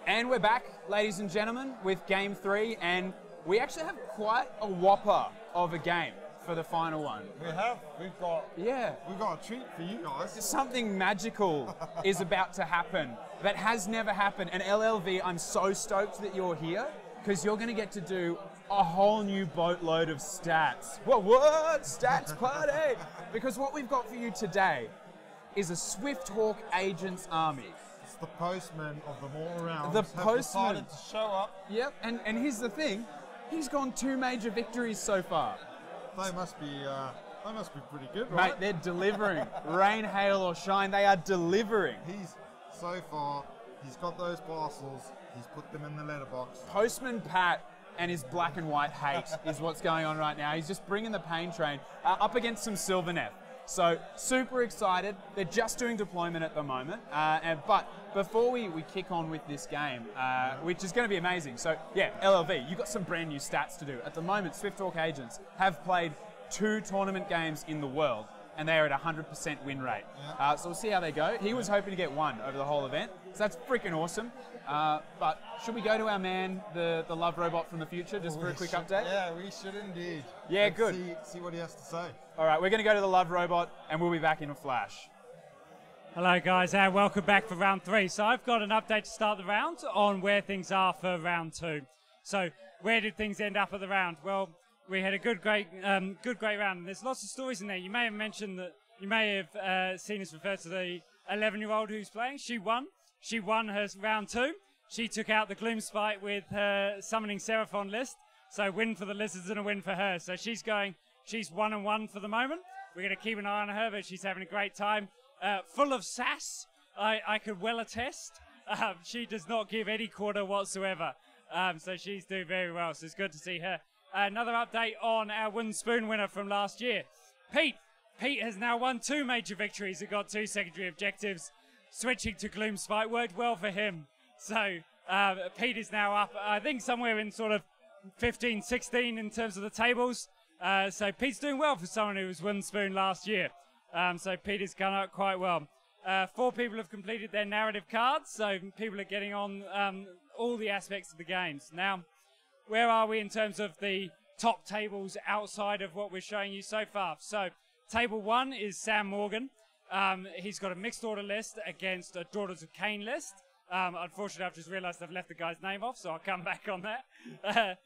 And we're back, ladies and gentlemen, with Game 3, and we actually have quite a whopper of a game for the final one. We have. We've got a treat for you guys. Something magical is about to happen that has never happened. And LLV, I'm so stoked that you're here, because you're going to get to do a whole new boatload of stats. What? Stats party! Because what we've got for you today is a Swifthawk Agents Army. It's the postman of them all around. The postman decided to show up. Yep, and here's the thing, he's gone 2 major victories so far. They must be pretty good, right? Mate, they're delivering. Rain, hail, or shine, they are delivering. So far, he's got those parcels. He's put them in the letterbox. Postman Pat and his black and white hate is what's going on right now. He's just bringing the pain train up against some Sylvaneth. So super excited. They're just doing deployment at the moment. But before we kick on with this game, which is going to be amazing. So yeah, LLV, you've got some brand new stats to do. At the moment, Swifthawk Agents have played 2 tournament games in the world, and they are at 100% win rate. Yeah. So we'll see how they go. He was hoping to get 1 over the whole event, so that's freaking awesome. But should we go to our man, the love robot from the future, just for a quick update? Yeah, we should indeed. Yeah, Let's good. See what he has to say. All right, we're going to go to the love robot, and we'll be back in a flash. Hello guys, and welcome back for round 3. So I've got an update to start the round on where things are for round 2. So where did things end up at the round? Well, we had a great round, and there's lots of stories in there. You may have mentioned that, you may have seen us refer to the 11-year-old who's playing. She won her round 2. She took out the Gloomspite with her summoning Seraphon list. So win for the lizards and a win for her. So she's 1-1 for the moment. We're going to keep an eye on her, but she's having a great time. Full of sass, I could well attest. She does not give any quarter whatsoever. So she's doing very well, so it's good to see her. Another update on our wooden spoon winner from last year. Pete has now won 2 major victories and got 2 secondary objectives. Switching to Gloomspite worked well for him. So Pete is now up, I think, somewhere in sort of 15, 16 in terms of the tables. So Pete's doing well for someone who was wooden spoon last year. So Pete has gone out quite well. 4 people have completed their narrative cards, so people are getting on all the aspects of the games. Now, where are we in terms of the top tables outside of what we're showing you so far? So, table 1 is Sam Morgan. He's got a mixed order list against a Daughters of Cain list. Unfortunately, I've just realised I've left the guy's name off, so I'll come back on that.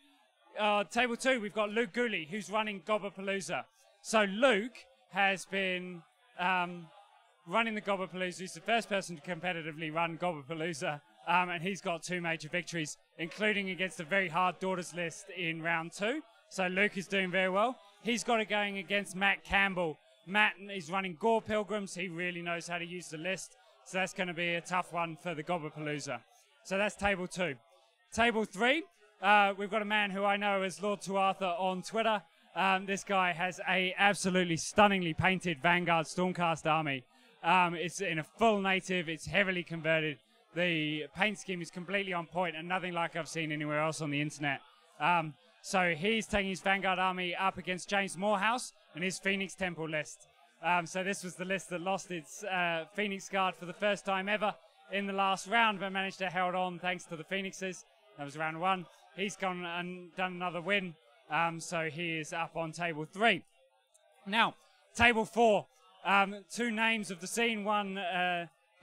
Table 2, we've got Luke Cooley, who's running Gobbapalooza. So Luke has been running the Gobbapalooza. He's the first person to competitively run Gobbapalooza, and he's got 2 major victories, including against a very hard Daughters list in round 2. So Luke is doing very well. He's got it going against Matt Campbell. Matt is running Gore Pilgrims. He really knows how to use the list, so that's going to be a tough one for the Gobbapalooza. So that's table 2. Table 3, we've got a man who I know as Lord Tuatha on Twitter. This guy has a absolutely stunningly painted Vanguard Stormcast army. It's in a full native, it's heavily converted. The paint scheme is completely on point and nothing like I've seen anywhere else on the internet. So he's taking his Vanguard army up against James Morehouse and his Phoenix Temple list. So this was the list that lost its Phoenix Guard for the first time ever in the last round, but managed to hold on thanks to the Phoenixes. That was round 1. He's gone and done another win. So he is up on table 3. Now, table 4. 2 names of the scene. One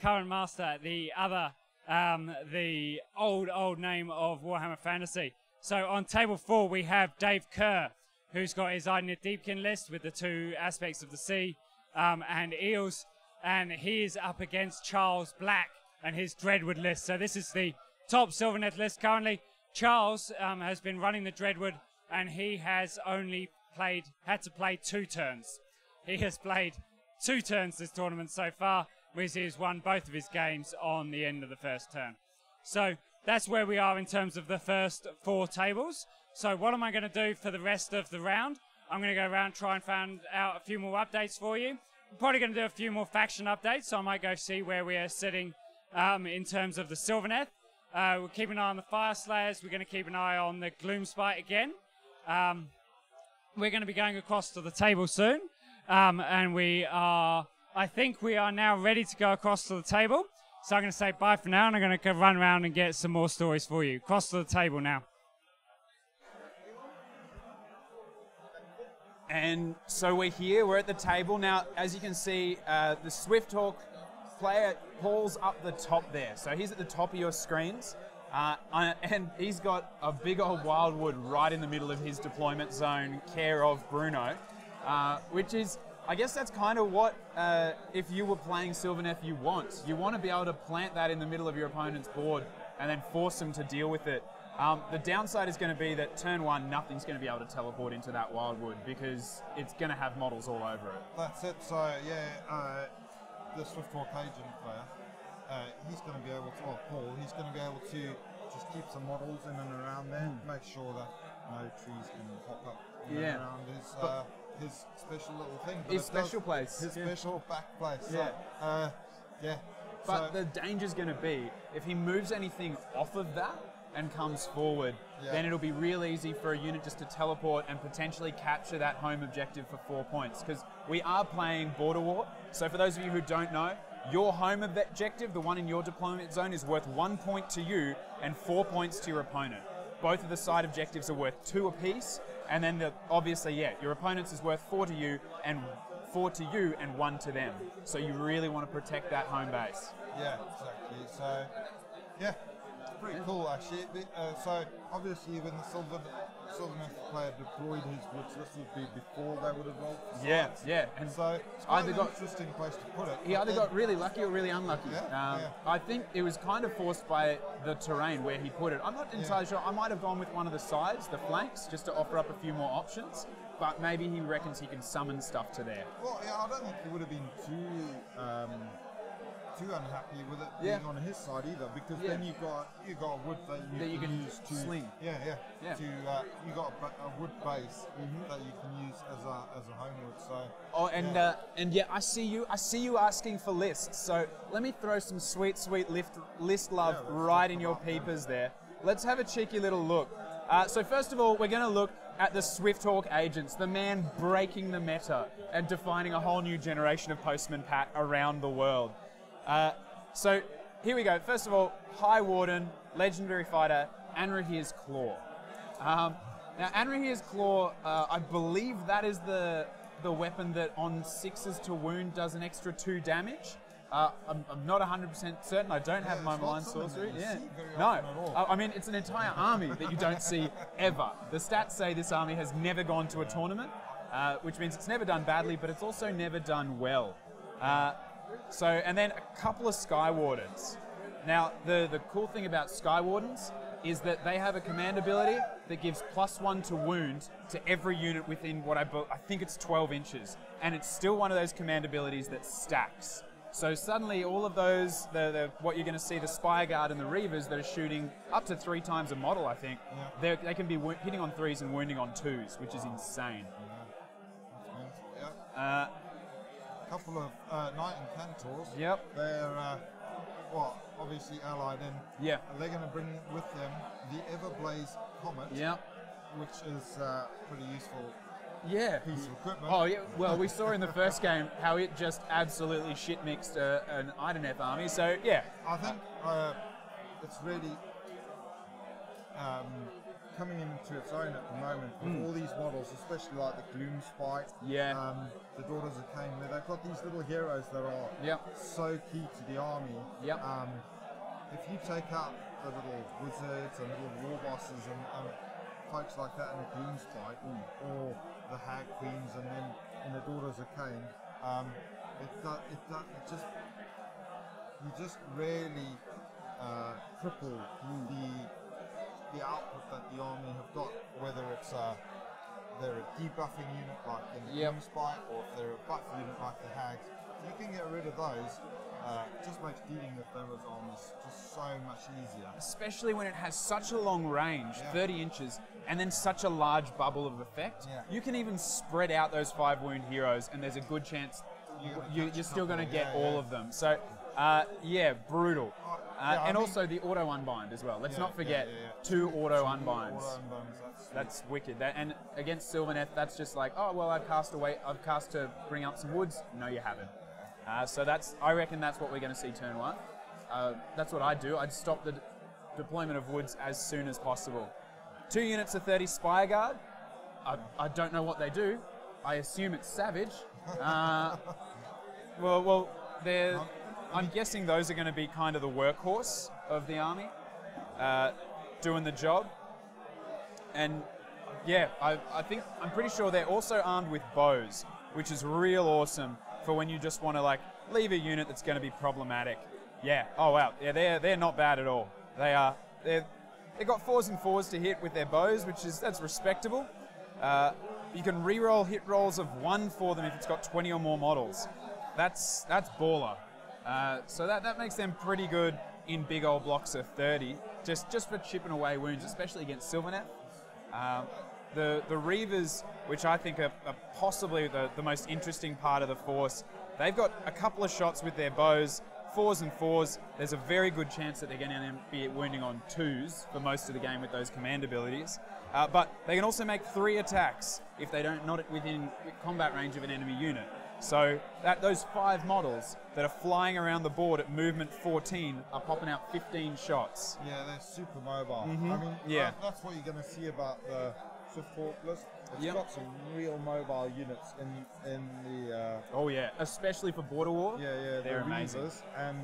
current master, the other the old name of Warhammer Fantasy. So on table 4 we have Dave Kerr, who's got his Idoneth Deepkin list with the 2 aspects of the sea and eels, and he is up against Charles Black and his Dreadwood list. So this is the top Sylvaneth list currently. Charles has been running the Dreadwood, and he has only had to play 2 turns. He has played 2 turns this tournament so far, whereas he has won both of his games on the end of the first turn. So that's where we are in terms of the first 4 tables. So what am I going to do for the rest of the round? I'm going to go around, try and find out a few more updates for you. I'm probably going to do a few more faction updates, so I might go see where we are sitting in terms of the Sylvaneth. We'll keep an eye on the Fire Slayers. We're going to keep an eye on the Gloomspite again. We're going to be going across to the table soon. And I think we are now ready to go across to the table. So I'm going to say bye for now, and I'm going to go run around and get some more stories for you. Cross to the table now. And so we're here, we're at the table. Now, as you can see, the Swift Hawk player, Paul's up the top there. So he's at the top of your screens. And he's got a big old wildwood right in the middle of his deployment zone, care of Bruno, which is, I guess that's kind of what, if you were playing Sylvaneth, you want. You want to be able to plant that in the middle of your opponent's board and then force them to deal with it. The downside is going to be that turn one, nothing's going to be able to teleport into that wildwood because it's going to have models all over it. That's it. So yeah, the Swift Hawk agent player, he's going to be able to, or Paul, he's going to be able to just keep some models in and around there, make sure that no trees can pop up in and around his special little thing. But his special place. His special back place. Yeah. So, yeah. But the danger's going to be, if he moves anything off of that and comes forward, then it'll be real easy for a unit just to teleport and potentially capture that home objective for 4 points. Because we are playing Border War. So for those of you who don't know, your home objective, the one in your deployment zone, is worth 1 point to you and 4 points to your opponent. Both of the side objectives are worth 2 apiece. And then obviously, your opponent's is worth 4 to you and 4 to you and 1 to them. So you really want to protect that home base. Yeah, exactly. So, yeah, it's pretty cool actually. So obviously when the Sylvaneth player deployed his woods, this would be before they would have rolled for science. Yeah. And so it's quite an interesting place to put it. He either got really lucky or really unlucky. I think it was kind of forced by the terrain where he put it. I'm not entirely sure. I might have gone with one of the sides, the flanks, just to offer up a few more options. But maybe he reckons he can summon stuff to there. Well, yeah, I don't think he would have been too unhappy with it being on his side either, because then you got wood that you can use to sling. Yeah. To you got a wood base that you can use as a homewood. So. I see you asking for lists. So let me throw some sweet list love right in your peepers there. Let's have a cheeky little look. So first of all, we're going to look at the Swift Hawk agents, the man breaking the meta and defining a whole new generation of Postman Pat around the world. So here we go. First of all, High Warden, legendary fighter, Anrahir's Claw. Now Anrahir's Claw, I believe that is the weapon that on 6s to wound does an extra 2 damage. I'm not 100% certain. I don't have my malign sorcery. No. I mean, it's an entire army that you don't see ever. The stats say this army has never gone to a tournament, which means it's never done badly, but it's also never done well. And then a couple of Sky Wardens. Now, the cool thing about Sky Wardens is that they have a command ability that gives +1 to wound to every unit within what I think it's 12 inches. And it's still one of those command abilities that stacks. So suddenly all of those, what you're going to see, the Spire Guard and the Reavers that are shooting up to 3 times a model, I think, they can be hitting on 3s and wounding on 2s, which is insane. A couple of Knight and Cantors. Yep. They're, obviously allied in. Yeah. They're going to bring with them the Everblaze Comet. Yep. Which is pretty useful. Piece of equipment. Oh yeah. Well, we saw in the first game how it just absolutely shit mixed an Ideneth army. So yeah. I think it's really coming into its own at the moment with all these models, especially like the Gloom Spike. The Daughters of Cain, where they've got these little heroes that are so key to the army. If you take out the little wizards and little war bosses and folks like that in the Gloom Spike, or the Hag Queens, and then in the Daughters of Cain, you just really cripple the output that the army have got, whether it's they're a debuffing unit like in the Gloom Spike, or if they're a buff unit like the Hags. If you can get rid of those, it just makes dealing with those armies just so much easier. Especially when it has such a long range, 30 inches, and then such a large bubble of effect. You can even spread out those 5 wound heroes, and there's a good chance you're still going to get all of them. So, brutal. And also the auto unbind as well. Let's not forget 2 auto unbinds. That's wicked. And against Sylvaneth, that's just like, oh well, I've cast to bring up some woods. No, you haven't. So I reckon that's what we're going to see turn 1. that's what I'd do. I'd stop the deployment of Woods as soon as possible. 2 units of 30 Spire Guard. I don't know what they do. I assume it's Savage. Well, I'm guessing those are going to be kind of the workhorse of the army, doing the job. And yeah, I'm pretty sure they're also armed with bows, which is real awesome for when you just want to like leave a unit that's going to be problematic. Yeah. Oh wow. Yeah, they're not bad at all. They've got 4s and 4s to hit with their bows, that's respectable. You can re-roll hit rolls of 1 for them if it's got 20 or more models. That's baller. So that makes them pretty good in big old blocks of 30, just for chipping away wounds, especially against Sylvaneth. The Reavers, which I think are possibly the most interesting part of the force, they've got a couple of shots with their bows, 4s and 4s. There's a very good chance that they're going to be wounding on 2s for most of the game with those command abilities. But they can also make 3 attacks if they not within combat range of an enemy unit. So those 5 models that are flying around the board at movement 14 are popping out 15 shots. Yeah, they're super mobile. Mm-hmm. I mean, that's what you're going to see about the Swift Hawk list. It's got some real mobile units in the... oh yeah, especially for Border War. Yeah, they're amazing. And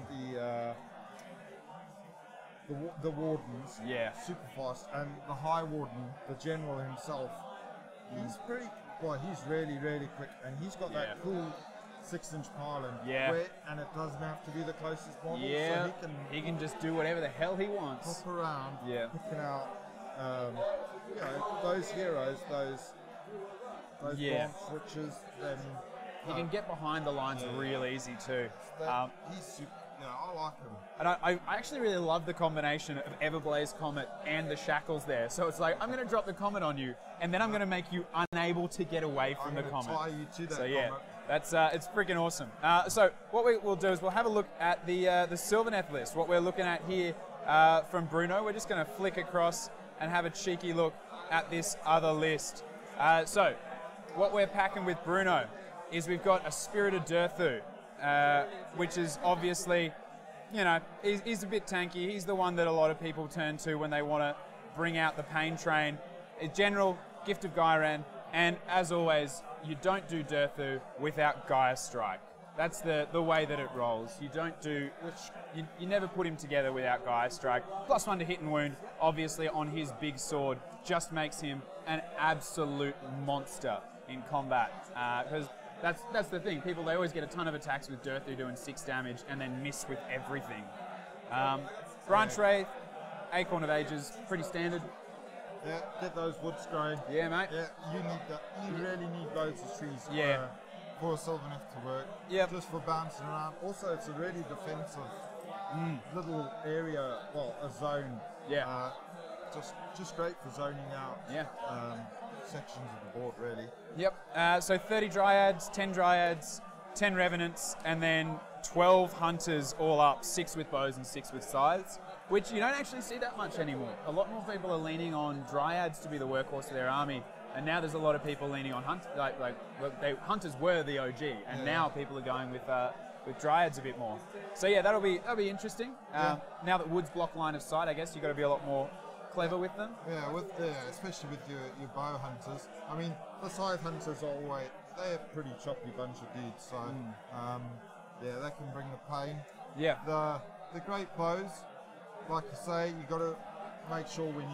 the Wardens. Yeah. Super fast. And the High Warden, the General himself, he's pretty... Well, he's really, really quick, and he's got that cool 6-inch pylon. Yeah. And it doesn't have to be the closest model. Yeah. So he can just do whatever the hell he wants. Hop around, picking out, those heroes, those bomb switches. Then he can get behind the lines real easy too. He's super. Yeah, I like him. And I actually really love the combination of Everblaze Comet and the Shackles there. So it's like, I'm going to drop the Comet on you, and then I'm going to make you unable to get away from the Comet. Tie you to that Comet. That's it's freaking awesome. So what we'll do is we'll have a look at the Sylvaneth list. What we're looking at here from Bruno. We're just going to flick across and have a cheeky look at this other list. So what we're packing with Bruno is we've got a Spirited Durthu. Which is obviously, he's a bit tanky. He's the one that a lot of people turn to when they want to bring out the pain train. General, Gift of Gyran, and as always, you don't do Durthu without Gaia Strike. That's the way that it rolls. You don't do, you never put him together without Gaia Strike. +1 to hit and wound, obviously on his big sword, just makes him an absolute monster in combat. Because that's the thing. People, they always get a ton of attacks with Durthu doing 6 damage and then miss with everything. Branch Wraith, Acorn of Ages, pretty standard. Yeah, get those woods growing. Yeah, mate. Yeah, you need that. You really need loads of trees for Sylvaneth to work. Yeah. Just for bouncing around. Also, it's a really defensive little area, well, a zone. Yeah. Just great for zoning out. Yeah. Sections of the board, really. Yep. So 30 Dryads, 10 Revenants, and then 12 Hunters all up, 6 with bows and 6 with scythes, which you don't actually see that much anymore. A lot more people are leaning on Dryads to be the workhorse of their army, and now there's a lot of people leaning on Hunters were the OG, and now people are going with Dryads a bit more. So yeah, that'll be interesting. Now that Wood's block line of sight, I guess you've got to be a lot more clever with them. Yeah, especially with your bow hunters. I mean, the scythe hunters they're a pretty choppy bunch of dudes, so they can bring the pain. Yeah. The great bows, like I say, you got to make sure when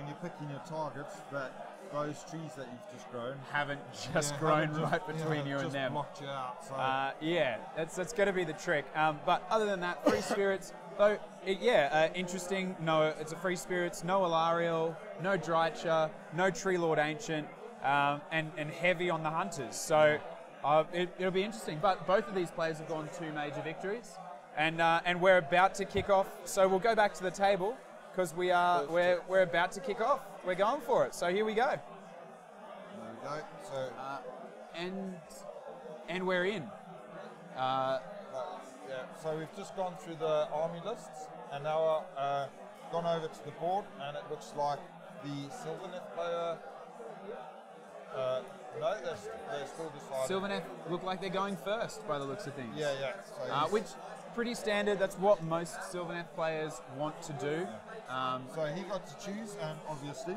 you're picking your targets that those trees that you've just grown haven't grown right between you and them. Blocked you out. So. That's going to be the trick. But other than that, Free Spirits, though, interesting. No, it's a Free Spirits, no Alariel, no Drycha, no Tree Lord Ancient, and heavy on the Hunters. So it'll be interesting. But both of these players have gone 2 major victories, and we're about to kick off. So we'll go back to the table because we're about to kick off. We're going for it. So here we go. There we go. So and we're in. So we've just gone through the army lists and now gone over to the board, and it looks like the Sylvaneth player. No, they're still deciding. Sylvaneth look like they're going first by the looks of things. Yeah. So pretty standard. That's what most Sylvaneth players want to do. So he got to choose, and obviously,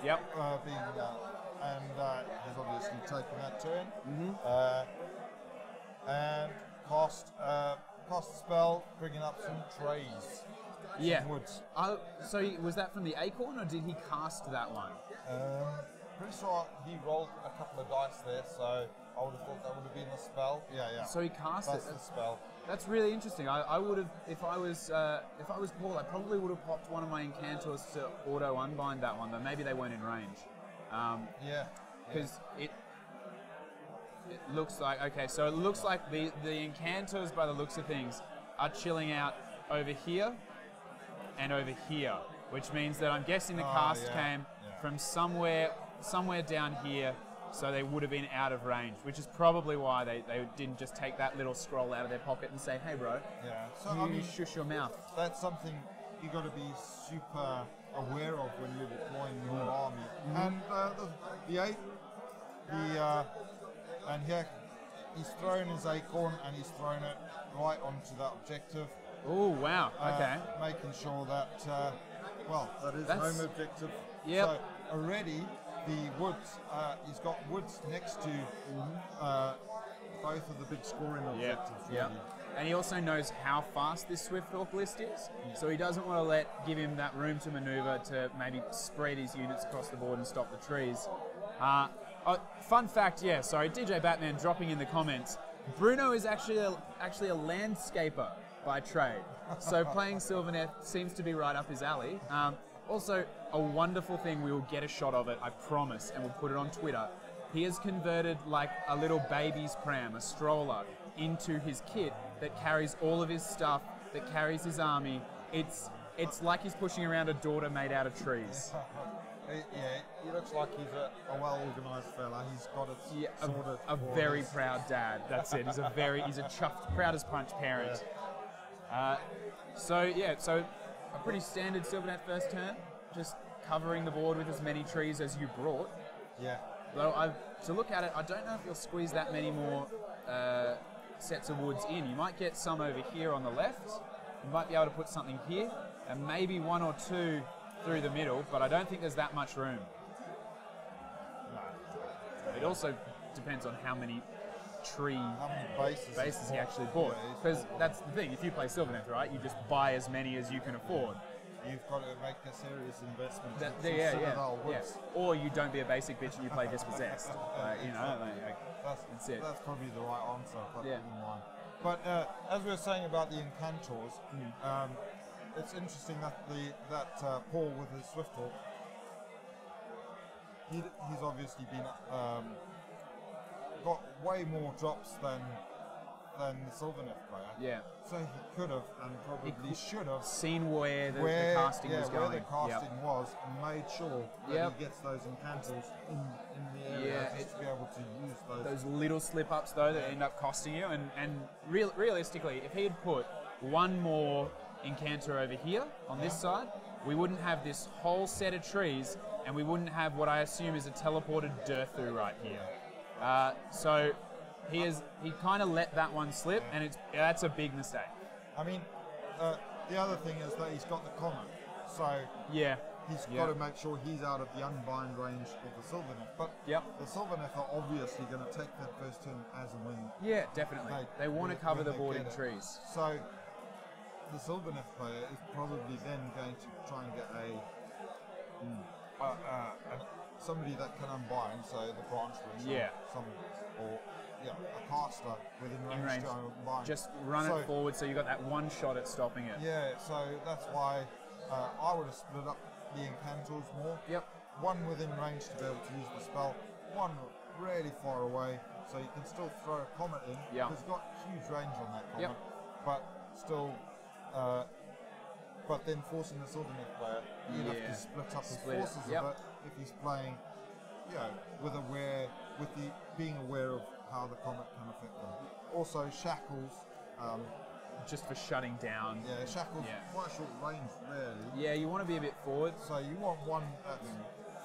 yep. He's obviously taken that turn. And cast a spell, bringing up some trays. Some woods. So was that from the Acorn, or did he cast that one? Pretty sure he rolled a couple of dice there, so I would have thought that would have been the spell. Yeah. So he cast That's the spell. That's really interesting. I would have, if I was Paul, I probably would have popped one of my Incantors to auto unbind that one, though maybe they weren't in range. Because it looks like, okay, so it looks like the Incantors, by the looks of things, are chilling out over here and over here, which means that I'm guessing the cast came from somewhere down here, so they would have been out of range, which is probably why they didn't just take that little scroll out of their pocket and say, hey bro, you shush your mouth. That's something you got to be super aware of when you're deploying your army. And here he's thrown his Acorn, and he's thrown it right onto that objective. Oh wow! Okay. Making sure that that's home objective. Yep. So already the woods. He's got woods next to both of the big scoring objectives. Yeah. And he also knows how fast this Swifthawk list is, so he doesn't want to give him that room to maneuver to maybe spread his units across the board and stop the trees. Fun fact, sorry, DJ Batman dropping in the comments. Bruno is actually a landscaper by trade, so playing Sylvaneth seems to be right up his alley. Also, a wonderful thing, we will get a shot of it, I promise, and we'll put it on Twitter. He has converted like a little baby's pram, a stroller, into his kit that carries all of his stuff, that carries his army. It's like he's pushing around a daughter made out of trees. He looks like he's a well-organised fella. He's got it sorted. A very proud dad. That's it. He's a chuffed, proud as punch parent. So a pretty standard Sylvaneth first turn, just covering the board with as many trees as you brought. Yeah. Though to look at it, I don't know if you'll squeeze that many more sets of woods in. You might get some over here on the left. You might be able to put something here, and maybe one or two through the middle, but I don't think there's that much room. It also depends on how many bases he actually bought. Because that's the thing, if you play Sylvaneth, right, you just buy as many as you can afford. You've got to make a serious investment. Or you don't be a basic bitch and you play Dispossessed. That's it. That's probably the right answer, but in mind. But as we were saying about the Incantors, it's interesting that Paul with his Swifthawk, he's obviously been got way more drops than the Sylvaneth player. Yeah. So he could have and probably should have seen where the casting was going. Where the casting was, and made sure that he gets those Incantors in the area just to be able to use those. Those little slip-ups though that end up costing you, and realistically, if he had put one more Incantor over here on this side, we wouldn't have this whole set of trees, and we wouldn't have what I assume is a teleported Durthu right here. So he kind of let that one slip, and that's a big mistake. I mean, the other thing is that he's got the Comet, so he's got to make sure he's out of the unbind range of the Sylvaneth. But the Sylvaneth are obviously going to take that first turn as and when. Yeah, definitely. They want to cover the board in trees. So the Sylvaneth player is probably then going to try and get somebody that can unbind, so the branch range, a caster within range to unbind. Just run it forward, so you got that one shot at stopping it. Yeah, so that's why I would have split up the Incantors more. Yep. One within range to be able to use the spell, one really far away, so you can still throw a Comet in. Yeah. It's got huge range on that Comet, but still. But then forcing the Sylvaneth player, you'd have to split up his forces a bit if he's playing, being aware of how the Comet can affect them. Also, Shackles. Just for shutting down. Yeah, Shackles quite short range, really. Yeah, you want to be a bit forward. So you want one that's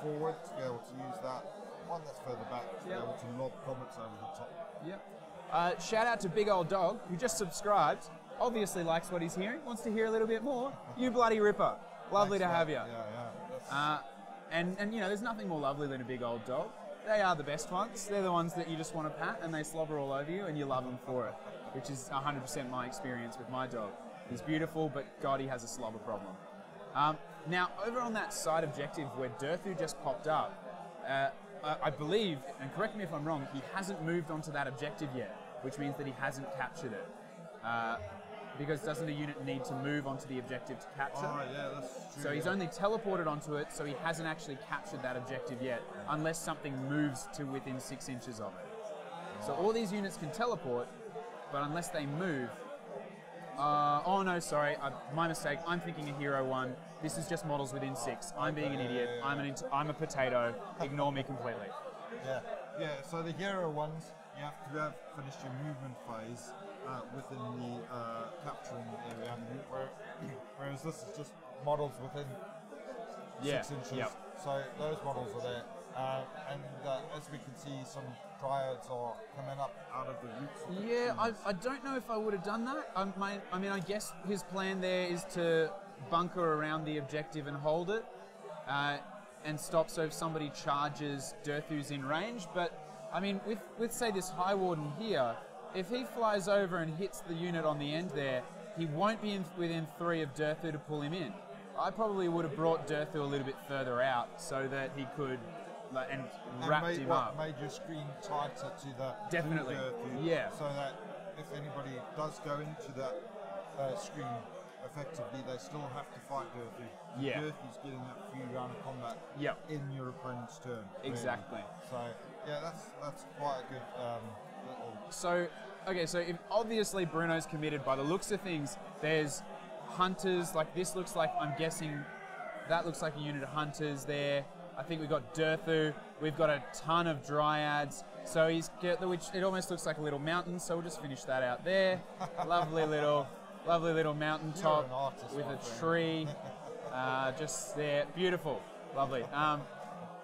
forward to be able to use that, one that's further back to be able to lob Comets over the top. Yep. Shout out to Big Old Dog, who just subscribed. obviously likes what he's hearing, wants to hear a little bit more. You bloody ripper. Lovely to have you. And you know, there's nothing more lovely than a big old dog. They are the best ones. They're the ones that you just want to pat and they slobber all over you and you love them for it, which is 100% my experience with my dog. He's beautiful, but God, he has a slobber problem. Now, over on that side objective where Durthu just popped up, I believe, and correct me if I'm wrong, he hasn't moved onto that objective yet, which means that he hasn't captured it. Because doesn't a unit need to move onto the objective to capture? Oh, yeah, that's true. So he's only teleported onto it, so he hasn't actually captured that objective yet, unless something moves to within 6 inches of it. So all these units can teleport, but unless they move... oh no, sorry, my mistake. I'm thinking a Hero 1. This is just models within 6. I'm being an idiot. I'm a potato. Ignore me completely. Yeah, so the Hero ones, you have to have finished your movement phase within the capturing area, whereas this is just models within 6 inches. Yep. So those models are there. And as we can see, some dryads are coming up out of the roots. Yeah, I don't know if I would have done that. I mean, I guess his plan there is to bunker around the objective and hold it and stop so if somebody charges, Durthu's in range. But, I mean, with say, this High Warden here, if he flies over and hits the unit on the end there, he won't be within 3 of Durthu to pull him in. I probably would have brought Durthu a little bit further out so that he could... and wrapped him up. Made your screen tighter to the definitely, Durthu, yeah. So that if anybody does go into that screen effectively, they still have to fight Durthu. Yeah. Durthu's getting that free round of combat in your opponent's turn. Exactly. Really. So yeah, that's quite a good little. So okay, so if obviously Bruno's committed by the looks of things. There's hunters, like this looks like, I'm guessing that looks like a unit of hunters there. I think we've got Durthu, we've got a ton of dryads, so which it almost looks like a little mountain, so we'll just finish that out there. lovely little mountain top with a tree, just there, beautiful, lovely.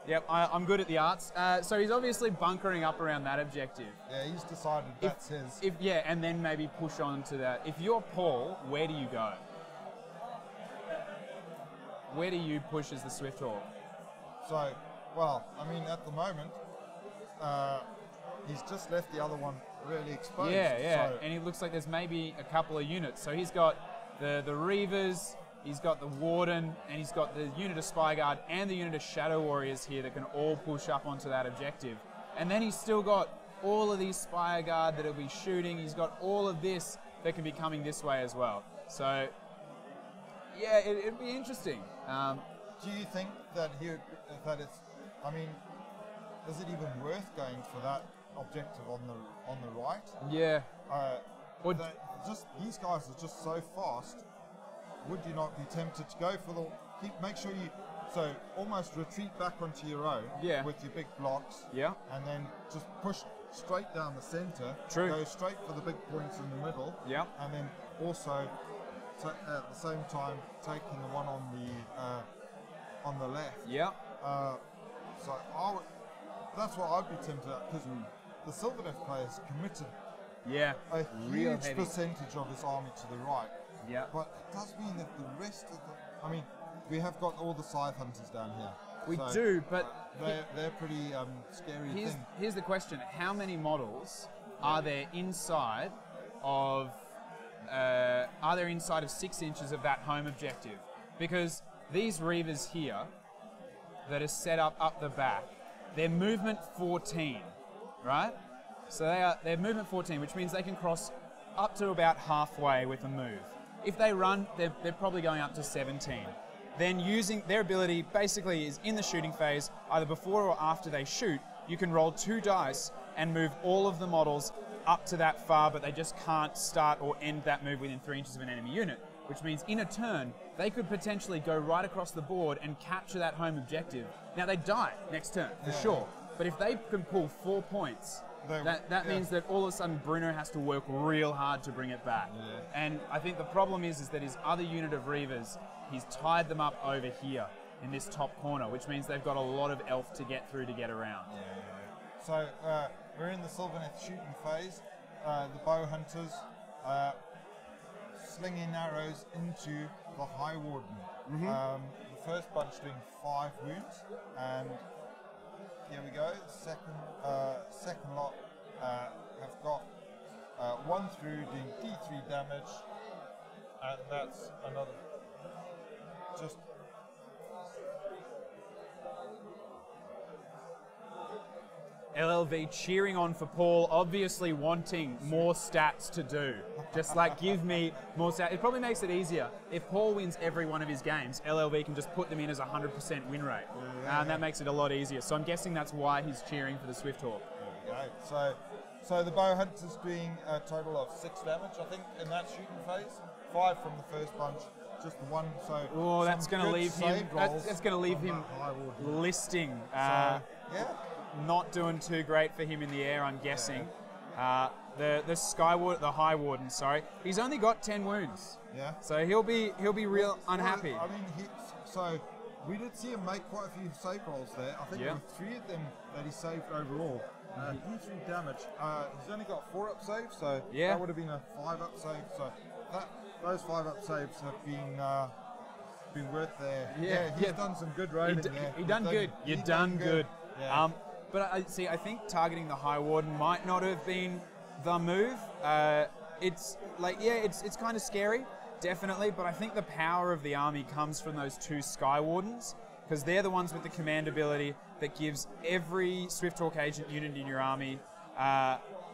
Yep, I'm good at the arts. So he's obviously bunkering up around that objective. Yeah, he's decided that's his. And then maybe push on to that. If you're Paul, where do you go? Where do you push as the Swift Hawk? So, well, I mean, at the moment, he's just left the other one really exposed. Yeah, so. And it looks like there's maybe a couple of units. So he's got the Reavers, he's got the Warden, and he's got the unit of Spy Guard and the unit of Shadow Warriors here that can all push up onto that objective. And then he's still got all of these Spy Guard that will be shooting. He's got all of this that can be coming this way as well. So, yeah, it'd be interesting. Do you think that it's? I mean, is it even worth going for that objective on the right? Yeah. These guys are just so fast. Would you not be tempted to go for make sure you almost retreat back onto your own with your big blocks. Yeah. And then just push straight down the center. True. Go straight for the big points in the middle. Yeah. And then also at the same time taking the one on the left. Yeah. So that's what I'd be tempted at, because the Sylvaneth player has committed a huge percentage of his army to the right. Yeah. But it does mean that the rest of we have got all the Scythe Hunters down here. We do, but they're pretty scary. Here's the question: how many models are there inside of 6 inches of that home objective? Because these Reavers here that are set up the back, they're movement 14, right? So they're movement 14, which means they can cross up to about halfway with a move. If they run, they're probably going up to 17. Then using their ability basically is in the shooting phase, either before or after they shoot, you can roll 2 dice and move all of the models up to that far, but they just can't start or end that move within 3 inches of an enemy unit, which means in a turn, they could potentially go right across the board and capture that home objective. Now, they die next turn, for sure, but if they can pull 4 points, that means that all of a sudden Bruno has to work real hard to bring it back. Yeah. And I think the problem is that his other unit of Reavers, he's tied them up over here in this top corner, which means they've got a lot of elf to get through to get around. Yeah. So we're in the Sylvaneth shooting phase. The bow hunters, slinging arrows into the High Warden. The first bunch doing 5 wounds, and here we go. Second lot have got 1 through doing D3 damage, and that's another. Just LLV cheering on for Paul, obviously wanting more stats to do. Just like, give me more stats. It probably makes it easier. If Paul wins every one of his games, LLV can just put them in as a 100% win rate. And that makes it a lot easier. So I'm guessing that's why he's cheering for the Swift Hawk. So the Bow Hunter's doing a total of 6 damage, I think, in that shooting phase. 5 from the first bunch, just 1. So that's going to leave him. That's going to leave him listing. Not doing too great for him in the air, I'm guessing. The High Warden, sorry, he's only got 10 wounds. Yeah. So he'll be real unhappy. I mean, so we did see him make quite a few save rolls there. I think there were 3 of them that he saved overall. D3 damage. He's only got 4 up saves, so that would have been a 5 up save. So those 5 up saves have been worth there. He's done some good raiding there. He done good. You done good. Yeah. But I think targeting the High Warden might not have been the move. It's kind of scary, definitely, but I think the power of the army comes from those 2 Sky Wardens, because they're the ones with the command ability that gives every Swift Hawk agent unit in your army,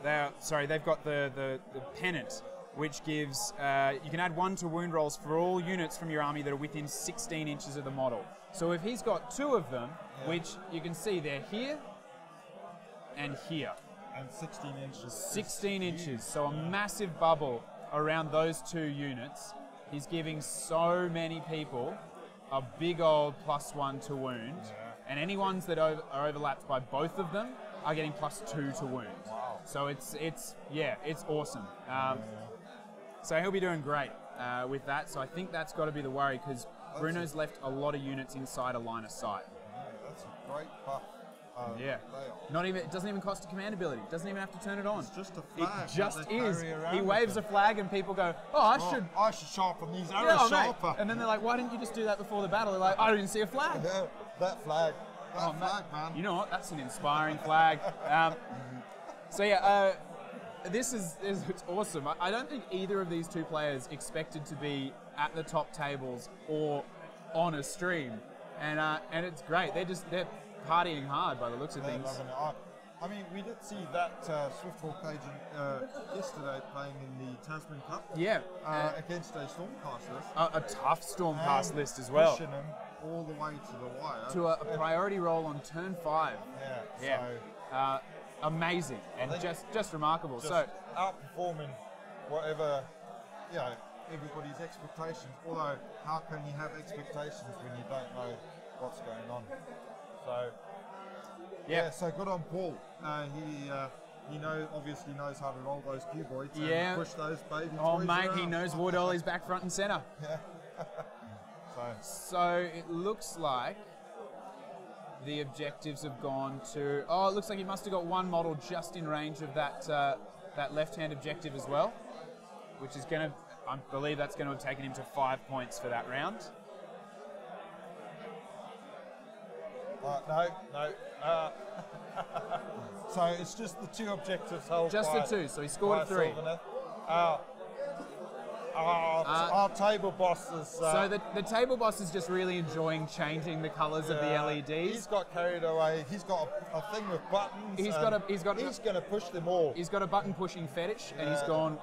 they've got the pennant, which gives, you can add 1 to wound rolls for all units from your army that are within 16 inches of the model. So if he's got 2 of them, which you can see they're here and here. And 16 inches. 16 inches, so a massive bubble around those 2 units. He's giving so many people a big old +1 to wound, and any ones that are overlapped by both of them are getting +2 to wound. Wow. So it's awesome. So he'll be doing great with that. So I think that's got to be the worry, because Bruno's left a lot of units inside a line of sight. That's a great buff. It doesn't even cost a command ability. Doesn't even have to turn it on. It's just a flag. It just is. He waves a flag and people go, I should sharpen these arrows sharper. And then they're like, why didn't you just do that before the battle? They're like, I didn't see a flag. Yeah, that flag. That flag, man. You know what? That's an inspiring flag. This is it's awesome. I don't think either of these 2 players expected to be at the top tables or on a stream, and it's great. They're partying hard by the looks of things. Loving it. I mean, we did see that Swift Hawk agent yesterday playing in the Tasman Cup. Against a Stormcast list. A tough Stormcast list as well. Pushing him all the way to the wire. To a priority roll on turn 5. So, amazing and just remarkable. Just outperforming whatever, everybody's expectations. Although, how can you have expectations when you don't know what's going on? So, so good on Paul. He obviously knows how to roll those cuboids and push those baby toys around. He knows War Dolly's back, front and centre. So it looks like the objectives have gone to... it looks like he must have got 1 model just in range of that left-hand objective as well, which is going to... I believe that's going to have taken him to 5 points for that round. No. So it's just the 2 objectives held just by, the 2, so he scored a 3. Our table boss is... so the table boss is just really enjoying changing the colours of the LEDs. He's got carried away. He's got a thing with buttons. He's going to push them all. He's got a button pushing fetish, and he's gone...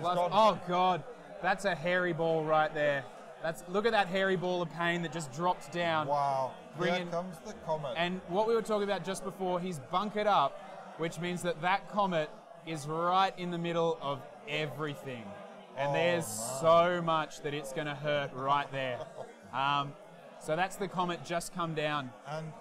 Oh God, that's a hairy ball right there. Look at that hairy ball of pain that just dropped down. Wow. Here comes the comet. And what we were talking about just before, he's bunkered up, which means that comet is right in the middle of everything. And there's so much that it's going to hurt right there. So that's the comet just come down. And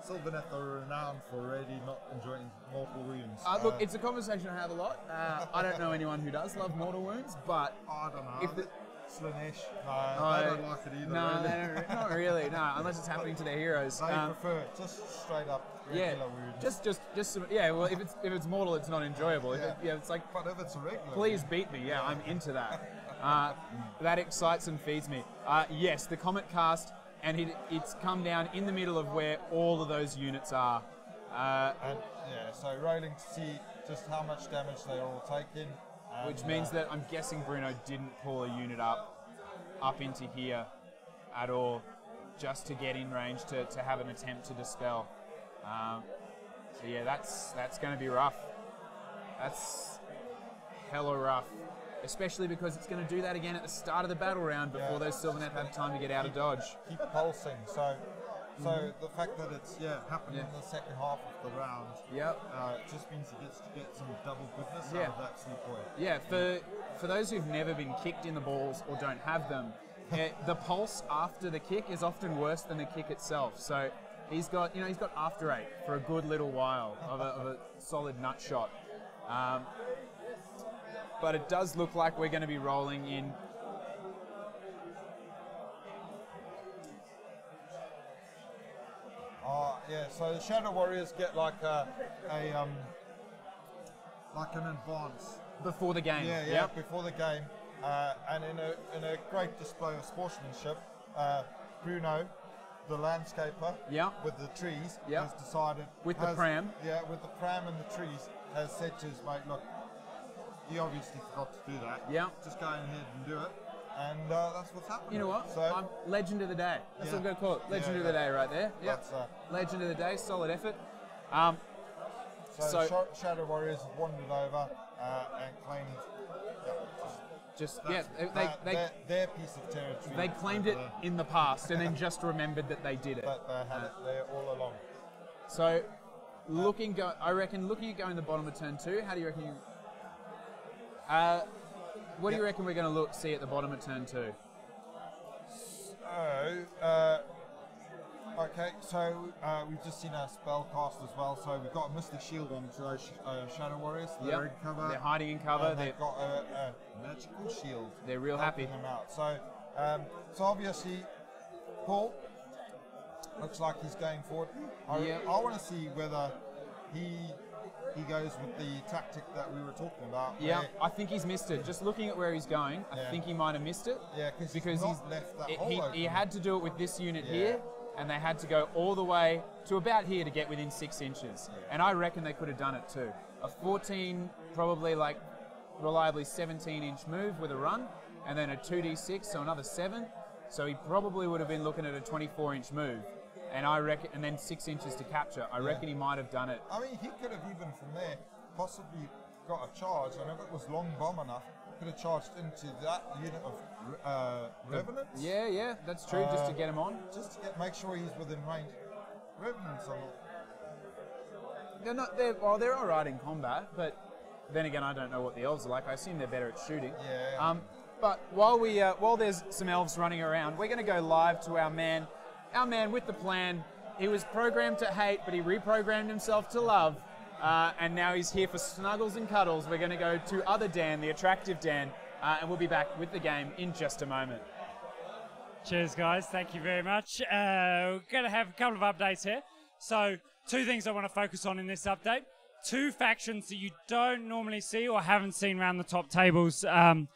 Sylvaneth are renowned for already not enjoying mortal wounds. Look, it's a conversation I have a lot. I don't know anyone who does love mortal wounds, but... I don't know. Slanesh. No, they don't like it either. No, really. Not really. No, unless it's happening to their heroes. They prefer just straight up regular wounds. Just well, if it's mortal, it's not enjoyable. It's like. But if it's a regular, please beat me. Yeah, I'm into that. That excites and feeds me. Yes, the Comet cast, and it's come down in the middle of where all of those units are. So rolling to see just how much damage they're all taking. Which means that I'm guessing Bruno didn't pull a unit up into here at all, just to get in range to have an attempt to dispel. So yeah, that's going to be rough. That's hella rough, especially because it's going to do that again at the start of the battle round before those Sylvaneth have time to get out of dodge. Keep pulsing. So the fact that it's happened in the second half of the round, just means he gets to get some double goodness out of that sleep boy. Yeah, for those who've never been kicked in the balls or don't have them, the pulse after the kick is often worse than the kick itself. So he's got after 8 for a good little while of a solid nut shot. But it does look like we're going to be rolling in. So the Shadow Warriors get like an advance before the game. Before the game, and in a great display of sportsmanship, Bruno, the landscaper, with the trees, has decided the pram. With the pram and the trees, has said to his mate, look, he obviously forgot to do that. Just go ahead and do it. And that's what's happening. You know what? So, I'm legend of the day. That's what I'm going to call it. Legend of the day right there. Legend of the day. Solid effort. So Shadow Warriors have wandered over and claimed their piece of territory. They claimed it in the past and then just remembered that they did it. But they had it there all along. So, I reckon looking at going the bottom of turn 2, how do you reckon you... what do you reckon we're going to see at the bottom of turn 2? We've just seen our spell cast as well. So we've got a Mystic Shield on to those Shadow Warriors. They're in cover. They're hiding in cover. They've got a magical shield. They're real happy. Them out. So obviously, Paul looks like he's going forward. I want to see whether he goes with the tactic that we were talking about. Yeah, I think he's missed it. Just looking at where he's going, I think he might have missed it. Yeah, because he's left that hole open. He had to do it with this unit here, and they had to go all the way to about here to get within 6 inches. And I reckon they could have done it too. A 14, probably like reliably 17-inch move with a run, and then a 2d6, so another 7. So he probably would have been looking at a 24-inch move. And I reckon, and then 6 inches to capture. I reckon he might have done it. I mean, he could have even from there possibly got a charge, and if it was long bomb enough, could have charged into that unit of Revenants. Yeah, that's true. Just to get him on. Just to make sure he's within range. Revenants are not. They're not. They're all right in combat, but then again, I don't know what the elves are like. I assume they're better at shooting. Yeah. But while there's some elves running around, we're going to go live to our man. Our man with the plan. He was programmed to hate, but he reprogrammed himself to love. And now he's here for snuggles and cuddles. We're going to go to other Dan, the attractive Dan, and we'll be back with the game in just a moment. Cheers, guys. Thank you very much. We're going to have a couple of updates here. So, 2 things I want to focus on in this update. 2 factions that you don't normally see or haven't seen around the top tables of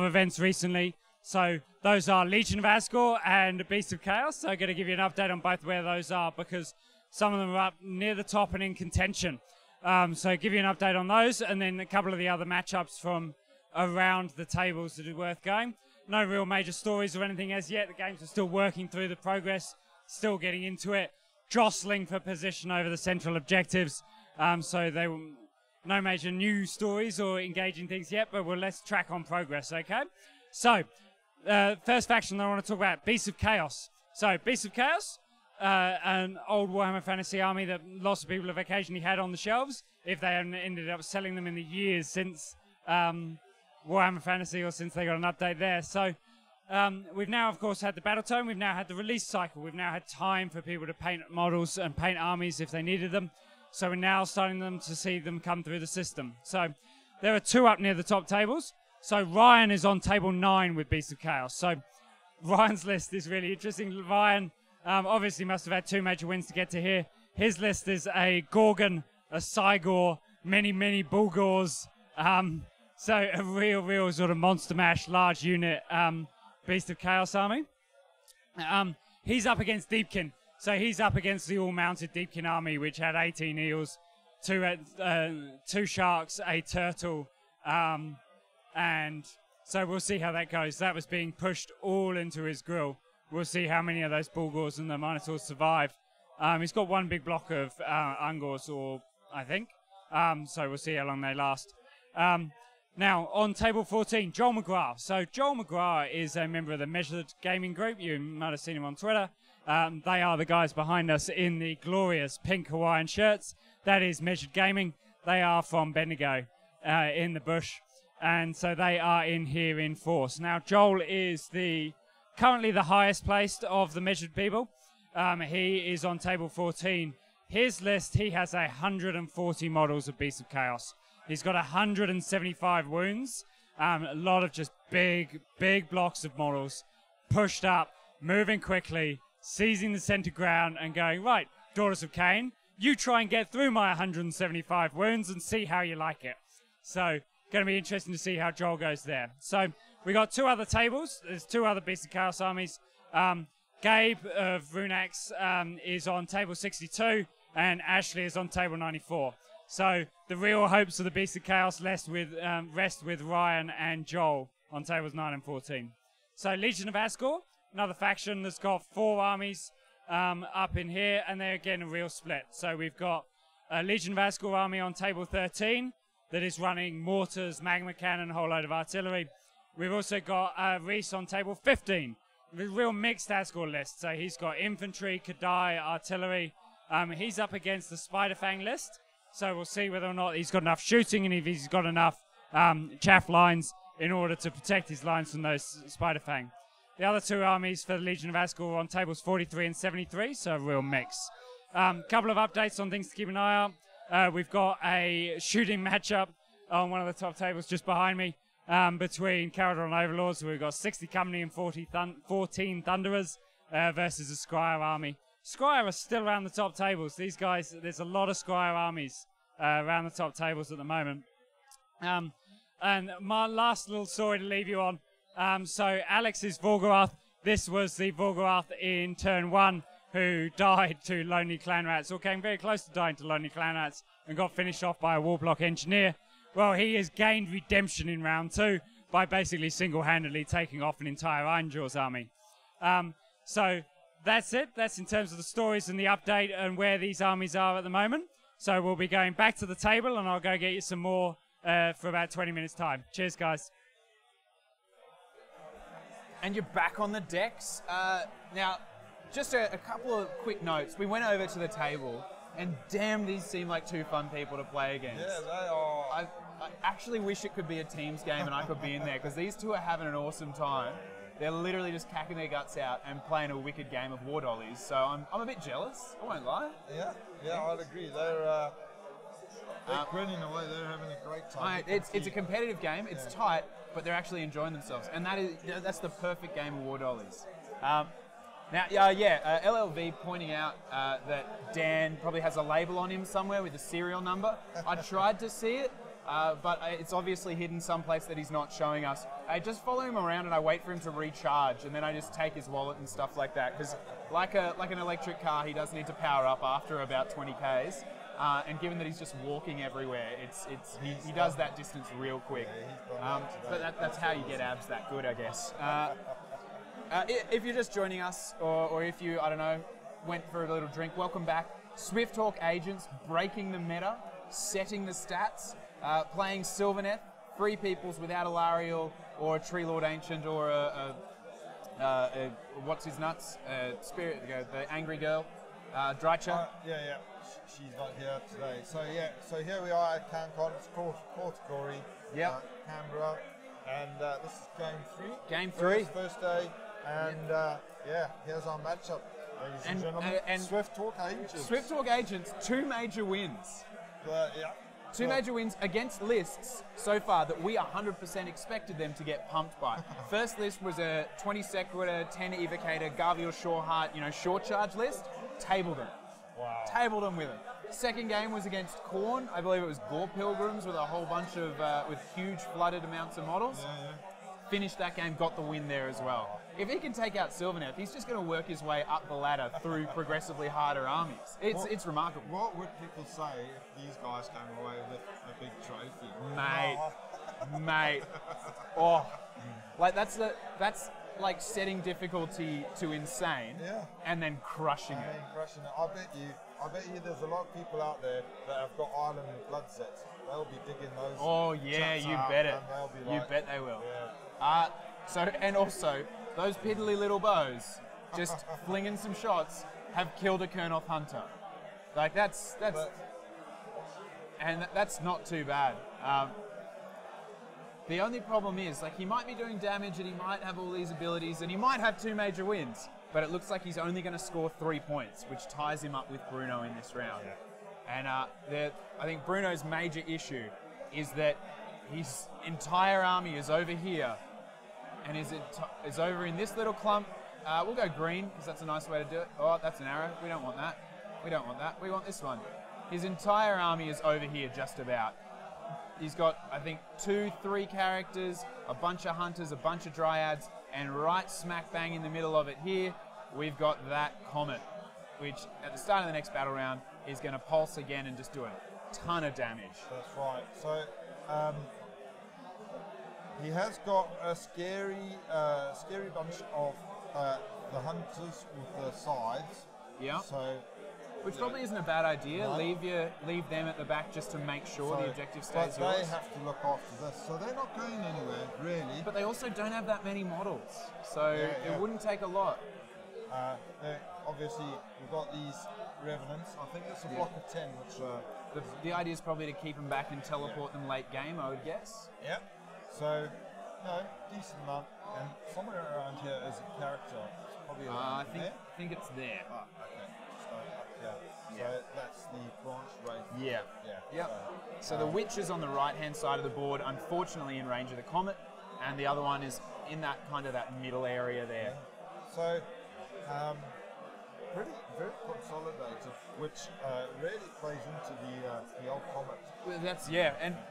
events recently. So those are Legion of Asgore and Beast of Chaos. So I'm going to give you an update on both where those are because some of them are up near the top and in contention. So give you an update on those and then a couple of the other matchups from around the tables that are worth going. No real major stories or anything as yet. The games are still working through the progress, still getting into it, jostling for position over the central objectives. So they will, no major new stories or engaging things yet, but let's track on progress, okay? So, first faction that I want to talk about, Beasts of Chaos. So, Beasts of Chaos, an old Warhammer Fantasy army that lots of people have occasionally had on the shelves, if they haven't ended up selling them in the years since Warhammer Fantasy or since they got an update there. So, we've now, of course, had the Battle Tome, we've now had the release cycle, we've now had time for people to paint models and paint armies if they needed them. So, we're now starting to see them come through the system. So, there are 2 up near the top tables. So Ryan is on table 9 with Beast of Chaos. So Ryan's list is really interesting. Ryan obviously must have had 2 major wins to get to here. His list is a Gorgon, a Cygor, many Bulgors, So a real sort of monster mash, large unit Beast of Chaos army. He's up against Deepkin. So he's up against the all-mounted Deepkin army, which had 18 eels, two sharks, a turtle, and so we'll see how that goes. That was being pushed all into his grill. We'll see how many of those Bulgors and the Minotaurs survive. He's got one big block of Ungors, I think. So we'll see how long they last. Now, on table 14, Joel McGrath. So Joel McGrath is a member of the Measured Gaming Group. You might have seen him on Twitter. They are the guys behind us in the glorious pink Hawaiian shirts. That is Measured Gaming. They are from Bendigo in the bush. And so they are in here in force. Now, Joel is currently the highest placed of the Measured people. He is on table 14. His list, he has 140 models of Beasts of Chaos. He's got 175 wounds, a lot of just big blocks of models, pushed up, moving quickly, seizing the center ground and going, right, Daughters of Cain, you try and get through my 175 wounds and see how you like it. So, going to be interesting to see how Joel goes there. So, we got two other tables. There's two other Beasts of Chaos armies. Gabe of Runax is on table 62, and Ashley is on table 94. So the real hopes of the Beast of Chaos rest with Ryan and Joel on tables 9 and 14. So Legion of Asgore, another faction that's got 4 armies up in here, and they're again a real split. So we've got a Legion of Asgore army on table 13 that is running mortars, magma cannon, a whole load of artillery. We've also got Reese on table 15, with a real mixed Asgore list. So he's got infantry, Kadai, artillery. He's up against the Spiderfang list. So we'll see whether or not he's got enough shooting and if he's got enough chaff lines in order to protect his lines from those Spiderfang. The other two armies for the Legion of Asgore are on tables 43 and 73, so a real mix. Couple of updates on things to keep an eye out. We've got a shooting matchup on one of the top tables just behind me between Caradron Overlords. We've got 60 Company and 14 Thunderers versus a Scryer army. Scryer are still around the top tables. These guys, there's a lot of Scryer armies around the top tables at the moment. And my last little story to leave you on. So Alex's Volgarath, this was the Volgarath in turn 1 who died to Lonely Clan Rats, or came very close to dying to Lonely Clan Rats and got finished off by a Warblock Engineer. Well, he has gained redemption in round 2 by basically single-handedly taking off an entire Ironjaw's army. So that's it. That's in terms of the stories and the update and where these armies are at the moment. So we'll be going back to the table, and I'll go get you some more for about 20 minutes' time. Cheers, guys. And you're back on the decks. Now, just a couple of quick notes. We went over to the table, and damn, these seem like 2 fun people to play against. Yeah, they are. I actually wish it could be a teams game and I could be in there, because these two are having an awesome time. They're literally just cacking their guts out and playing a wicked game of War Dollies. So I'm a bit jealous, I won't lie. Yeah, I'd agree. They're grinning away. They're having a great time. It's a competitive game. It's tight, but they're actually enjoying themselves, and that's the perfect game of War Dollies. LLV pointing out that Dan probably has a label on him somewhere with a serial number. I tried to see it, but it's obviously hidden someplace that he's not showing us. I just follow him around and I wait for him to recharge, and then I just take his wallet and stuff like that, because like an electric car, he does need to power up after about 20 Ks. And given that he's just walking everywhere, he does that distance real quick. But that's how you get abs that good, I guess. If you're just joining us, or if you, I don't know, went for a little drink, welcome back. Swift Talk Agents, breaking the meta, setting the stats, playing Sylvaneth, free peoples without a Lariel, or a Tree Lord Ancient, or a what's his nuts? Spirit, the Angry Girl, Drycha. Yeah. She's not here today. So here we are at Cancon. It's Corticory, Canberra, and this is game 3. Game 3. First day, and here's our matchup, ladies and gentlemen. And Swift Talk Agents. Swift Talk Agents, 2 major wins. Two major wins against lists so far that we 100% expected them to get pumped by. First list was a 20 Sequitur, 10 Evocator, Garviel Shoreheart, short charge list. Tabled them. Wow. Tabled them with it. Second game was against Khorne. I believe it was Gore Pilgrims with a whole bunch of with huge flooded amounts of models. Yeah. Finished that game, got the win there as well. If he can take out Sylvaneth, he's just going to work his way up the ladder through progressively harder armies. It's remarkable. What would people say if these guys came away with a big trophy? Mate. Oh, like that's like setting difficulty to insane, and then crushing it. I bet you there's a lot of people out there that have got Island and Blood sets. They'll be digging those. Oh yeah, you bet it. You bet they will. Yeah. And also those piddly little bows, just flinging some shots, have killed a Kurnoth Hunter. Like that's not too bad. The only problem is, like, he might be doing damage and he might have all these abilities and he might have 2 major wins, but it looks like he's only going to score 3 points, which ties him up with Bruno in this round. Yeah. And I think Bruno's major issue is that his entire army is over here and is over in this little clump. We'll go green because that's a nice way to do it. Oh, that's an arrow. We don't want that. We don't want that. We want this one. His entire army is over here just about. He's got, I think, 2-3 characters, a bunch of hunters, a bunch of dryads, and right smack bang in the middle of it here, we've got that comet, which at the start of the next battle round is going to pulse again and just do a ton of damage. That's right. So he has got a scary bunch of the hunters with the scythes. Yeah. So. Which probably isn't a bad idea. No. Leave them at the back just to make sure the objective stays yours. But they have to look after this, so they're not going anywhere, really. But they also don't have that many models, so it wouldn't take a lot. Obviously, we've got these Revenants. I think it's a block of 10, which... the idea is probably to keep them back and teleport them late game, I would guess. Yeah. So, decent amount. And somewhere around here is a character. It's probably I think it's there. Oh, okay. So that's the branch raid. Yeah. So the witch is on the right-hand side of the board, unfortunately in range of the comet, and the other one is in that kind of that middle area there. So very consolidated, which really plays into the old comet. Well,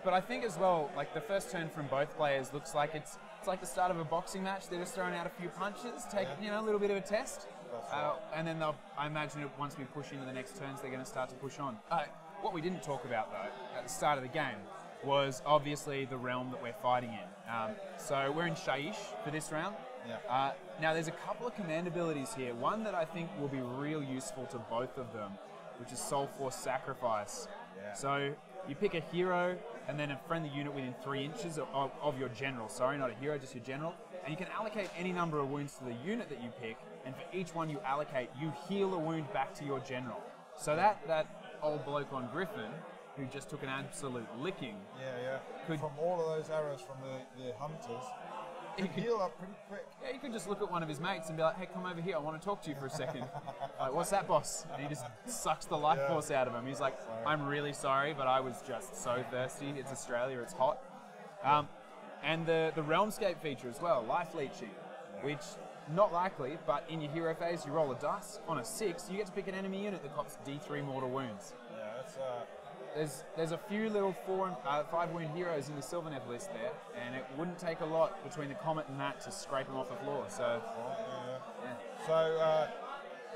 but I think as well, like the first turn from both players looks like it's like the start of a boxing match. They're just throwing out a few punches, a little bit of a test. Right. And then I imagine once we push into the next turns, they're going to start to push on. What we didn't talk about, though, at the start of the game was obviously the realm that we're fighting in. So we're in Shaiish for this round. Yeah. Now, there's a couple of command abilities here. One that I think will be real useful to both of them, which is Soul Force Sacrifice. Yeah. So you pick a hero and then a friendly unit within 3 inches of your general. Sorry, not a hero, just your general. And you can allocate any number of wounds to the unit that you pick, and for each one you allocate, you heal a wound back to your general. So that old bloke on Griffin, who just took an absolute licking... From all of those arrows from the hunters, he could heal up pretty quick. Yeah, you could just look at one of his mates and be like, hey, come over here, I want to talk to you for a second. Like, what's that, boss? And he just sucks the life force out of him. He's like, I'm really sorry, but I was just so thirsty. It's Australia, it's hot. And the Realmscape feature as well, life leeching, which, not likely, but in your hero phase, you roll a dice. On a 6, you get to pick an enemy unit that costs D3 mortal wounds. Yeah, that's... There's a few little 4 and 5 wound heroes in the Sylvaneth list there, and it wouldn't take a lot between the Comet and that to scrape them off the floor. So,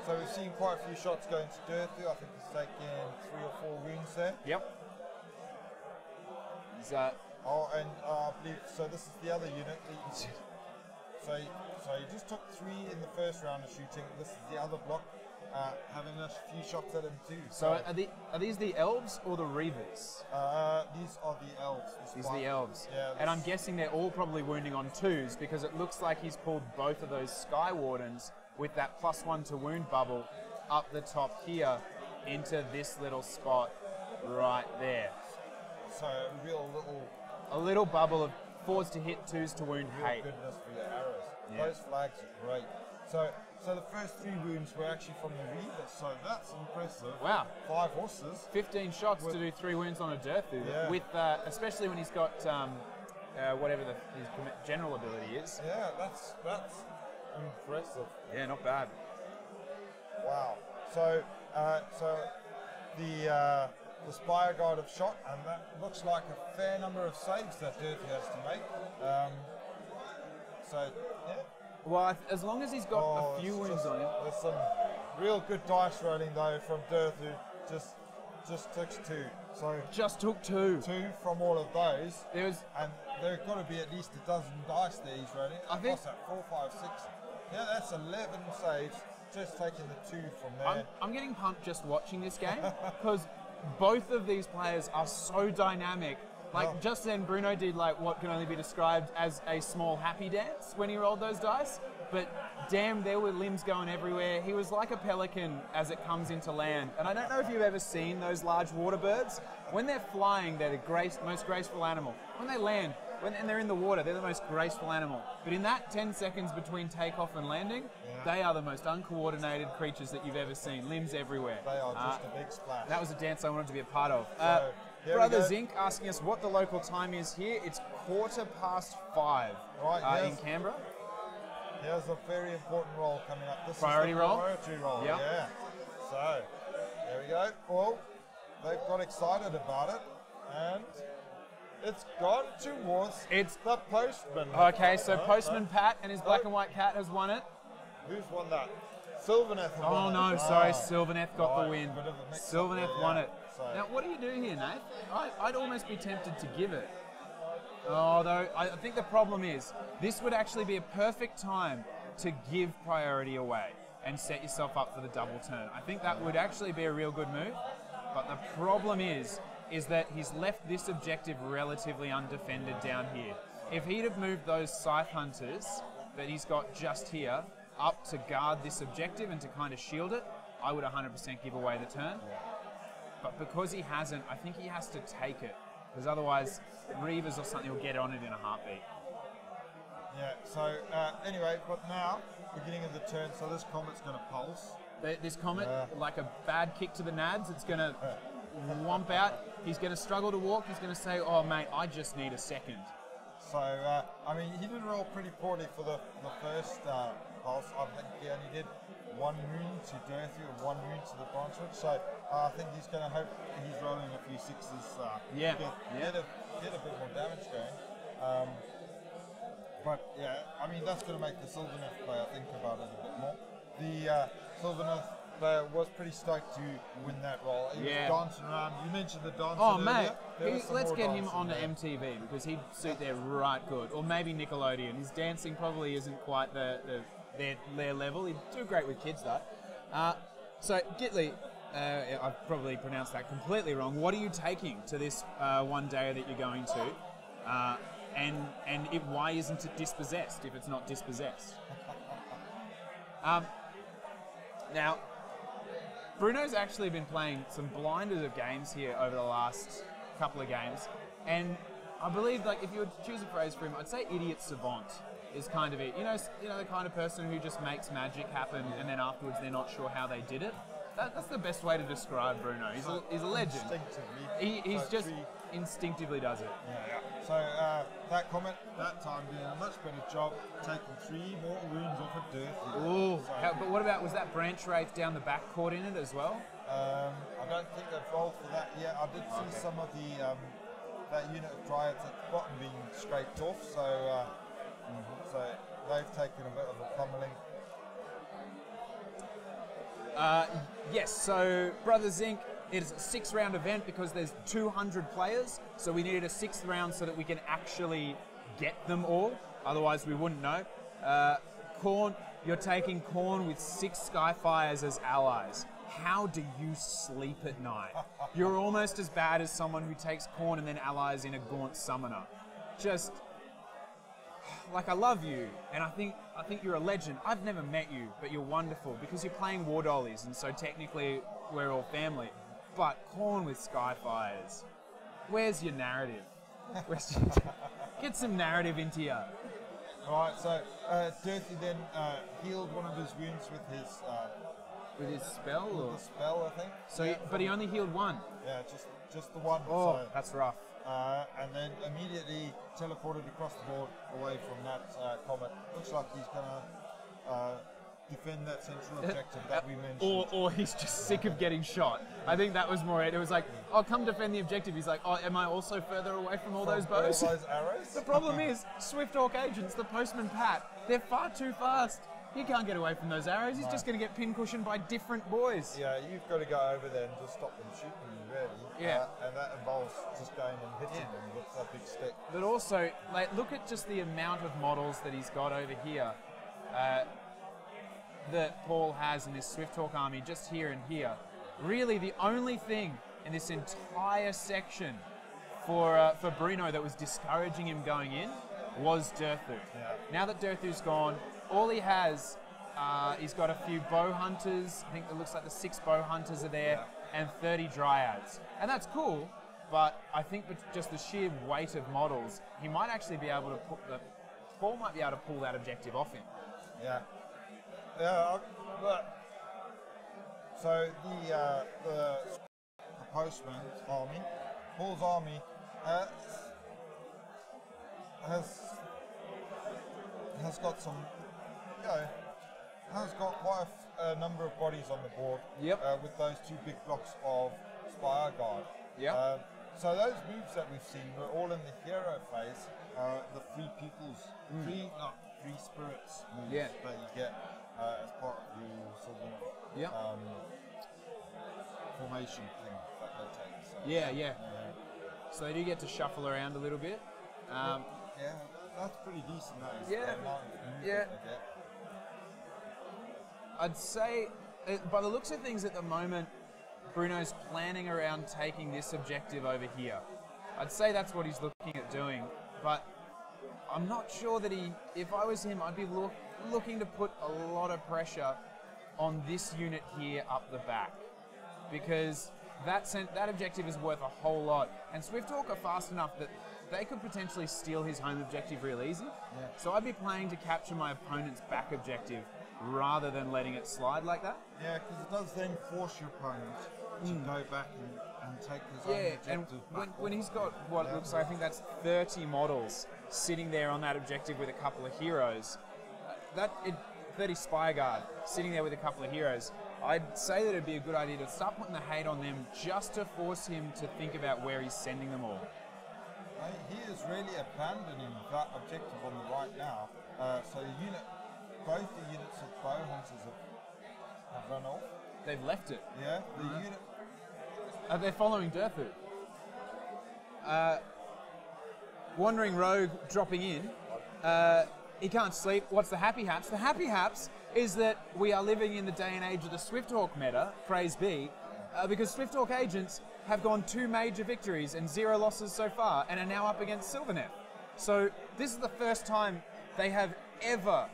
So we've seen quite a few shots going to Durthu. I think he's taken 3 or 4 wounds there. Yep. And I believe so. This is the other unit. So you just took 3 in the first round of shooting. This is the other block, having a few shots at him too. So are these the elves or the reavers? These are the elves. These are the elves. Yeah, and I'm guessing they're all probably wounding on 2s because it looks like he's pulled both of those Sky Wardens with that +1 to wound bubble up the top here into this little spot right there. So a little bubble of 4s to hit, 2s to wound, real goodness for your arrows. Yeah. Those flags are great. So the first 3 wounds were actually from the Reavers, so that's impressive. Wow. 5 horses. 15 shots to do 3 wounds on a Durthu, with especially when he's got whatever his general ability is. Yeah, that's impressive. Yeah, not bad. Wow. So the Spire Guard have shot, and that looks like a fair number of saves that Dirty has to make. So, yeah. Well, as long as he's got a few wounds on him. There's some real good dice rolling though from Dirth, who just took 2. So just took 2. 2 from all of those. And there's got to be at least a dozen dice there he's rolling. I think. What's that? 4, 5, 6. Yeah, that's 11 saves. Just taking the 2 from there. I'm getting pumped just watching this game because both of these players are so dynamic. Like just then, Bruno did like what can only be described as a small happy dance when he rolled those dice. But damn, there were limbs going everywhere. He was like a pelican as it comes into land. And I don't know if you've ever seen those large water birds. When they're flying, they're the most graceful animal. When they land, and they're in the water, they're the most graceful animal. But in that 10 seconds between takeoff and landing, they are the most uncoordinated creatures that you've ever seen. Limbs everywhere. They are just a big splash. That was a dance I wanted to be a part of. Brother Zink asking us what the local time is here. It's 5:15 in Canberra. Here's a very important roll coming up. This priority is the roll? Priority roll, yep. Yeah. So, there we go. Well, they've got excited about it, and it's gone towards the postman. Okay, so Postman Pat and his black and white cat has won it. Who's won that? Sylvaneth won it. Oh no, sorry, Sylvaneth got the win. Sylvaneth won it. So. Now, what do you do here, Nate? I'd almost be tempted to give it. Although, I think the problem is, this would actually be a perfect time to give priority away and set yourself up for the double turn. I think that would actually be a real good move. But the problem is that he's left this objective relatively undefended down here. If he'd have moved those Scythe Hunters that he's got just here up to guard this objective and to kind of shield it, I would 100% give away the turn. But because he hasn't, I think he has to take it. Because otherwise, Reavers or something will get on it in a heartbeat. Yeah, so anyway, but now, beginning of the turn, so this Comet's going to pulse. This Comet, like a bad kick to the nads, it's going to whomp out. He's going to struggle to walk. He's going to say, oh, mate, I just need a second. So, I mean, he did roll pretty poorly for the first pulse. I think he only did 1 wound to Dirty or 1 wound to the Branchwood. So, I think he's going to hope he's rolling a few 6s to get a bit more damage going. But, yeah, I mean, that's going to make the Sylvaneth player think about it a bit more. The Sylvaneth player was pretty stoked to win that roll. He was dancing around. You mentioned the dancing earlier. Mate, let's get him onto MTV because he'd suit there right good. Or maybe Nickelodeon. His dancing probably isn't quite their level. He'd do great with kids though. So Gitley, I've probably pronounced that completely wrong. What are you taking to this one day that you're going to? And why isn't it dispossessed if it's not dispossessed? Now, Bruno's actually been playing some blinders of games here over the last couple of games, and I believe, like, if you would choose a phrase for him, I'd say idiot savant is kind of it. You know, the kind of person who just makes magic happen, and then afterwards they're not sure how they did it. That's the best way to describe Bruno. He's a legend. He's just instinctively does it. Yeah. So that Comet that time did a much better job taking 3 more wounds off of Dirty. Ooh. But what about, was that Branch Wraith down the back caught in it as well? I don't think they've rolled for that yet. I did see some of the that unit of Dryads at the bottom being scraped off, so they've taken a bit of a pummeling. Yes, so Brother Zink, it is a 6-round event because there's 200 players, so we needed a 6th round so that we can actually get them all, otherwise we wouldn't know. Khorne, you're taking Khorne with 6 Skyfires as allies. How do you sleep at night? You're almost as bad as someone who takes Khorne and then allies in a Gaunt Summoner. Just, like, I love you, and I think you're a legend. I've never met you, but you're wonderful because you're playing War Dollies, and so technically we're all family. But Khorne with Skyfires, where's your narrative? Get some narrative into you. Right, so Dirty then healed one of his wounds with his spell. With the spell, I think. So, but he only healed 1. Yeah, just the 1. Oh, so, that's rough. And then immediately teleported across the board away from that Comet. Looks like he's going to defend that central objective that we mentioned. Or he's just sick of getting shot. I think that was more it. It was like, oh, come defend the objective. He's like, oh, am I also further away from all those bows? All those arrows? The problem is, Swift Hawk agents, the postman Pat, they're far too fast. He can't get away from those arrows. He's just going to get pincushioned by different boys. Yeah, you've got to go over there and just stop them shooting you, really. Yeah. And that involves just going and hitting them with a big stick. But also, like, look at just the amount of models that he's got over here that Paul has in this Swift Hawk army, just here and here. Really, the only thing in this entire section for Bruno that was discouraging him going in was Durthu. Yeah. Now that Durthu's gone, all he has, he's got a few bow hunters. I think it looks like the 6 bow hunters are there, and 30 dryads. And that's cool, but I think with just the sheer weight of models, he might actually be able to Paul might be able to pull that objective off him. Yeah. Yeah, but so the postman army, Paul's army, has got some, has got quite a number of bodies on the board. Yep. With those 2 big blocks of Spire Guard. Yep. So those moves that we've seen were all in the hero phase. The free people's, free spirits moves that you get as part of your sort of formation thing that they take. So, Yeah. So they do get to shuffle around a little bit. Yeah, that's pretty decent. That is. Yeah. I'd say, by the looks of things at the moment, Bruno's planning around taking this objective over here. I'd say that's what he's looking at doing, but I'm not sure that if I was him, I'd be looking to put a lot of pressure on this unit here up the back, because that objective is worth a whole lot, and Swift Hawk are fast enough that they could potentially steal his home objective real easy. Yeah. So I'd be planning to capture my opponent's back objective rather than letting it slide like that. Yeah, because it does then force your opponent to go back and take his own objective and back. when he's got what looks like, I think that's 30 models sitting there on that objective with a couple of heroes, 30 Spire Guard sitting there with a couple of heroes, I'd say that it'd be a good idea to start putting the hate on them just to force him to think about where he's sending them all. He is really abandoning that objective on the right now. So both the units of bow hunters have run off. They've left it. Yeah, the unit. They're following Durthu. Wandering Rogue dropping in. He can't sleep. What's the happy haps? The happy haps is that we are living in the day and age of the Swift Hawk meta, praise be, because Swift Hawk agents have gone 2 major victories and 0 losses so far, and are now up against Sylvaneth. So this is the first time they have ever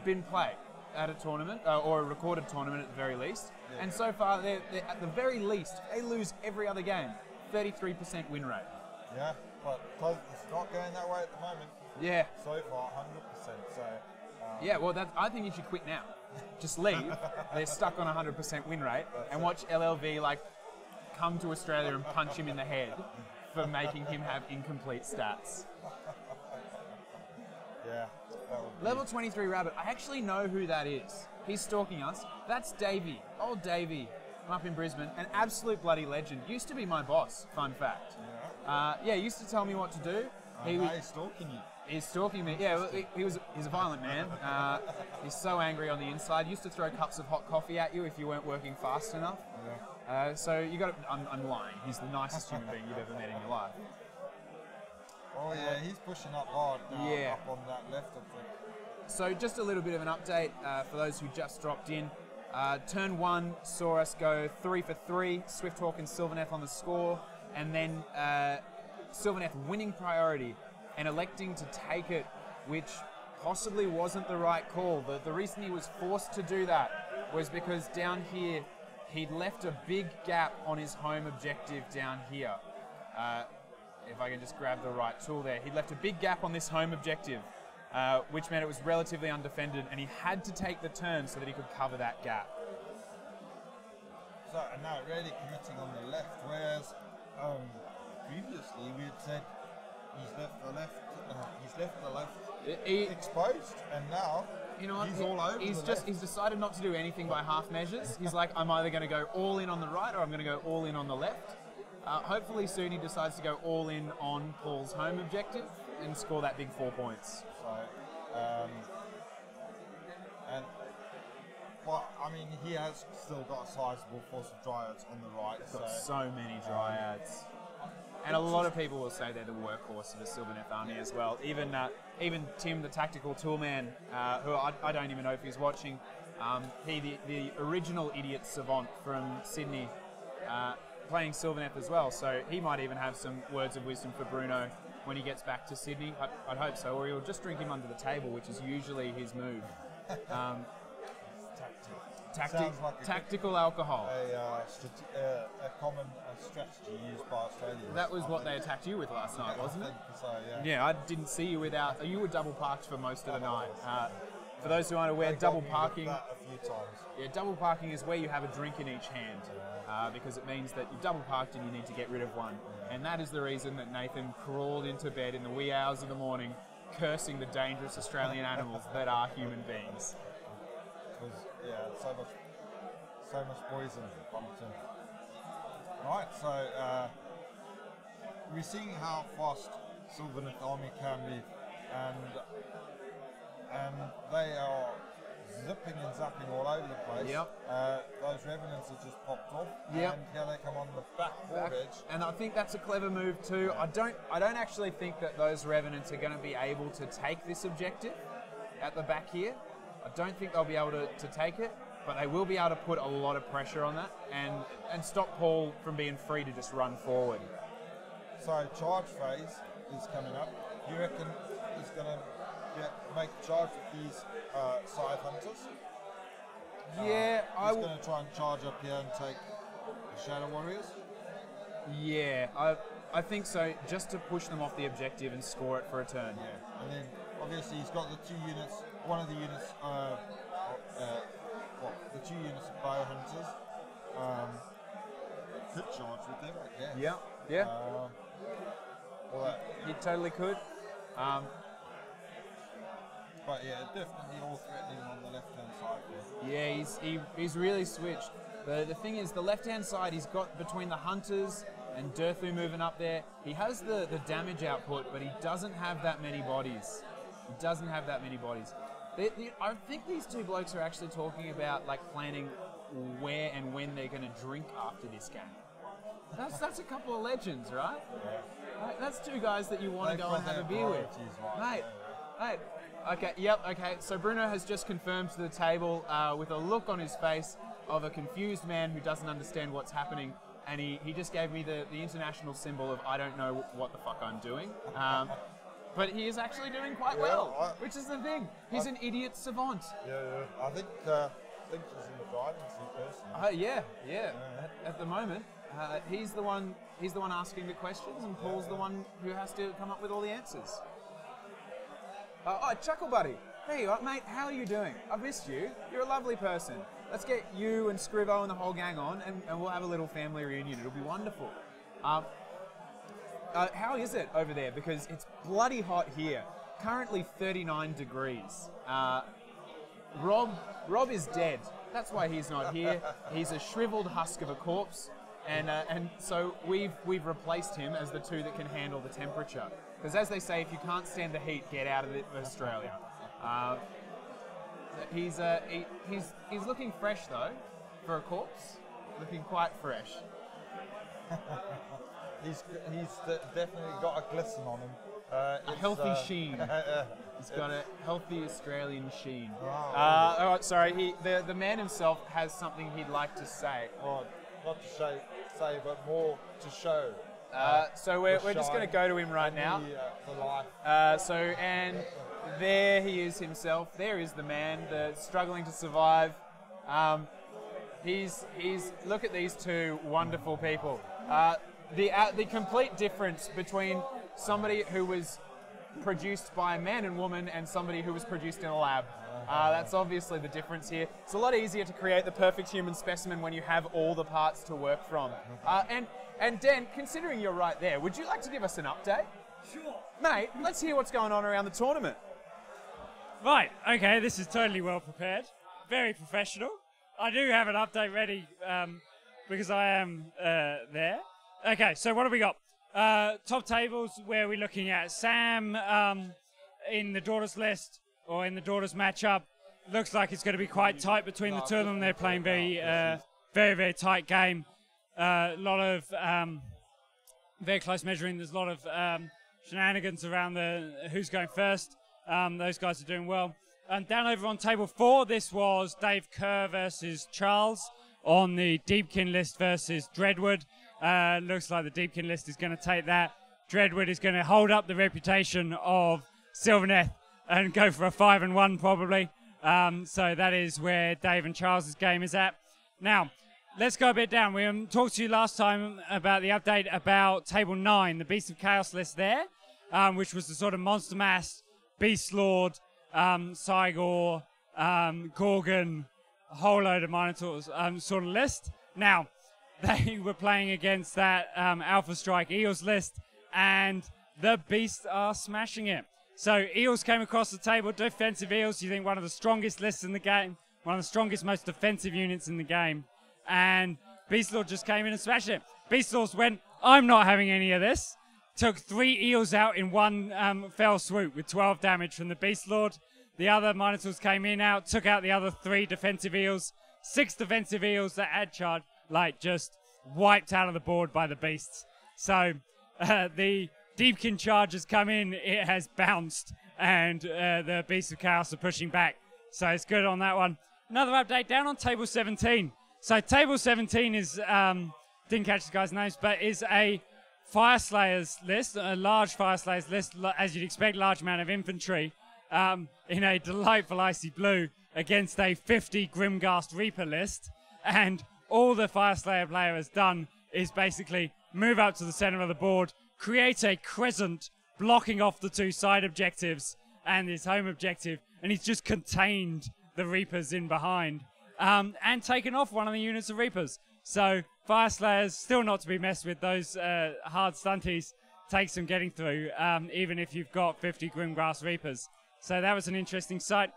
been played at a tournament, or a recorded tournament at the very least. Yeah. And so far, they're at the very least, they lose every other game. 33% win rate. Yeah, but it's not going that way at the moment. Yeah. So far, 100%. So. Yeah, well, I think you should quit now. Just leave. They're stuck on 100% win rate, and watch LLV come to Australia and punch him in the head for making him have incomplete stats. Yeah. Level 23 Rabbit. I actually know who that is. He's stalking us. That's Davey. Old Davey from up in Brisbane. An absolute bloody legend. Used to be my boss, fun fact. Yeah. Used to tell me what to do. He's stalking you. He's stalking me. Yeah, well, he's a violent man. He's so angry on the inside. Used to throw cups of hot coffee at you if you weren't working fast enough. Yeah. So you got to. I'm lying. He's the nicest human being you've ever met in your life. Oh yeah, he's pushing up hard now, up on that left objective. So just a little bit of an update for those who just dropped in. Turn 1 saw us go 3 for 3, Swift Hawk and Sylvaneth on the score, and then Sylvaneth winning priority and electing to take it, which possibly wasn't the right call. The reason he was forced to do that was because down here he'd left a big gap on his home objective down here. If I can just grab the right tool there. He'd left a big gap on this home objective, which meant it was relatively undefended, and he had to take the turn so that he could cover that gap. So, and now really committing on the left, whereas previously we had said he's left the left exposed, and now You know what? He's all over. He's decided not to do anything by half measures. He's like, I'm either going to go all in on the right or I'm going to go all in on the left. Hopefully soon he decides to go all in on Paul's home objective and score that big 4 points. So, well, I mean, he has still got a sizable force of dryads on the right. He's got so many dryads. And a lot of people will say they're the workhorse of the Sylvaneth army as well. Even Tim, the tactical toolman, who I don't even know if he's watching, the original idiot savant from Sydney, playing Sylvaneth as well. So he might even have some words of wisdom for Bruno when he gets back to Sydney. I'd hope so, or he'll just drink him under the table, which is usually his move. Tactical alcohol. A common strategy used by Australians. That was what they attacked you with last night, wasn't it? So, yeah. Yeah, I didn't see you without. You were double parked for most of the night. For those who aren't aware, double parking. A few times. Yeah, double parking is where you have a drink in each hand, because it means that you're double parked and you need to get rid of one. And that is the reason that Nathan crawled into bed in the wee hours of the morning, cursing the dangerous Australian animals that are human beings. So much poison pumped in. Right, so we're seeing how fast Sylvaneth army can be, and they are zipping and zapping all over the place. Yep. Those revenants have just popped off, yep. And here they come on the back edge. And I think that's a clever move too. I don't actually think that those revenants are going to be able to take this objective at the back here. I don't think they'll be able to take it, but they will be able to put a lot of pressure on that and stop Paul from being free to just run forward. So charge phase is coming up. You reckon he's going to make a charge with these scythe hunters? Yeah, he's going to try and charge up here and take the Shadow Warriors? Yeah, I think so, just to push them off the objective and score it for a turn. Yeah, and then obviously he's got the two units, one of the units, the two units of bow hunters. Could charge with them, I guess. Yeah. Well, you totally could. But yeah, definitely all threatening on the left-hand side. Yeah, he's really switched. The thing is, the left-hand side, he's got between the hunters and Durthu moving up there. He has the damage output, but he doesn't have that many bodies. I think these two blokes are actually talking about like planning where and when they're going to drink after this game. That's a couple of legends, right? Yeah. Like, that's two guys that you want to go and have a beer with. Right. Mate. Okay. So Bruno has just confirmed to the table with a look on his face of a confused man who doesn't understand what's happening, and he just gave me the international symbol of I don't know what the fuck I'm doing. But he is actually doing quite well, which is the thing. He's an idiot savant. Yeah. I think he's in the driving seat personally. Yeah. At the moment, he's the one asking the questions, and Paul's the one who has to come up with all the answers. Chuckle Buddy. Hey, mate, how are you doing? I've missed you. You're a lovely person. Let's get you and Scrivo and the whole gang on, and we'll have a little family reunion. It'll be wonderful. How is it over there? Because it's bloody hot here. Currently 39 degrees. Rob is dead. That's why he's not here. He's a shriveled husk of a corpse, and so we've replaced him as the two that can handle the temperature. Because as they say, if you can't stand the heat, get out of Australia. He's looking fresh though, for a corpse. Looking quite fresh. He's definitely got a glisten on him. A healthy sheen. He's got a healthy Australian sheen. Wow. The man himself has something he'd like to say. Well, not to say, but more to show. So we're just going to go to him right now. The life. And there he is himself. There is the man, struggling to survive. He's look at these two wonderful people. The complete difference between somebody who was produced by a man and woman and somebody who was produced in a lab. That's obviously the difference here. It's a lot easier to create the perfect human specimen when you have all the parts to work from. And Dan, considering you're right there, would you like to give us an update? Sure. Mate, let's hear what's going on around the tournament. Right, okay, this is totally well prepared. Very professional. I do have an update ready because I am there. Okay, so what have we got? Top tables, where we're looking at Sam in the daughters list, or in the daughters matchup. Looks like it's going to be quite tight between the two of them. They're playing very, very tight game. A lot of very close measuring. There's a lot of shenanigans around the who's going first. Those guys are doing well. And down over on table 4, this was Dave Kerr versus Charles on the Deepkin list versus Dreadwood. Looks like the Deepkin list is going to take that. Dreadwood is going to hold up the reputation of Sylvaneth and go for a 5-1 probably. So that is where Dave and Charles' game is at. Now, let's go a bit down. We talked to you last time about the update about table 9, the Beast of Chaos list there, which was the sort of Monster Mass, Beast Lord, Cygor, Gorgon, a whole load of Minotaurs sort of list. Now, they were playing against that Alpha Strike Eels list, and the Beasts are smashing it. So Eels came across the table, defensive Eels, you think one of the strongest lists in the game, one of the strongest, most defensive units in the game. And Beastlord just came in and smashed it. Beastlord went, I'm not having any of this. Took 3 Eels out in one fell swoop with 12 damage from the Beastlord. The other Minotaurs came in out, took out the other 3 defensive Eels. 6 defensive Eels that had charge, like just wiped out of the board by the Beasts. So the Deepkin charge has come in, it has bounced, and the Beasts of Chaos are pushing back. So it's good on that one. Another update down on table 17. So table 17 is, didn't catch the guys' names, but is a Fire Slayers list, a large Fire Slayers list, as you'd expect, large amount of infantry, in a delightful icy blue against a 50 Grimghast Reaper list. And all the Fire Slayer player has done is basically move up to the center of the board, create a crescent blocking off the 2 side objectives and his home objective, and he's just contained the Reapers in behind, and taken off one of the units of Reapers. So Fire Slayers still not to be messed with. Those hard stunties take some getting through, even if you've got 50 Grimgrass Reapers. So that was an interesting sight.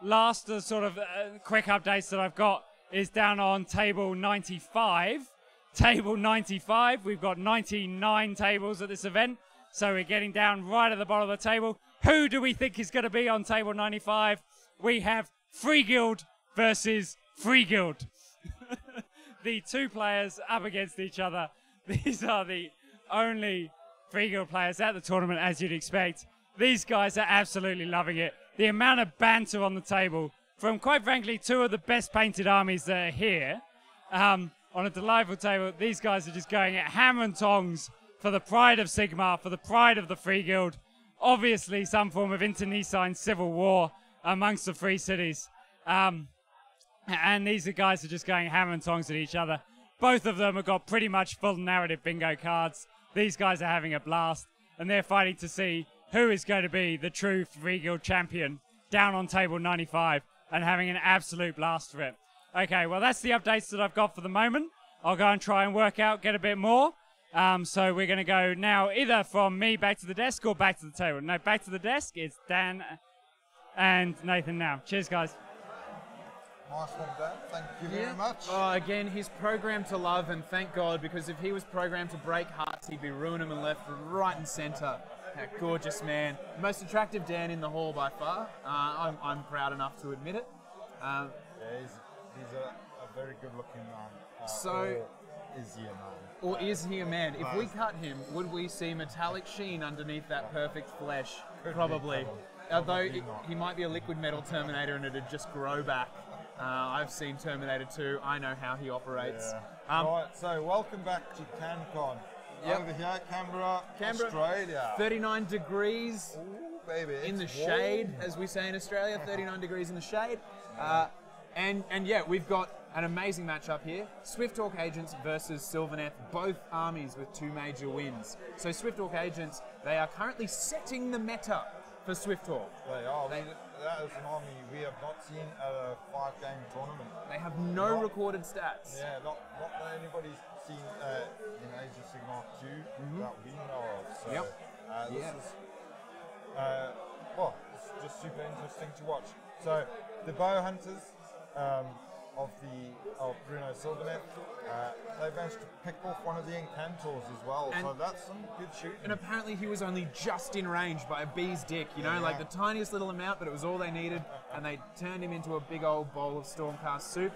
Last sort of quick updates that I've got is down on table 95. Table 95, we've got 99 tables at this event, so we're getting down right at the bottom of the table. Who do we think is going to be on table 95? We have Free Guild versus Free Guild. The 2 players up against each other. These are the only Free Guild players at the tournament, as you'd expect. These guys are absolutely loving it. The amount of banter on the table from, quite frankly, 2 of the best painted armies that are here. On a delightful table, these guys are just going at hammer and tongs for the pride of Sigmar, for the pride of the Free Guild. Obviously, some form of internecine civil war amongst the free cities. And these guys are just going hammer and tongs at each other. Both of them have got pretty much full narrative bingo cards. These guys are having a blast, and they're fighting to see who is going to be the true Free Guild champion down on table 95 and having an absolute blast for it. Okay, well, that's the updates that I've got for the moment. I'll go and try and work out, get a bit more. So we're going to go now either from me back to the desk or back to the table. No, back to the desk. It's Dan and Nathan now. Cheers, guys. Nice one, Dan. Thank you very much. Oh, again, he's programmed to love, and thank God, because if he was programmed to break hearts, he'd be ruining them and left, right and centre. That gorgeous man. Most attractive Dan in the hall by far. I'm proud enough to admit it. Yeah, he's a very good-looking man. So, is he a man? Or is he a man? If we cut him, would we see metallic sheen underneath that perfect flesh? Probably. Although he might be a liquid metal Terminator and it'd just grow back. I've seen Terminator 2. I know how he operates. Yeah. Right, so welcome back to Cancon. Yep. Over here, Canberra, Australia. 39 degrees. Ooh, baby, in the shade, as we say in Australia. 39 degrees in the shade. And yeah, we've got an amazing matchup here. Swift Hawk Agents versus Sylvaneth, both armies with 2 major wins. So Swift Hawk Agents, they are currently setting the meta for Swift Hawk. They are. That is an army we have not seen at a 5-game tournament. They have no recorded stats. Yeah, not that anybody's seen in Age of Sigmar 2 that we know of. So, this is, well, it's just super interesting to watch. So the bow hunters of Bruno Silvernet, they managed to pick off one of the Encantors as well, and so that's some good shooting. And apparently he was only just in range by a bee's dick, you know, like the tiniest little amount, but it was all they needed, and they turned him into a big old bowl of Stormcast soup.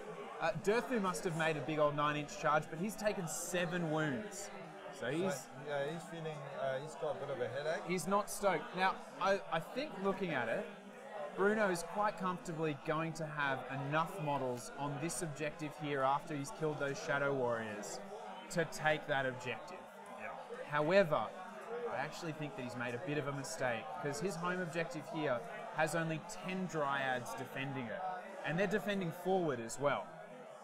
Durthu must have made a big old 9-inch charge, but he's taken 7 wounds. So he's feeling, he's got a bit of a headache. He's not stoked. Now, I think looking at it, Bruno is quite comfortably going to have enough models on this objective here after he's killed those Shadow Warriors to take that objective. Yeah. However, I actually think that he's made a bit of a mistake because his home objective here has only 10 Dryads defending it, and they're defending forward as well.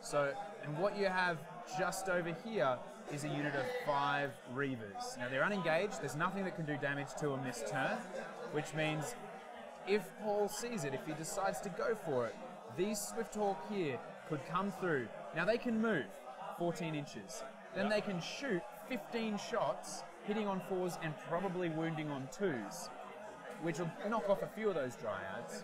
So, and what you have just over here is a unit of 5 Reavers. Now they're unengaged, there's nothing that can do damage to them this turn, which means if Paul sees it, if he decides to go for it, these Swifthawk here could come through. Now they can move 14 inches, then they can shoot 15 shots, hitting on 4s and probably wounding on 2s, which will knock off a few of those Dryads,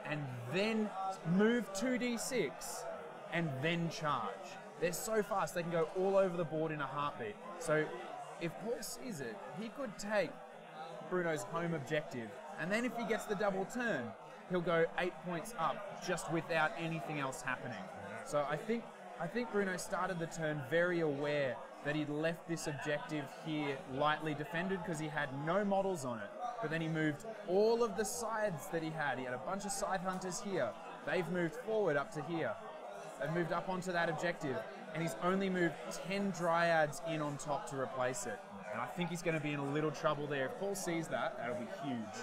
and then move 2d6, and then charge. They're so fast, they can go all over the board in a heartbeat. So if Paul sees it, he could take Bruno's home objective, and then if he gets the double turn, he'll go 8 points up just without anything else happening. So I think Bruno started the turn very aware that he'd left this objective here lightly defended because he had no models on it. But then he moved all of the sides that he had. He had a bunch of side hunters here. They've moved forward up to here. They've moved up onto that objective, and he's only moved 10 Dryads in on top to replace it. And I think he's going to be in a little trouble there. If Paul sees that, that'll be huge.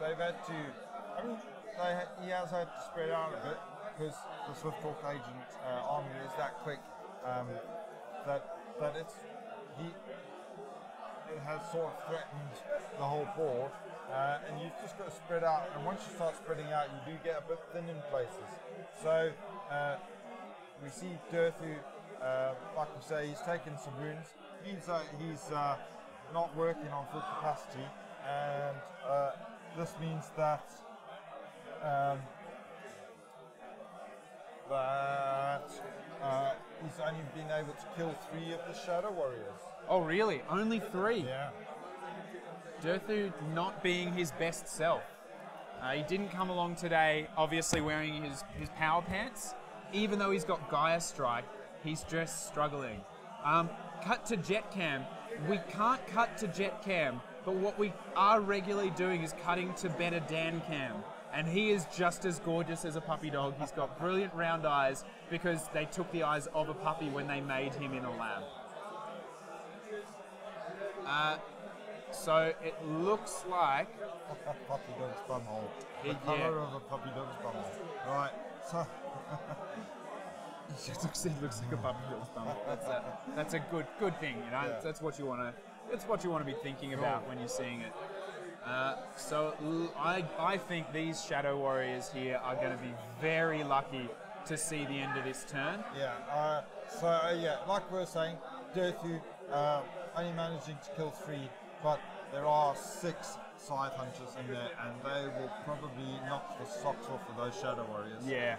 They've had to. I mean, he has had to spread out a bit because the Swifthawk agent army is that quick that it has sort of threatened the whole board, and you've just got to spread out. And once you start spreading out, you do get a bit thin in places. So we see Durthu, like we say, he's taken some wounds. He's not working on full capacity, and this means that he's only been able to kill 3 of the Shadow Warriors. Oh, really? Only 3? Yeah. Durthu not being his best self. He didn't come along today, obviously wearing his power pants. Even though he's got Gaia Strike, he's just struggling. Cut to Jet Cam. We can't cut to Jet Cam, but what we are regularly doing is cutting to better Dan Cam. And he is just as gorgeous as a puppy dog. He's got brilliant round eyes because they took the eyes of a puppy when they made him in a lab. So it looks like... puppy dog's bumhole. The colour of a puppy dog's bumhole. Right, so... It looks like a puppy dog's bumhole. That's a good thing, you know. Yeah. That's what you want to... It's what you want to be thinking about when you're seeing it. So I think these Shadow Warriors here are going to be very lucky to see the end of this turn. Yeah. Like we were saying, Durthu only managing to kill 3, but there are 6 side hunters in there, and they will probably knock the socks off of those Shadow Warriors. Yeah.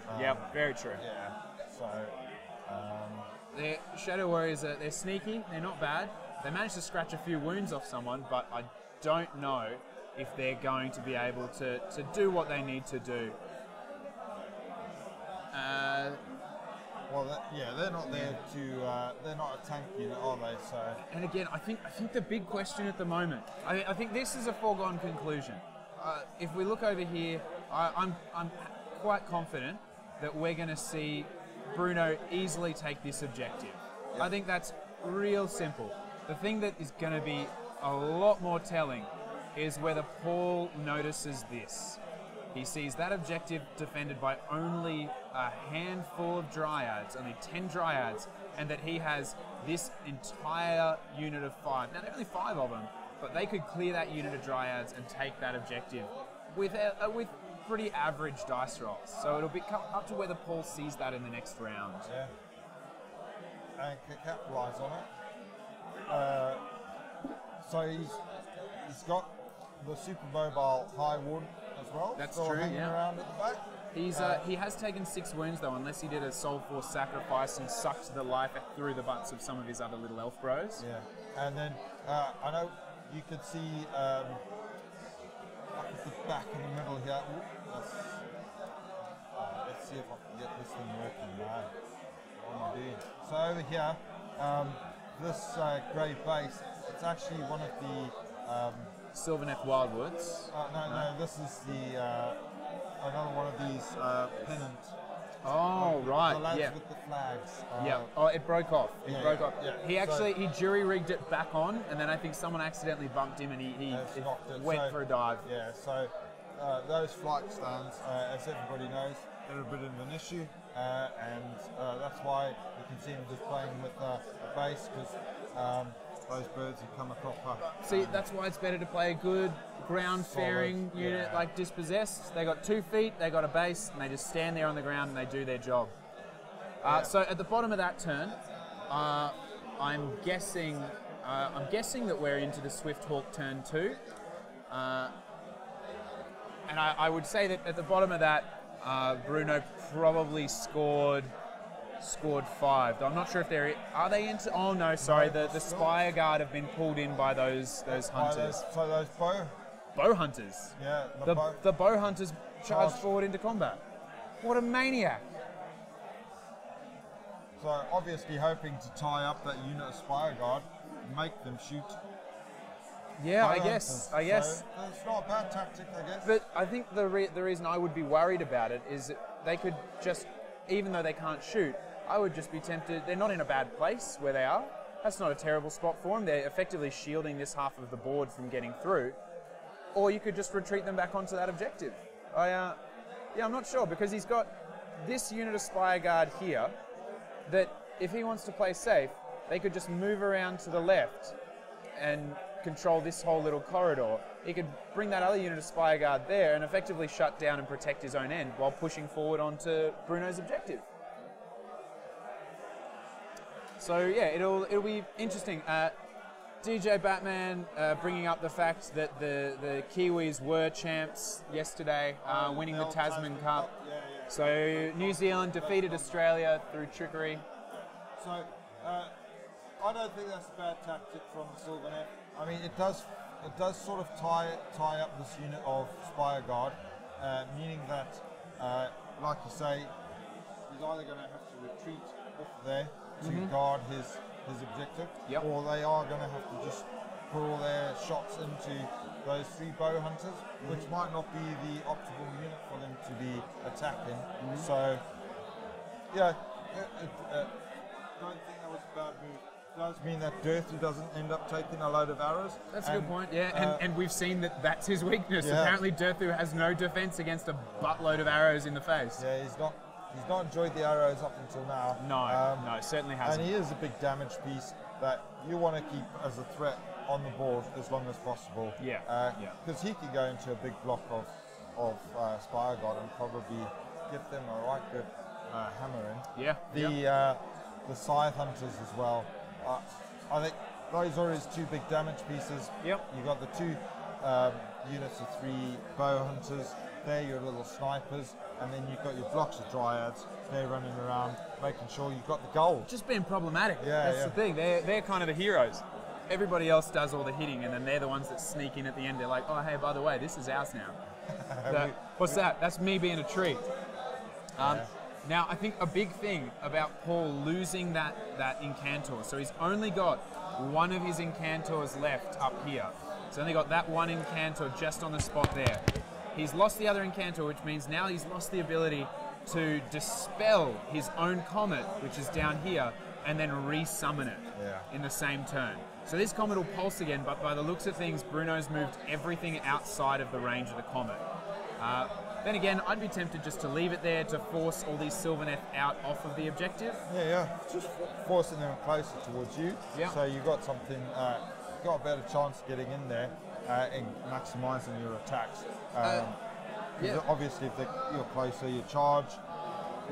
Very true. Yeah. So. The Shadow Warriors they're sneaky. They're not bad. They managed to scratch a few wounds off someone, but I don't know if they're going to be able to do what they need to do. They're not there to. They're not a tank unit, are they? So. And again, I think the big question at the moment. I think this is a foregone conclusion. If we look over here, I'm quite confident that we're going to see Bruno easily take this objective. Yep. I think that's real simple. The thing that is going to be a lot more telling is whether Paul notices this. He sees that objective defended by only a handful of Dryads, only 10 Dryads, and that he has this entire unit of 5. Now, there are only 5 of them, but they could clear that unit of Dryads and take that objective with pretty average dice rolls. So it'll be up to whether Paul sees that in the next round. Yeah. And can capitalise on it. So he's got the super mobile high warden as well. That's still true, hanging around at the back. He has taken 6 wounds though, unless he did a Soul Force sacrifice and sucked the life through the butts of some of his other little elf bros. Yeah, and then I know you could see up at the back in the middle here. Let's see if I can get this thing working now. What am I doing? So over here, this grey base, it's actually one of the Sylvaneth Wildwoods. No, this is the another one of these pennant. Oh, right, the lads yeah. with the flags. Yeah. Oh, it broke off. It broke off. Yeah. He actually he jury rigged it back on, and then I think someone accidentally bumped him, and he went for a dive. Yeah. So those flight stands, as everybody knows, they're a bit of an issue, and that's why you can see him just playing with a base because those birds have come across. See, that's why it's better to play a good ground-faring unit like Dispossessed. They got 2 feet, they got a base, and they just stand there on the ground and they do their job. So at the bottom of that turn, I'm guessing that we're into the Swift Hawk turn 2, and I would say that at the bottom of that, Bruno probably scored 5. I'm not sure if are they into. Oh no, sorry. The Spire Guard have been pulled in by those hunters. So those bow hunters. Yeah. The bow hunters charged forward into combat. What a maniac! So obviously hoping to tie up that unit of Spire Guard, make them shoot. Yeah, I guess. So it's not a bad tactic, I guess. But I think the reason I would be worried about it is that they could just, even though they can't shoot, I would just be tempted. They're not in a bad place where they are. That's not a terrible spot for them. They're effectively shielding this half of the board from getting through. Or you could just retreat them back onto that objective. I'm not sure, because he's got this unit of Spire Guard here that if he wants to play safe, they could just move around to the left and control this whole little corridor. He could bring that other unit of Spire Guard there and effectively shut down and protect his own end while pushing forward onto Bruno's objective. So yeah, it'll be interesting. DJ Batman bringing up the fact that the Kiwis were champs yesterday, winning the Tasman Cup. Yeah. So New Zealand defeated Australia through trickery. So I don't think that's a bad tactic from Sylvaneth. I mean, it does sort of tie up this unit of Spire Guard, meaning that, like you say, he's either going to have to retreat off there to guard his objective, or they are going to have to just put all their shots into those 3 bow hunters, which might not be the optimal unit for them to be attacking. So, yeah, don't think that was a bad move. Does mean that Dirthu doesn't end up taking a load of arrows. That's a good point, yeah. And we've seen that that's his weakness. Yeah. Apparently Dirthu has no defense against a buttload of arrows in the face. Yeah, he's not enjoyed the arrows up until now. No, certainly hasn't. And he is a big damage piece that you want to keep as a threat on the board as long as possible. Because he can go into a big block of Spire Guard and probably get them a right good hammer in. The Scythe Hunters as well. I think those are his 2 big damage pieces. You've got the 2 units of 3 bow hunters. They're your little snipers, and then you've got your blocks of dryads. They're running around, making sure you've got the gold. Just being problematic. That's the thing. They're kind of the heroes. Everybody else does all the hitting, and then they're the ones that sneak in at the end. They're like, oh, hey, by the way, this is ours now. What's that? That's me being a tree. Now, I think a big thing about Paul losing that Incantor, so he's only got one of his Incantors left up here. He's only got that one Incantor just on the spot there. He's lost the other Incantor, which means now he's lost the ability to dispel his own Comet, which is down here, and then re-summon it in the same turn. So this Comet will pulse again, but by the looks of things, Bruno's moved everything outside of the range of the Comet. Then again, I'd be tempted just to leave it there to force all these Sylvaneth out off of the objective. Just forcing them closer towards you. So you've got something, got a better chance of getting in there and maximising your attacks. Obviously, if you're closer, you charge.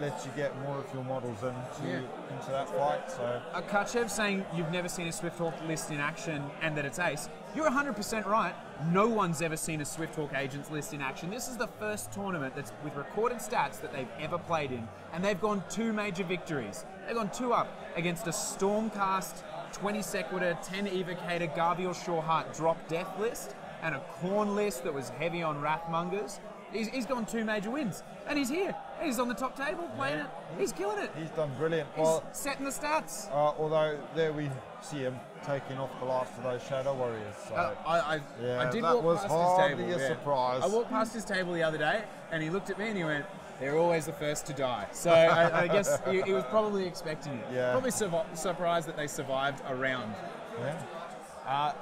lets you get more of your models into that fight. So Karchev saying you've never seen a Swifthawk list in action and that it's ace. You're 100% right. No one's ever seen a Swifthawk agents list in action. This is the first tournament that's with recorded stats that they've ever played in, and they've gone 2 major victories. They've gone 2 up against a Stormcast, 20 Sequitur, 10 Evocator, Garviel Shoreheart drop death list, and a Khorne list that was heavy on Wrathmongers. He's gone 2 major wins, and he's here. He's on the top table playing it. He's killing it. He's done brilliant. He's setting the stats. Although there we see him taking off the last of those Shadow Warriors. So I did that walk was past hardly his table. a surprise. I walked past his table the other day, and he looked at me and he went, "They're always the first to die." So I guess he was probably expecting it. Yeah. Probably surprised that they survived a round. Yeah.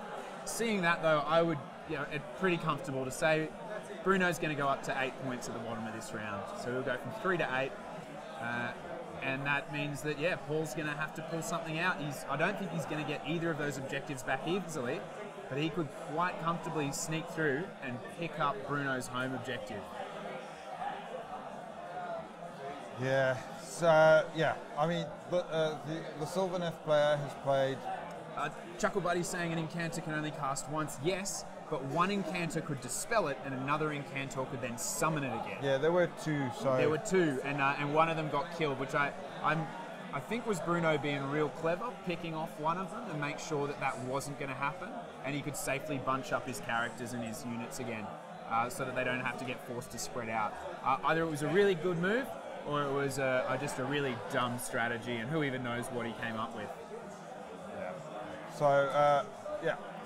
Seeing that though, I would, it's pretty comfortable to say Bruno's going to go up to 8 points at the bottom of this round. So he'll go from 3 to 8. And that means that, Paul's going to have to pull something out. I don't think he's going to get either of those objectives back easily, but he could quite comfortably sneak through and pick up Bruno's home objective. Yeah. So, I mean, the Sylvaneth player has played... Chuckle Buddy's saying an incanter can only cast once. Yes, but one incanter could dispel it, and another incantor could then summon it again. Yeah, there were 2. So there were 2, and one of them got killed, which I think was Bruno being real clever, picking off one of them and make sure that wasn't going to happen, and he could safely bunch up his characters and his units again, so that they don't have to get forced to spread out. Either it was a really good move, or it was just a really dumb strategy, and who even knows what he came up with. So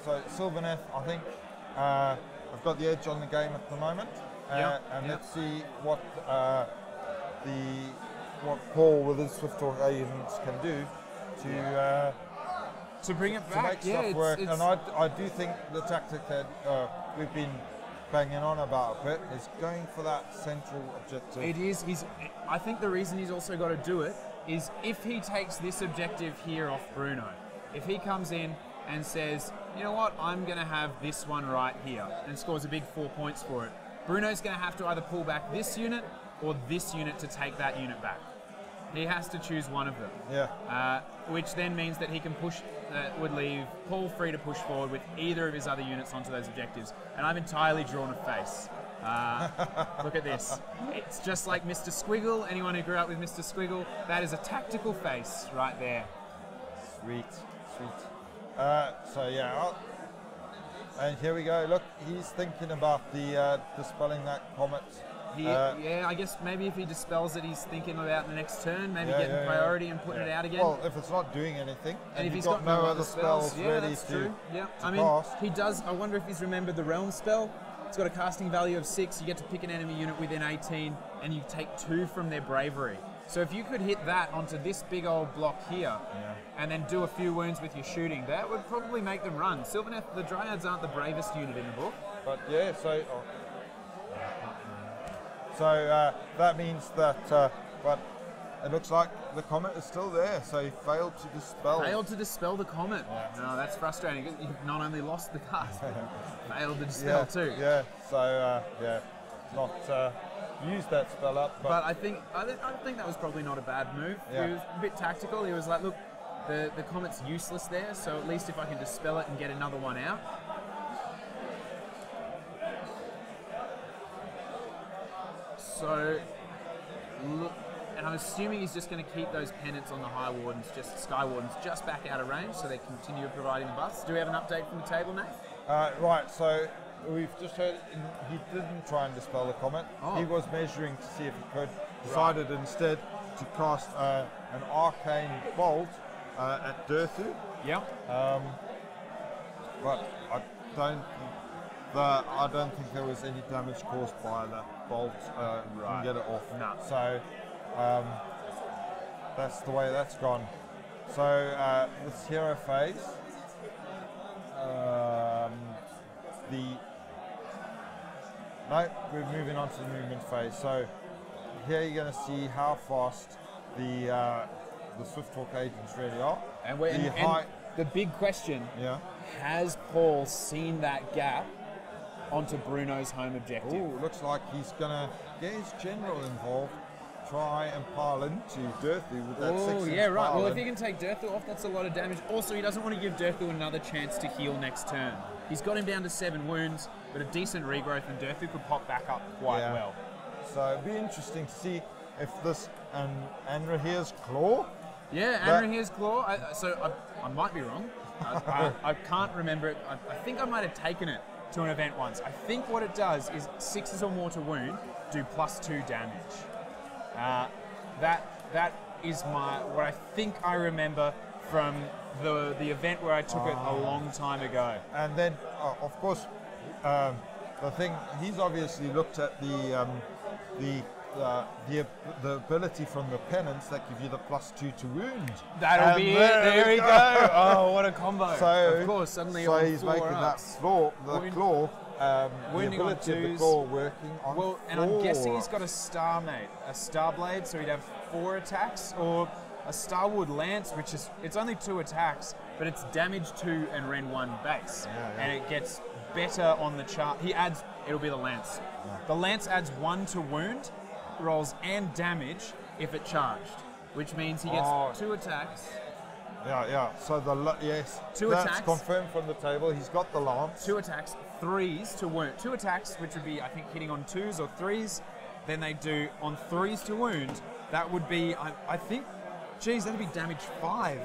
so Sylvaneth, I think. I've got the edge on the game at the moment, let's see what Paul with his Swifthawk agents can do to bring it to make stuff work. And I do think the tactic that we've been banging on about a bit is going for that central objective. It is. I think the reason he's also got to do it is if he takes this objective here off Bruno, if he comes in and says, you know what, I'm going to have this one right here, and scores a big 4 points for it, Bruno's going to have to either pull back this unit or this unit to take that unit back. He has to choose one of them. Yeah. Which then means that he can push, would leave Paul free to push forward with either of his other units onto those objectives. And I've entirely drawn a face. Look at this. It's just like Mr. Squiggle. Anyone who grew up with Mr. Squiggle, that is a tactical face right there. Sweet. And here we go. Look, he's thinking about the dispelling that comet. I guess maybe if he dispels it, he's thinking about the next turn, maybe getting priority and putting it out again. Well, if it's not doing anything, and if he's he's got no other spells ready that's to true. Yeah, to I mean, cast. he does. I wonder if he's remembered the Realm spell. It's got a casting value of 6. You get to pick an enemy unit within 18, and you take 2 from their bravery. So if you could hit that onto this big old block here, and then do a few wounds with your shooting, that would probably make them run. Sylvaneth, the Dryads aren't the bravest unit in the book. But that means that, but it looks like the comet is still there, so he failed to dispel. Failed to dispel the comet. Yeah. No, that's frustrating. You've not only lost the cast, failed to dispel too. Yeah, so, not used that spell up. But I think that was probably not a bad move. Yeah. He was a bit tactical. He was like, look, the comet's useless there, so at least if I can dispel it and get another one out. So, look, and I'm assuming he's just going to keep those pennants on the High Wardens, Sky Wardens, just back out of range, so they continue providing the buffs. Do we have an update from the table, Nate? Right, so we've just heard he didn't try and dispel the comet. Oh. He was measuring to see if he could. Decided instead to cast an arcane bolt at Durthu. Yeah. But I don't think there was any damage caused by the bolt. Can get it off. No. So that's the way that's gone. So this hero phase, we're moving on to the movement phase. So here you're going to see how fast the Swifthawk agents really are. And the big question, has Paul seen that gap onto Bruno's home objective? Oh, looks like he's going to get his general involved. try and pile into Dirthu with that 6-inch yeah, right. pile. Well, if he can take Dirthu off, that's a lot of damage. Also, he doesn't want to give Dirthu another chance to heal next turn. He's got him down to 7 wounds, but a decent regrowth, and Dirthu could pop back up quite well. So it'd be interesting to see if this Anrahir's Claw. Yeah, Anrahir's Claw. I might be wrong. I can't remember it. I think I might have taken it to an event once. I think what it does is 6s or more to wound do +2 damage. That is what I think I remember from the event where I took it a long time ago. And then, of course, the thing, he's obviously looked at the ability from the penance that give you the +2 to wound. That'll be it. There we go. Oh, what a combo! So, of course, suddenly so he's making that claw, the wounding on 2s. The claw working on. Well, and I'm guessing he's got a Starblade, so he'd have 4 attacks, or a Starwood Lance, which is it's only 2 attacks, but it's damage 2 and Ren 1 base, and it gets better on the chart. It'll be the Lance. Yeah. The Lance adds 1 to wound rolls and damage if it charged, which means he gets 2 attacks. Yeah. So 2 that's attacks. Confirmed from the table. He's got the lance. 2 attacks, 3s to wound. 2 attacks, which would be I think hitting on 2s or 3s. Then they do on 3s to wound. That would be I think, geez, that'd be damage 5.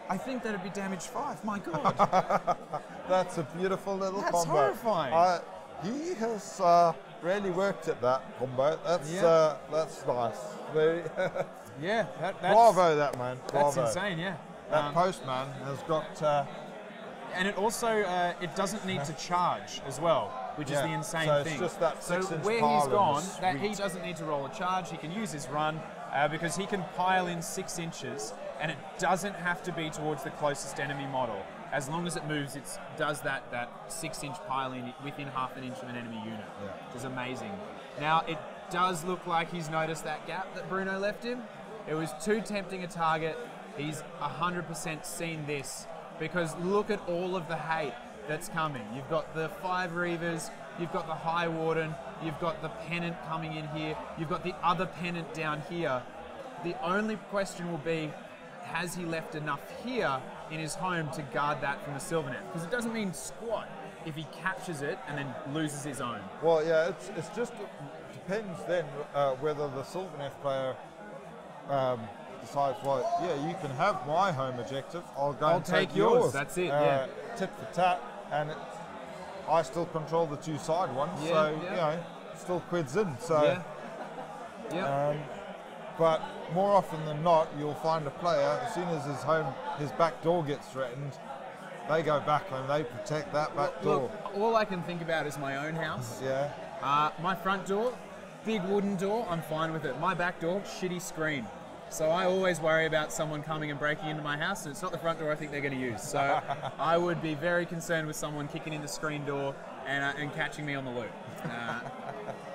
I think that'd be damage 5. My God. That's a beautiful little combo. That's horrifying. He has really worked at that combo. That's nice. Very that's bravo, that man. Bravo. That's insane. Yeah. That postman has got. And it also it doesn't need to charge as well, which is the insane thing. It's just that 6-inch where pile he's gone, that he doesn't need to roll a charge. He can use his run because he can pile in 6 inches, and it doesn't have to be towards the closest enemy model. As long as it moves, it does that 6-inch pile in within half an inch of an enemy unit, which is amazing. Now, it does look like he's noticed that gap that Bruno left him. It was too tempting a target. He's 100% seen this, because look at all of the hate that's coming. You've got the 5 Reavers, you've got the High Warden, you've got the Pennant coming in here, you've got the other Pennant down here. The only question will be, has he left enough here in his home to guard that from the Sylvaneth? Because it doesn't mean squat if he captures it and then loses his own. Well, yeah, it's just depends then whether the Sylvaneth player decides, well, yeah, you can have my home objective. I'll take yours. That's it. Tit for tat, and I still control the 2 side ones, so you know, still quids in. So, but more often than not, you'll find a player, as soon as his back door gets threatened, they go back and they protect that back door. Look, all I can think about is my own house. My front door, big wooden door, I'm fine with it. My back door, shitty screen. So I always worry about someone coming and breaking into my house, and it's not the front door I think they're going to use. So I would be very concerned with someone kicking in the screen door and catching me on the loop.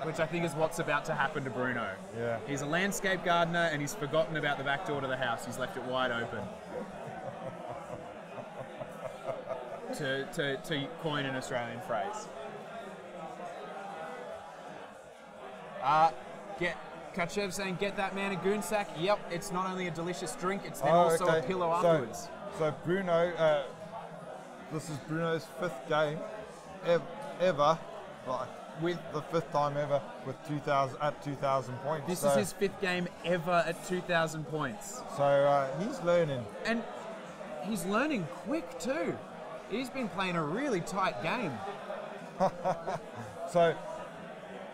Which I think is what's about to happen to Bruno. Yeah. He's a landscape gardener and he's forgotten about the back door to the house. He's left it wide open. to coin an Australian phrase. Kachev saying, get that man a goon sack. Yep, it's not only a delicious drink, it's then also a pillow afterwards. So Bruno, this is Bruno's 5th game ever, like, with the 5th time ever with 2,000 points. This is his 5th game ever at 2,000 points. So he's learning. And he's learning quick too. He's been playing a really tight game. So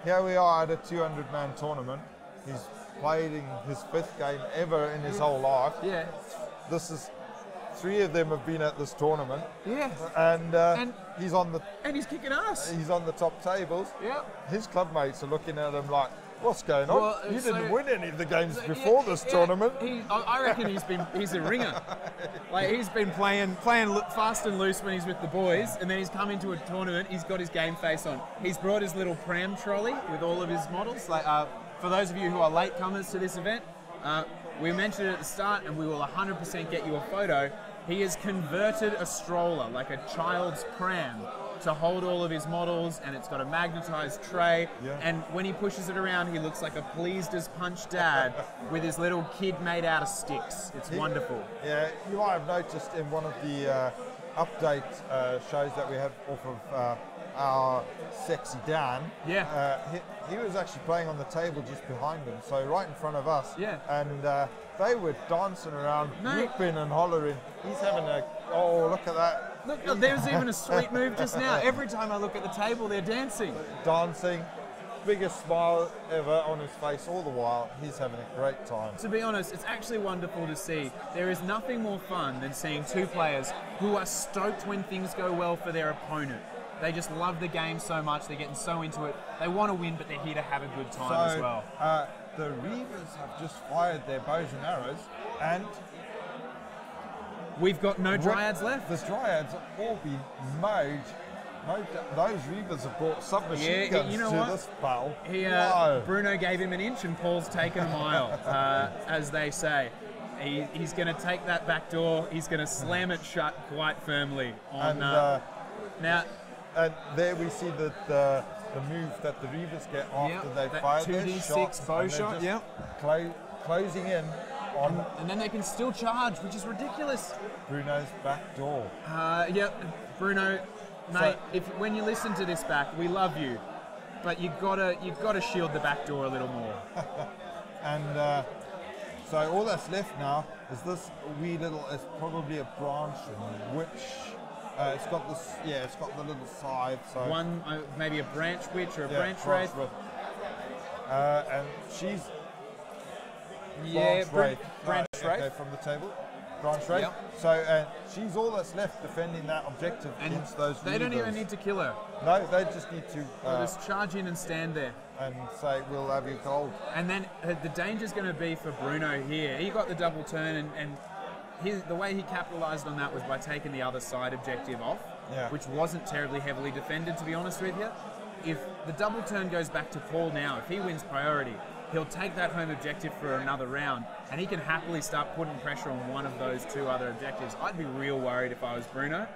here we are at a 200-man tournament. He's played in his 5th game ever in his whole life. Yeah. This is 3 of them have been at this tournament. Yeah. And he's on the. And he's kicking ass. He's on the top tables. Yeah. His club mates are looking at him like, what's going on? Well, you didn't win any of the games before this tournament. I reckon he's a ringer. Like, he's been playing fast and loose when he's with the boys, and then he's come into a tournament. He's got his game face on. He's brought his little pram trolley with all of his models. Like, for those of you who are latecomers to this event, we mentioned it at the start, and we will 100% get you a photo. He has converted a stroller, like a child's pram, to hold all of his models, and it's got a magnetized tray. Yeah. And when he pushes it around, he looks like a pleased as punch dad with his little kid made out of sticks. It's wonderful. Yeah, you might have noticed in one of the update shows that we have off of our sexy Dan. Yeah. He was actually playing on the table just behind him, so right in front of us. Yeah. And they were dancing around, whooping and hollering. He's having look at that. Look, there was even a sweet move just now. Every time I look at the table, they're dancing. Dancing. Biggest smile ever on his face all the while. He's having a great time. To be honest, it's actually wonderful to see. There is nothing more fun than seeing two players who are stoked when things go well for their opponent. They just love the game so much, they're getting so into it. They want to win, but they're here to have a good time as well. The Reavers have just fired their bows and arrows, and we've got no Dryads left. The Dryads have all been mowed. Those Reavers have brought submachine guns to this battle. Bruno gave him an inch and Paul's taken a mile, as they say. He's going to take that back door, he's going to slam it shut quite firmly. And there we see that the move that the Reavers get after they fire their 2d6 bow shot. Closing in on. And then they can still charge, which is ridiculous. Bruno's back door. Bruno, mate. When you listen to this back, we love you, but you've got to shield the back door a little more. And so all that's left now is this wee little. It's probably a branch in which. It's got this, it's got the little scythe. So maybe a branch witch or a branch wraith. And she's branch wraith. Okay, from the table, branch wraith. Yep. So she's all that's left defending that objective against those. They don't even need to kill her. No, they just need to just charge in and stand there and say, "We'll have you gold." And then the danger's going to be for Bruno here. He got the double turn and the way he capitalised on that was by taking the other side objective off, which wasn't terribly heavily defended, to be honest with you. If the double turn goes back to Paul now, if he wins priority, he'll take that home objective for another round, and he can happily start putting pressure on one of those two other objectives. I'd be real worried if I was Bruno.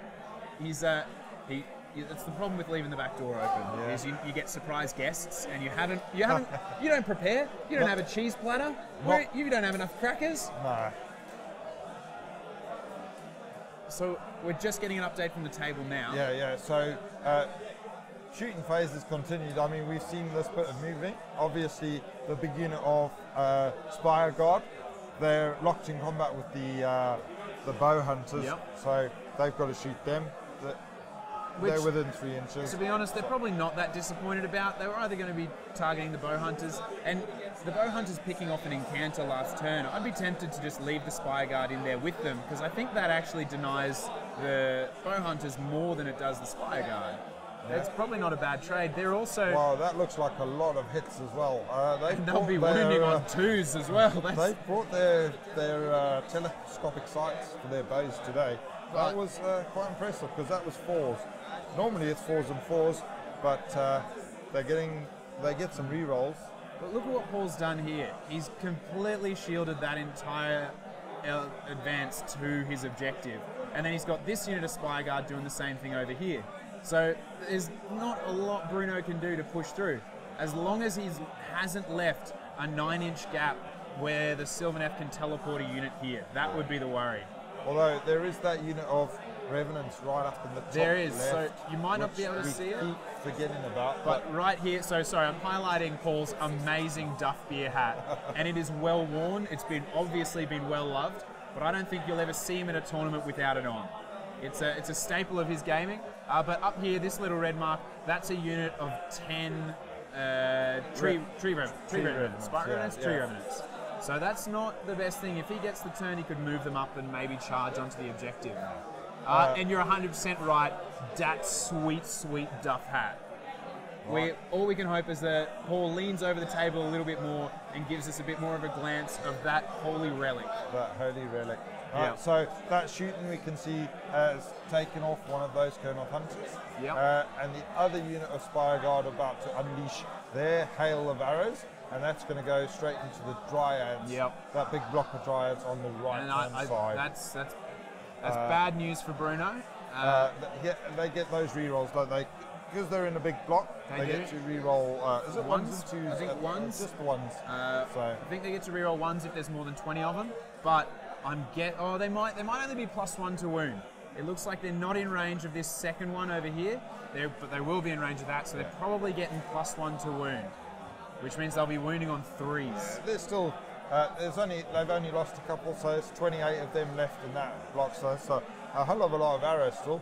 It's the problem with leaving the back door open. Is you get surprise guests, and you don't prepare. You don't have a cheese platter. You don't have enough crackers. No. So we're just getting an update from the table now. Yeah. So shooting phase has continued. I mean, we've seen this bit of movement. Obviously, the beginning of Spire Guard, they're locked in combat with the bow hunters. So they've got to shoot them. They're within 3 inches. To be honest, they're probably not that disappointed about. They were either going to be targeting the bow hunters, and the bow hunters picking off an encounter last turn. I'd be tempted to just leave the spy guard in there with them, because I think that actually denies the bow hunters more than it does the spy guard. It's probably not a bad trade. They're also... Well, that looks like a lot of hits as well. They'll be wounding on twos as well. They brought their telescopic sights for their bows today. That was quite impressive, because that was 4s. Normally it's 4s and 4s, but they get some re-rolls. But look at what Paul's done here. He's completely shielded that entire advance to his objective. And then he's got this unit of Spy Guard doing the same thing over here. So there's not a lot Bruno can do to push through. As long as he hasn't left a 9-inch gap where the Sylvaneth can teleport a unit here. That would be the worry. Although there is that unit of Revenants right up in the top There is, left, so you might not be able to see it. Keep forgetting about. But right here, so sorry, I'm highlighting Paul's amazing Duff Beer hat. And it is well worn, it's obviously been well loved, but I don't think you'll ever see him at a tournament without it on. It's a staple of his gaming. But up here, this little red mark, that's a unit of 10 tree revenants. Spike revenants? Tree revenants. So that's not the best thing. If he gets the turn, he could move them up and maybe charge onto the objective. And you're 100% right, that sweet, sweet Duff hat. Right. All we can hope is that Paul leans over the table a little bit more and gives us a bit more of a glance of that holy relic. That holy relic. Right, so that shooting we can see has taken off one of those Colonel Hunters. And the other unit of Spire Guard about to unleash their hail of arrows, and that's going to go straight into the Dryads. That big block of Dryads on the right-hand side. That's bad news for Bruno. They get those rerolls, don't they? Because they're in a big block, they get to reroll. Is it ones and twos? I think ones. Just the ones. I think they get to reroll ones if there's more than 20 of them. But they might only be +1 to wound. It looks like they're not in range of this second one over here. But they will be in range of that, so they're probably getting +1 to wound, which means they'll be wounding on 3s. They're still. They've only lost a couple, so it's 28 of them left in that block. So a hell of a lot of arrows still.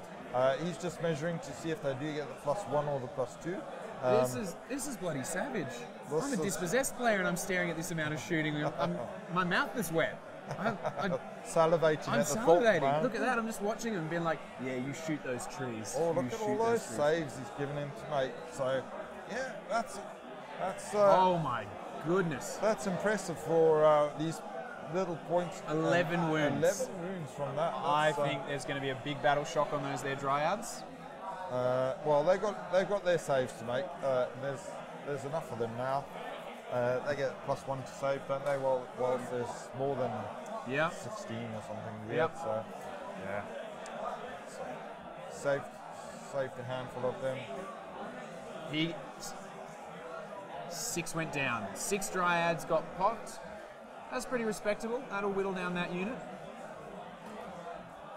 He's just measuring to see if they do get the +1 or the +2. This is bloody savage. I'm a dispossessed player and I'm staring at this amount of shooting. My mouth is wet. I'm salivating. I'm salivating. Look at that. I'm just watching him being like, yeah, you shoot those trees. Oh, look at all those saves he's given him to make. So, yeah, that's. Oh my goodness. That's impressive for these little points. 11 wounds. 11 wounds from that. I think there's going to be a big battle shock on those there dryads. Well, they've got their saves to make. There's enough of them now. They get +1 to save, don't they? Well, there's more than 16 or something weird. Yep. So, yeah. So, saved a handful of them. 6 went down. 6 dryads got popped. That's pretty respectable. That'll whittle down that unit.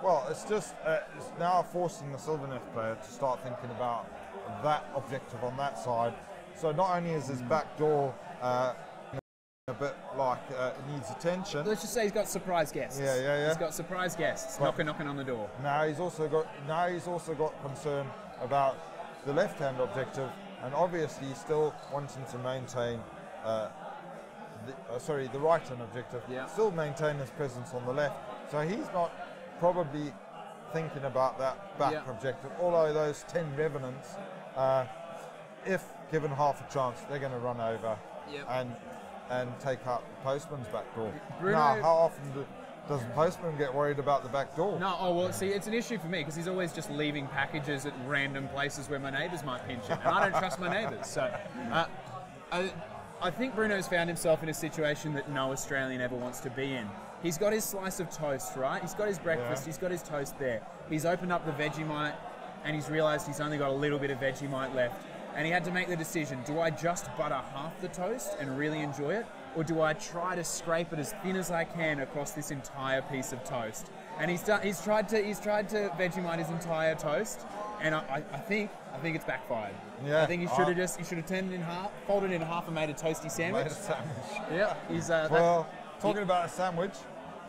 Well, it's just it's now forcing the Sylvaneth player to start thinking about that objective on that side. So not only is his back door a bit like it needs attention. Let's just say he's got surprise guests. Yeah. He's got surprise guests knocking on the door. Now he's also got concern about the left-hand objective, and obviously he's still wanting to maintain the right-hand objective. Yeah. Still maintain his presence on the left. So he's not probably thinking about that back objective. Although those 10 revenants, if given half a chance, they're going to run over and take out the postman's back door. Now, how often does the postman get worried about the back door? No, see, it's an issue for me because he's always just leaving packages at random places where my neighbours might pinch it, and I don't trust my neighbours. So, I think Bruno's found himself in a situation that no Australian ever wants to be in. He's got his slice of toast, right? He's got his breakfast, he's got his toast there. He's opened up the Vegemite and he's realised he's only got a little bit of Vegemite left. And he had to make the decision, do I just butter half the toast and really enjoy it? Or do I try to scrape it as thin as I can across this entire piece of toast? And he's tried to Vegemite his entire toast, and I think it's backfired. Yeah. I think he should have turned it in half, folded it in half, and made a toasty sandwich. Yeah. Talking about a sandwich,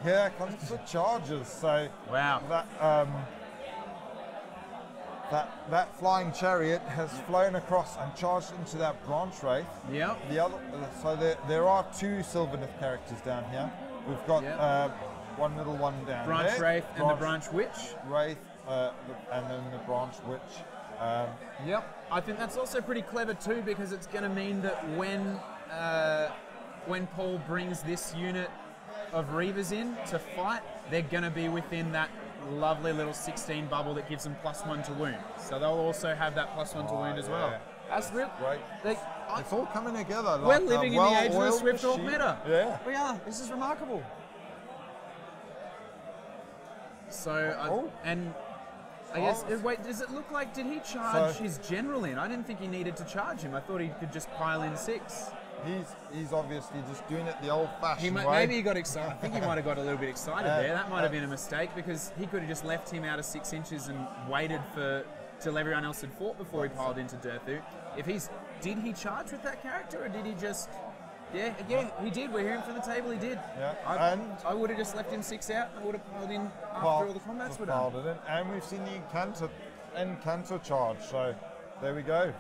here comes the Chargers. So wow. That flying chariot has flown across and charged into that branch wraith. Yeah. So there are 2 Sylvaneth characters down here. We've got one little one down branch there. Wraith and the branch witch. Wraith and then the branch witch. Yep. I think that's also pretty clever too, because it's going to mean that when Paul brings this unit of Reavers in to fight, they're going to be within that lovely little 16 bubble that gives them +1 to wound. So they'll also have that +1 to wound as well. That's real. Great. It's all coming together. We're living in the age of the Swift Orc meta. Yeah. We are. This is remarkable. So, and I guess, wait, does it look like, did he charge his general in? I didn't think he needed to charge him. I thought he could just pile in 6. He's obviously just doing it the old-fashioned way. Maybe he got excited. I think he might have got a little bit excited there. That might have been a mistake, because he could have just left him out of 6 inches and waited till everyone else had fought before he piled into Durthu. Did he charge with that character, or did he just? Yeah, he did. We're hearing from the table, he did. Yeah. I would have just left him 6 out. I would have piled in after all the combats were done. And we've seen the Encanto charge. So there we go.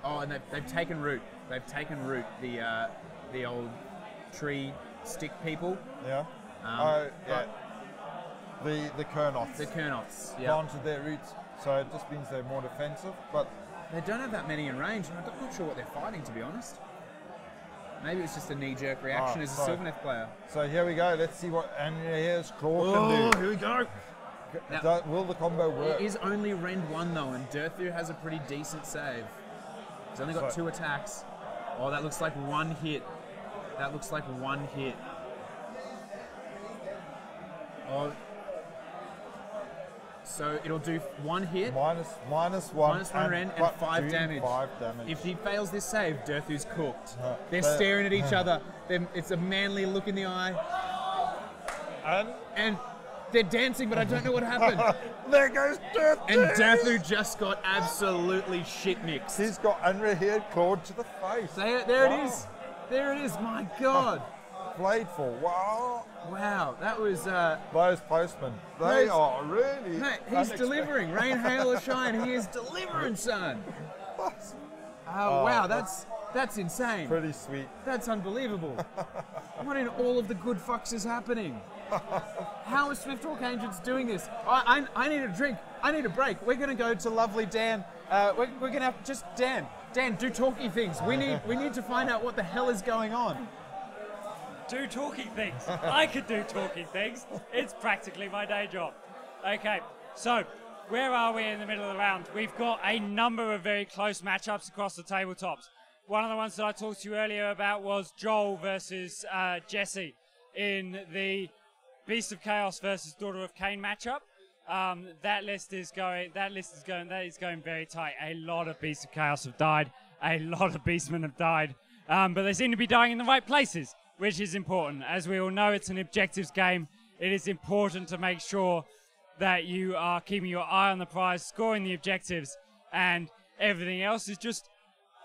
And they've taken root. They've taken root, the old tree stick people. Yeah. The Kurnoths. The Kurnoths, planted their roots, so it just means they're more defensive. But they don't have that many in range, and I'm not sure what they're fighting, to be honest. Maybe it's just a knee-jerk reaction as a Sylvaneth player. So here we go. Let's see what here's Claw can do. Here we go. Now, will the combo work? It is only rend 1 though, and Durthu has a pretty decent save. He's only got 2 attacks. Oh, that looks like 1 hit. That looks like 1 hit. So it'll do 1 hit. Minus one Rend and 5 damage. 5 damage. If he fails this save, Durthu's cooked. They're staring at each other. It's a manly look in the eye. And they're dancing, but I don't know what happened. There goes Durthu! And Durthu just got absolutely shit mixed. He's got unreheared clawed to the face. There it is. There it is. My God. Bladeful. Wow. Wow. That was... those postmen. They are really... Mate, he's delivering. Rain, hail, or shine. He is delivering, son. Oh, wow. That's insane. Pretty sweet. That's unbelievable. What in all of the good fucks is happening? How are Swifthawk Ancients doing this? I need a drink. I need a break. We're going to go to lovely Dan. We're going to have just Dan. Dan, do talky things. We need to find out what the hell is going on. Do talking things. I could do talking things. It's practically my day job. Okay, so where are we in the middle of the round? We've got a number of very close matchups across the tabletops. One of the ones that I talked to you earlier about was Joel versus Jesse in the Beast of Chaos versus Daughter of Cain matchup. That is going very tight. A lot of Beasts of Chaos have died. A lot of Beastmen have died. But they seem to be dying in the right places, which is important. As we all know, it's an objectives game. It is important to make sure that you are keeping your eye on the prize, scoring the objectives, and everything else is just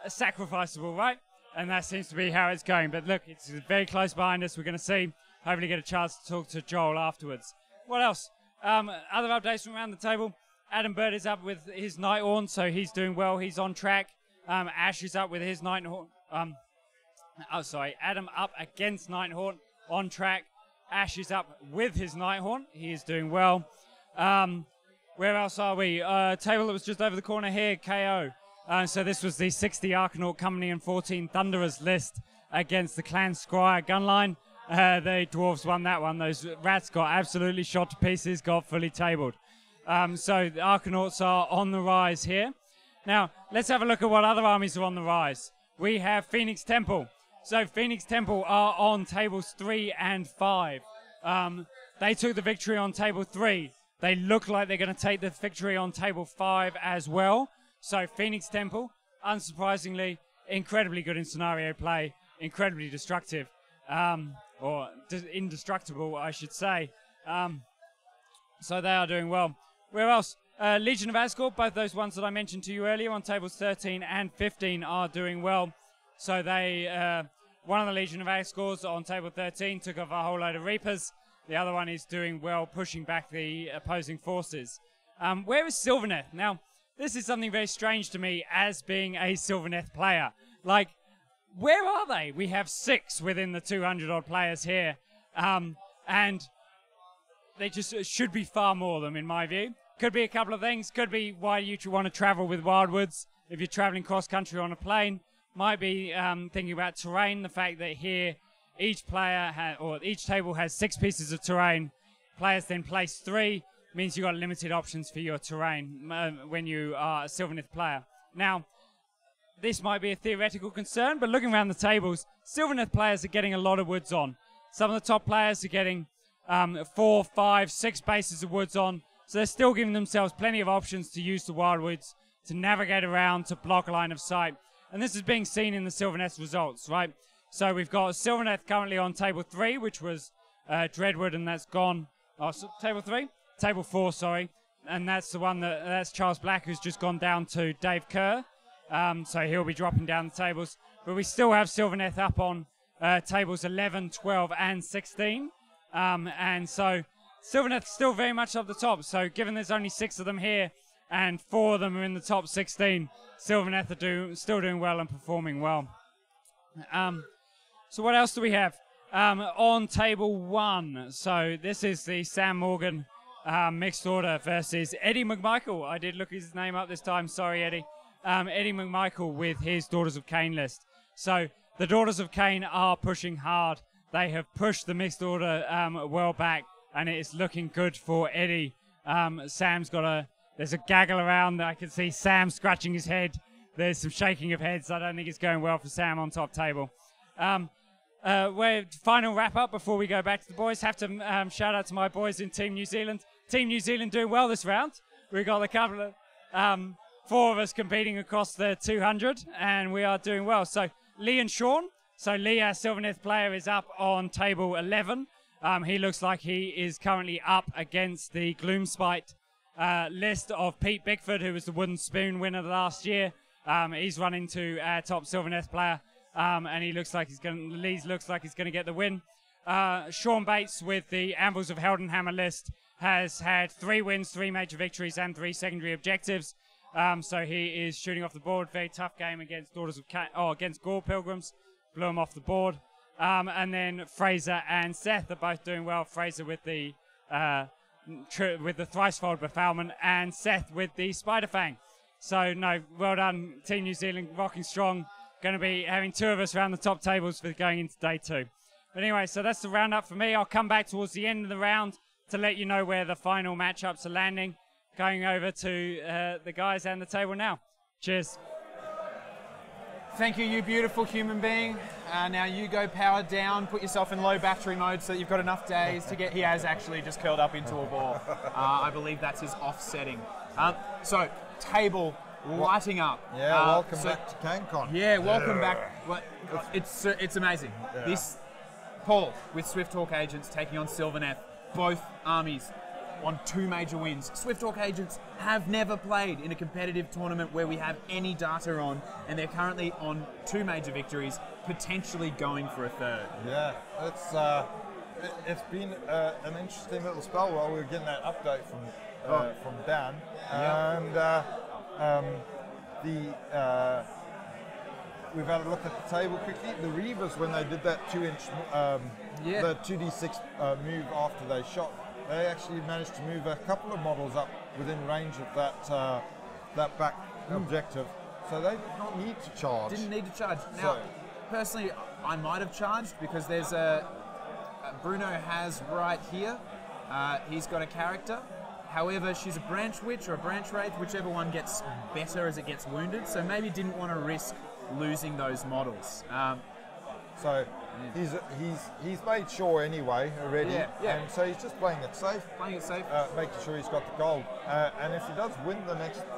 sacrificable, right? And that seems to be how it's going. But look, it's very close behind us. We're going to see, hopefully get a chance to talk to Joel afterwards. What else? Other updates from around the table. Adam Bird is up with his Nighthorn, so he's doing well. He's on track. Ash is up with his Nighthorn. Adam up against Nighthorn, on track. Ash is up with his Nighthorn. He is doing well. Where else are we? Table that was just over the corner here, KO. So this was the 60 Arcanaut Company and 14 Thunderers list against the Clan Squire Gunline. The Dwarves won that one. Those rats got absolutely shot to pieces, got fully tabled. So the Arcanauts are on the rise here. Now, let's have a look at what other armies are on the rise. We have Phoenix Temple. So Phoenix Temple are on tables 3 and 5. They took the victory on table 3. They look like they're going to take the victory on table 5 as well. So Phoenix Temple, unsurprisingly, incredibly good in scenario play, incredibly destructive, or indestructible, I should say. So they are doing well. Where else? Legion of Asgore, both those ones that I mentioned to you earlier on tables 13 and 15 are doing well. So they, one of the Legion of Asgores on table 13 took off a whole load of Reapers. The other one is doing well, pushing back the opposing forces. Where is Sylvaneth? Now, this is something very strange to me as being a Sylvaneth player. Like, where are they? We have 6 within the 200-odd players here. And they just should be far more of them, in my view. Could be a couple of things. Could be why you want to travel with Wildwoods if you're traveling cross-country on a plane. Might be thinking about terrain, the fact that here each player each table has 6 pieces of terrain. Players then place 3. Means you've got limited options for your terrain when you are a Sylvaneth player. Now, this might be a theoretical concern, but looking around the tables, Sylvaneth players are getting a lot of woods on. Some of the top players are getting 4, 5, 6 bases of woods on, so they're still giving themselves plenty of options to use the Wildwoods, to navigate around, to block a line of sight. And this is being seen in the Sylvaneth results, right? So we've got Sylvaneth currently on table 3, which was Dreadwood, and that's gone. Oh, so table 3? Table 4, sorry. And that's the one that's Charles Black, who's just gone down to Dave Kerr. So he'll be dropping down the tables. But we still have Sylvaneth up on tables 11, 12, and 16. And so Sylvaneth's still very much up the top. So given there's only 6 of them here, and 4 of them are in the top 16, Sylvaneth are still doing well and performing well. So what else do we have? On table 1, so this is the Sam Morgan mixed order versus Eddie Mcmichael. I did look his name up this time. Sorry, Eddie. Eddie Mcmichael with his Daughters of Cain list. So the Daughters of Cain are pushing hard. They have pushed the mixed order well back, and it is looking good for Eddie. Sam's got there's a gaggle around. I can see Sam scratching his head. There's some shaking of heads. I don't think it's going well for Sam on top table. Final wrap up before we go back to the boys. Have to shout out to my boys in Team New Zealand. Team New Zealand doing well this round. We got a couple of 4 of us competing across the 200, and we are doing well. So Lee and Sean. So Lee, our Sylvaneth player, is up on table 11. He looks like he is currently up against the Gloomspite list of Pete Bickford, who was the Wooden Spoon winner last year. He's running to our top Sylvaneth player. And Lee's looks like he's going to get the win. Sean Bates with the Anvils of Heldenhammer list has had 3 wins, 3 major victories, and 3 secondary objectives. So he is shooting off the board. Very tough game against against Gore Pilgrims. Blew him off the board. And then Fraser and Seth are both doing well. Fraser with the Thricefold Befoulment, and Seth with the Spiderfang. So no, well done, Team New Zealand, rocking strong. Going to be having 2 of us around the top tables for going into day 2. But anyway, so that's the roundup for me. I'll come back towards the end of the round to let you know where the final matchups are landing. Going over to the guys and the table now. Cheers. Thank you, you beautiful human being. Now you go power down, put yourself in low battery mode so that you've got enough days to get... He has actually just curled up into a ball. I believe that's his offsetting. So, table... lighting up. Yeah, welcome back to Cancon. Yeah, welcome back. Well, it's amazing. Yeah. This Paul with Swifthawk Agents taking on Sylvaneth, both armies on 2 major wins. Swifthawk Agents have never played in a competitive tournament where we have any data on, and they're currently on 2 major victories, potentially going for a 3rd. Yeah, it's been an interesting little spell while we were getting that update from Dan. Yeah. And we've had a look at the table quickly. The Reavers, when they did that 2-inch, the 2d6 move after they shot, they actually managed to move a couple of models up within range of that back objective. So they did not need to charge. Didn't need to charge. Now, personally, I might have charged because there's Bruno has right here. He's got a character. However, she's a branch witch or a branch wraith, whichever one gets better as it gets wounded. So maybe didn't want to risk losing those models. So he's made sure anyway already. Yeah. And so he's just playing it safe. Making sure he's got the gold. And if he does win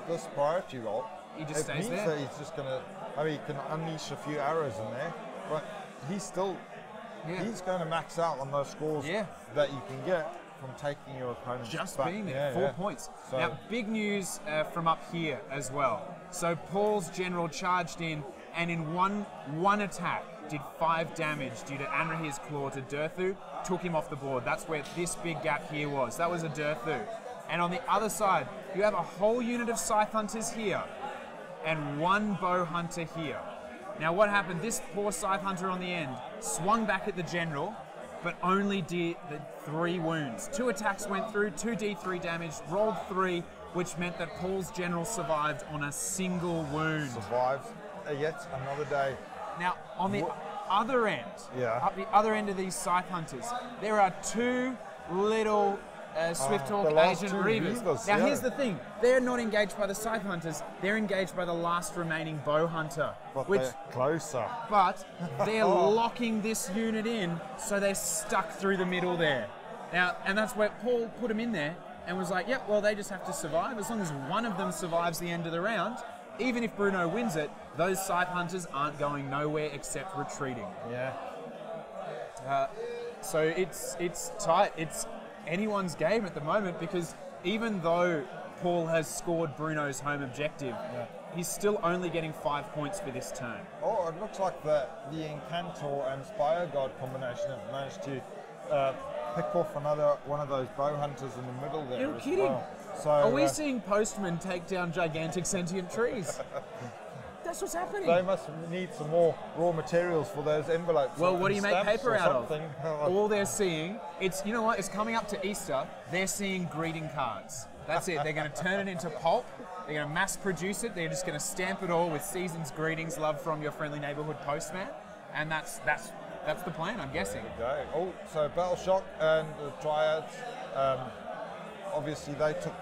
this priority roll, he just stays there. That he's just going to. He can unleash a few arrows in there, but he's still he's going to max out on those scores that you can get from taking your opponent's just back. being there, 4 points. So now, big news from up here as well. So Paul's general charged in, and in one attack did 5 damage due to Anrahir's Claw to Durthu, took him off the board. That's where this big gap here was. That was a Durthu. And on the other side, you have a whole unit of Scythe Hunters here, and 1 Bow Hunter here. Now what happened, this poor Scythe Hunter on the end swung back at the general, but only did the 3 wounds. 2 attacks went through, 2d3 damage, rolled 3, which meant that Paul's general survived on a single wound. Survives yet another day. Now, on the other end, up the other end of these Scythe Hunters, there are 2 little Swifthawk Agent Reavers. Now, here's the thing. They're not engaged by the Scythe Hunters. They're engaged by the last remaining Bow Hunter. But they're closer. But they're locking this unit in, so they're stuck through the middle there. Now, and that's where Paul put them in there and was like, yep, well, they just have to survive. As long as one of them survives the end of the round, even if Bruno wins it, those Scythe Hunters aren't going nowhere except retreating. Yeah. So it's tight. It's anyone's game at the moment, because even though Paul has scored Bruno's home objective, he's still only getting 5 points for this turn. Oh, it looks like the Incantor and Spire God combination have managed to pick off another one of those Bow Hunters in the middle there. You're kidding. Well. So, are we seeing Postmen take down gigantic sentient trees? That's what's happening. They must need some more raw materials for those envelopes. Well, what do you make paper out of? Something. All they're seeing, you know what, it's coming up to Easter, they're seeing greeting cards. That's it. They're going to turn it into pulp. They're going to mass produce it. They're just going to stamp it all with season's greetings, love from your friendly neighborhood postman. And that's the plan, I'm guessing. There you go. Oh, so Battle Shock and the Dryads, obviously they took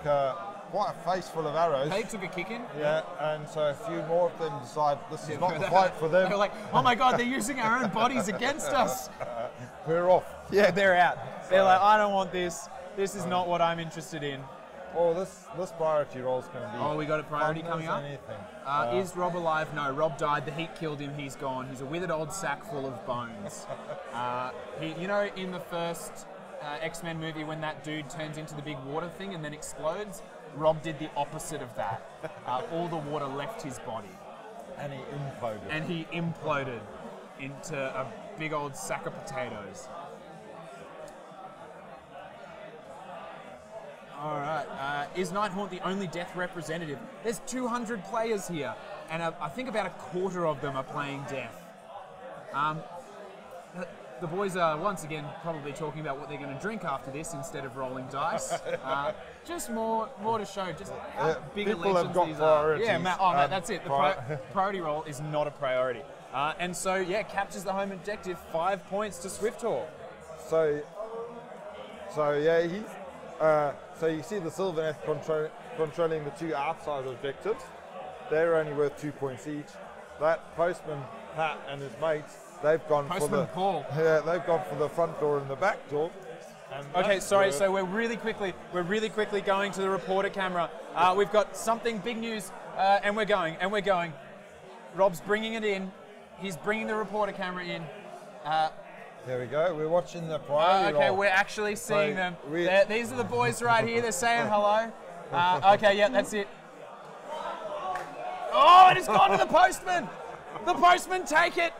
quite a face full of arrows. They took a kick in. Yeah, and so a few more of them decide this is not the fight for them. They're like, oh my god, they're using our own bodies against us. We're off. Yeah, they're out. They're like, I don't want this. This is not what I'm interested in. Oh, this priority roll is going to be. Oh, we got a priority coming up. Is Rob alive? No, Rob died. The heat killed him. He's gone. He's a withered old sack full of bones. You know, in the first X-Men movie, when that dude turns into the big water thing and then explodes, Rob did the opposite of that. All the water left his body. And he imploded. And he imploded into a big old sack of potatoes. All right. Is Nighthaunt the only death representative? There's 200 players here, and I think about a quarter of them are playing death. The boys are once again probably talking about what they're going to drink after this instead of rolling dice. Just more to show. Just how big a legends these are. Yeah, Matt. Oh, Matt, that's it. The priority roll is not a priority, and so yeah, captures the home objective. 5 points to Swifthawk. So yeah, he's. So you see the Sylvaneth controlling the two outside objectives. They're only worth 2 points each. That Postman Pat and his mates, they've gone Postman for Paul. Yeah, they've gone for the front door and the back door. Okay, sorry. So we're really quickly going to the reporter camera. We've got something big news, and we're going. Rob's bringing it in. He's bringing the reporter camera in. There we go. We're watching the priority okay, roll. we're actually seeing them. These are the boys right here. They're saying hello. Okay, yeah, that's it. Oh, it has gone to the postman. The postman, take it.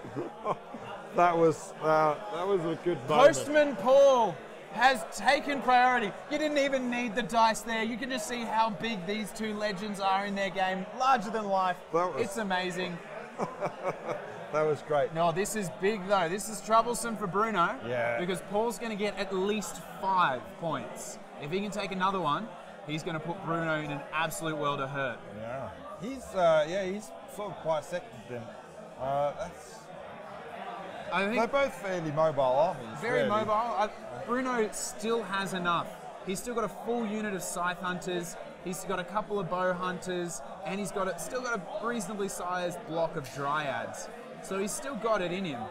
That was a good moment. Postman Paul has taken priority. You didn't even need the dice there. You can just see how big these two legends are in their game. Larger than life. It's amazing. That was great. No, this is big though. This is troublesome for Bruno. Yeah. Because Paul's going to get at least 5 points. If he can take another one, he's going to put Bruno in an absolute world of hurt. Yeah. He's sort of quite second then. I think they're both fairly mobile armies. Very mobile. Bruno still has enough. He's still got a full unit of Scythe Hunters. He's got a couple of Bow Hunters, and he's still got a reasonably sized block of Dryads. So he's still got it in him.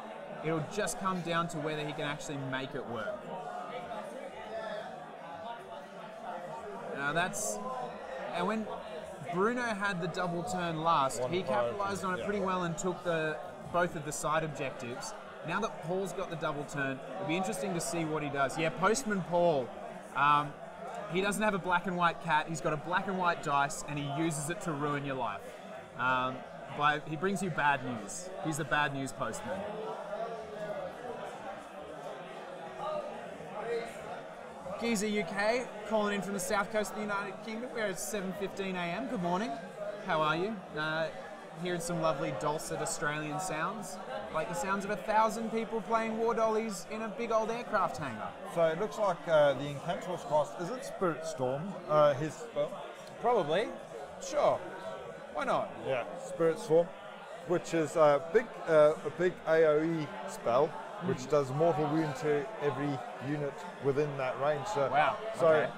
It'll just come down to whether he can actually make it work. Now and when Bruno had the double turn last, he capitalized on it pretty well and took both of the side objectives. Now that Paul's got the double turn, it'll be interesting to see what he does. Yeah, Postman Paul, he doesn't have a black and white cat. He's got a black and white dice, and he uses it to ruin your life. He brings you bad news. He's the bad news postman. Giza UK, calling in from the south coast of the United Kingdom. We're at 7:15 a.m. Good morning. How are you? Hearing some lovely dulcet Australian sounds, like the sounds of 1,000 people playing war dollies in a big old aircraft hangar. So it looks like the Incantor's cost, is it Spirit Storm, his spell? Probably. Sure. Why not? Yeah, Spirit Storm, which is a big AOE spell, which does mortal wound to every unit within that range. So, wow. So okay.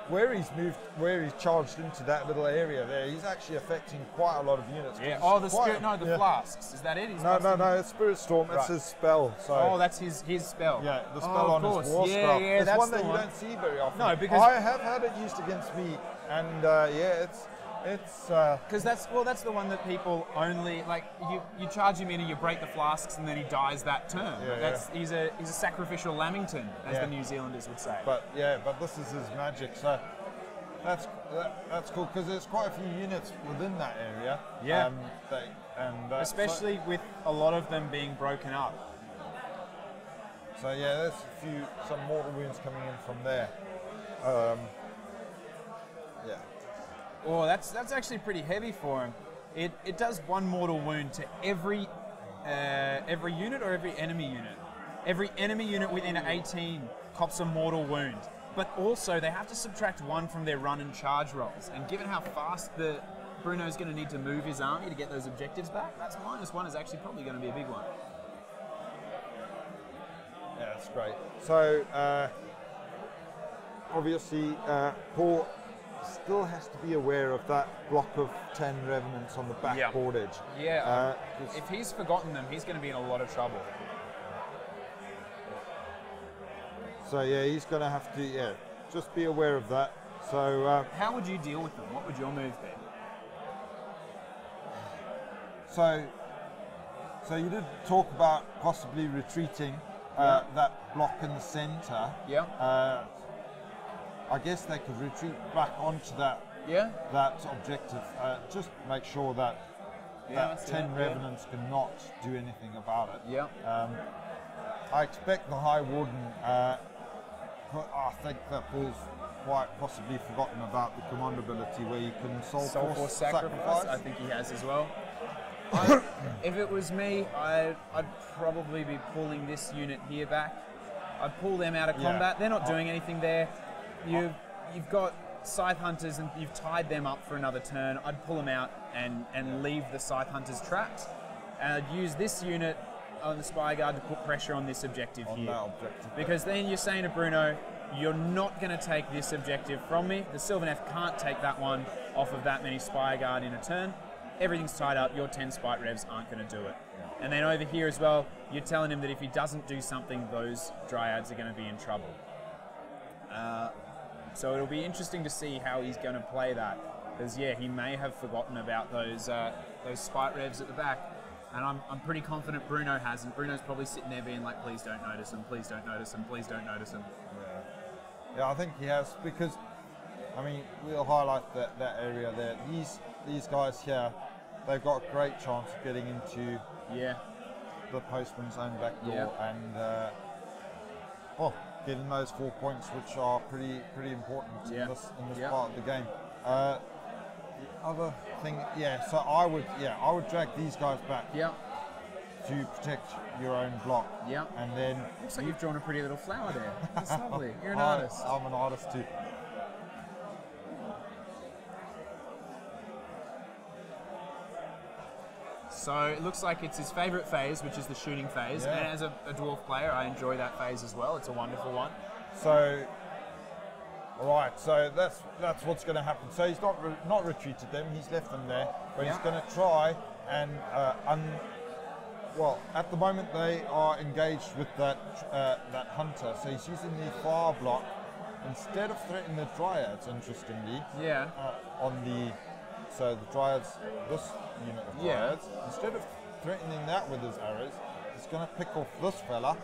where he's charged into that little area there, he's actually affecting quite a lot of units. Yeah. Oh, the flasks. Is that it? No, it's Spirit Storm. Right. It's his spell. So that's his spell. Yeah, the spell on his war spell. Yeah, it's one that you don't see very often. No, because I have had it used against me, and it's because that's the one that people only like. You charge him in and you break the flasks, and then he dies that turn. He's a sacrificial Lamington, as the New Zealanders would say. But this is his magic. So that's cool because there's quite a few units within that area. Yeah. Especially with a lot of them being broken up. So yeah, there's some mortal wounds coming in from there. Oh, that's actually pretty heavy for him. It does 1 mortal wound to every unit or every enemy unit. Every enemy unit within 18 cops a mortal wound. But also they have to subtract 1 from their run and charge rolls. And given how fast Bruno's going to need to move his army to get those objectives back, that's -1 is actually probably going to be a big one. Yeah, that's great. So obviously Paul still has to be aware of that block of 10 Revenants on the back board edge. Yeah, if he's forgotten them, he's going to be in a lot of trouble. So yeah, he's going to have to just be aware of that. So how would you deal with them? What would your move be? So you did talk about possibly retreating that block in the center. Yeah. I guess they could retreat back onto that that objective. Just make sure that 10 Revenants cannot do anything about it. Yeah. I expect the High Warden. I think that Paul's quite possibly forgotten about the command ability where you can soul force sacrifice. I think he has as well. If it was me, I'd probably be pulling this unit here back. I'd pull them out of combat. They're not doing anything there. You've got Scythe Hunters and you've tied them up for another turn. I'd pull them out and leave the Scythe Hunters trapped. And I'd use this unit on the Spy Guard to put pressure on this objective here. Because then you're saying to Bruno, you're not going to take this objective from me. The Sylvaneth can't take that one off of that many Spy Guard in a turn. Everything's tied up, your 10 Spite Revs aren't going to do it. And then over here as well, you're telling him that if he doesn't do something, those Dryads are going to be in trouble. So it'll be interesting to see how he's going to play that. Because he may have forgotten about those Spite Revs at the back. And I'm pretty confident Bruno hasn't. Bruno's probably sitting there being like, please don't notice him, please don't notice him, please don't notice him. Yeah, I think he has, because, I mean, we'll highlight that area there. These guys here, they've got a great chance of getting into the postman's own back door and getting those 4 points, which are pretty important in this part of the game. The other thing, so I would drag these guys back to protect your own block. And then looks like you've drawn a pretty little flower there. That's lovely. You're an artist. I'm an artist too. So it looks like it's his favourite phase, which is the shooting phase. And as a dwarf player, I enjoy that phase as well. It's a wonderful one. So, right. So that's what's going to happen. So he's not retreated them. He's left them there, but he's going to try and well, at the moment they are engaged with that hunter. So he's using the fire block instead of threatening the Dryads. Interestingly, so the Dryads, this unit of Dryads, instead of threatening that with his arrows, he's going to pick off this fella.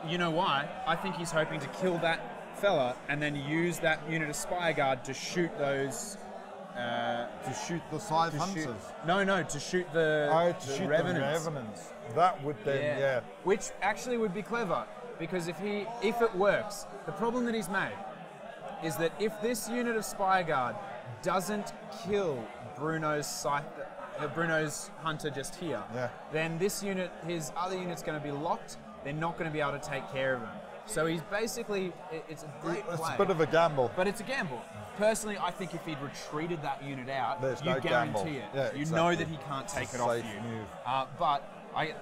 You know why? I think he's hoping to kill that fella and then use that unit of Spy Guard to shoot those... to shoot the Scythe Hunters? To shoot the Revenants. That would then, Which actually would be clever, because if it works, the problem that he's made is that if this unit of Spy Guard doesn't kill Bruno's hunter just here, then this unit, his other unit's going to be locked. They're not going to be able to take care of him. So he's basically, it's a great play. It's a bit of a gamble. But it's a gamble. Personally, I think if he'd retreated that unit out, you guarantee it. Yeah, you know that he can't take it off you. Move. But I,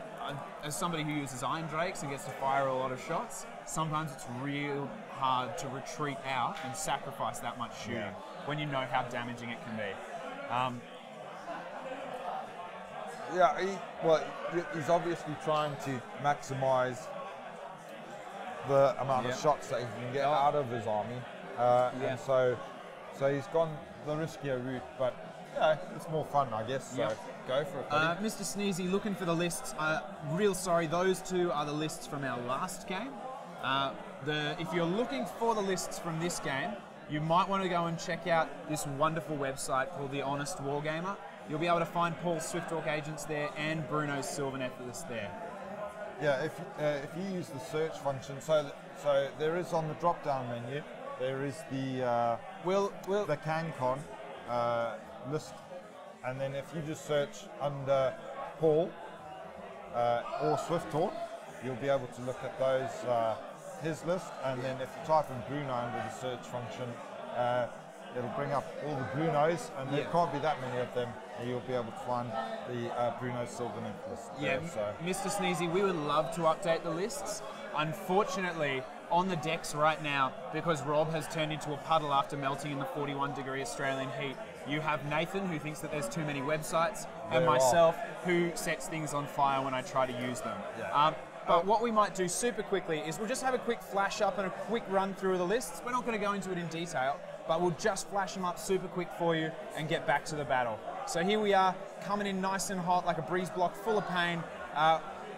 as somebody who uses Iron Drakes and gets to fire a lot of shots, sometimes it's real hard to retreat out and sacrifice that much shooting when you know how damaging it can be. He's obviously trying to maximise the amount of shots that he can get out of his army, and so he's gone the riskier route, but it's more fun, I guess. So go for it, buddy. Mr. Sneezy, looking for the lists. Real sorry, those two are the lists from our last game. If you're looking for the lists from this game, you might want to go and check out this wonderful website called The Honest Wargamer. You'll be able to find Paul's Swift-Talk agents there and Bruno's Sylvaneth list there. Yeah, if you use the search function, so there is on the drop-down menu, there is the the Cancon list, and then if you just search under Paul or Swift-Talk, you'll be able to look at those his list, and then if you type in Bruno under the search function, it'll bring up all the Brunos, and there can't be that many of them. You'll be able to find the Bruno Sylvaneth list. Mr. Sneezy, we would love to update the lists. Unfortunately, on the decks right now, because Rob has turned into a puddle after melting in the 41-degree Australian heat. You have Nathan, who thinks that there's too many websites, and myself, who sets things on fire when I try to use them. Yeah. But what we might do super quickly is we'll just have a quick flash up and a quick run through of the lists. We're not going to go into it in detail, but we'll just flash them up super quick for you and get back to the battle. So here we are, coming in nice and hot like a breeze block, full of pain.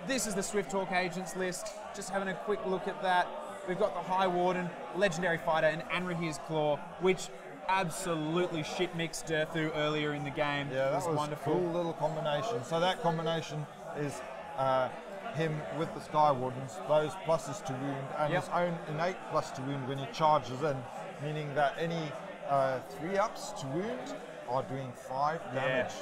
This is the Swift Hawk Agents list. Just having a quick look at that. We've got the High Warden, Legendary Fighter, and Anrahir's Claw, which absolutely shit-mixed Durthu earlier in the game. Yeah, that was wonderful. Cool little combination. So that combination is him with the Sky Wardens, those pluses to wound, and his own innate plus to wound when he charges in, meaning that any 3-ups to wound are doing 5 damage.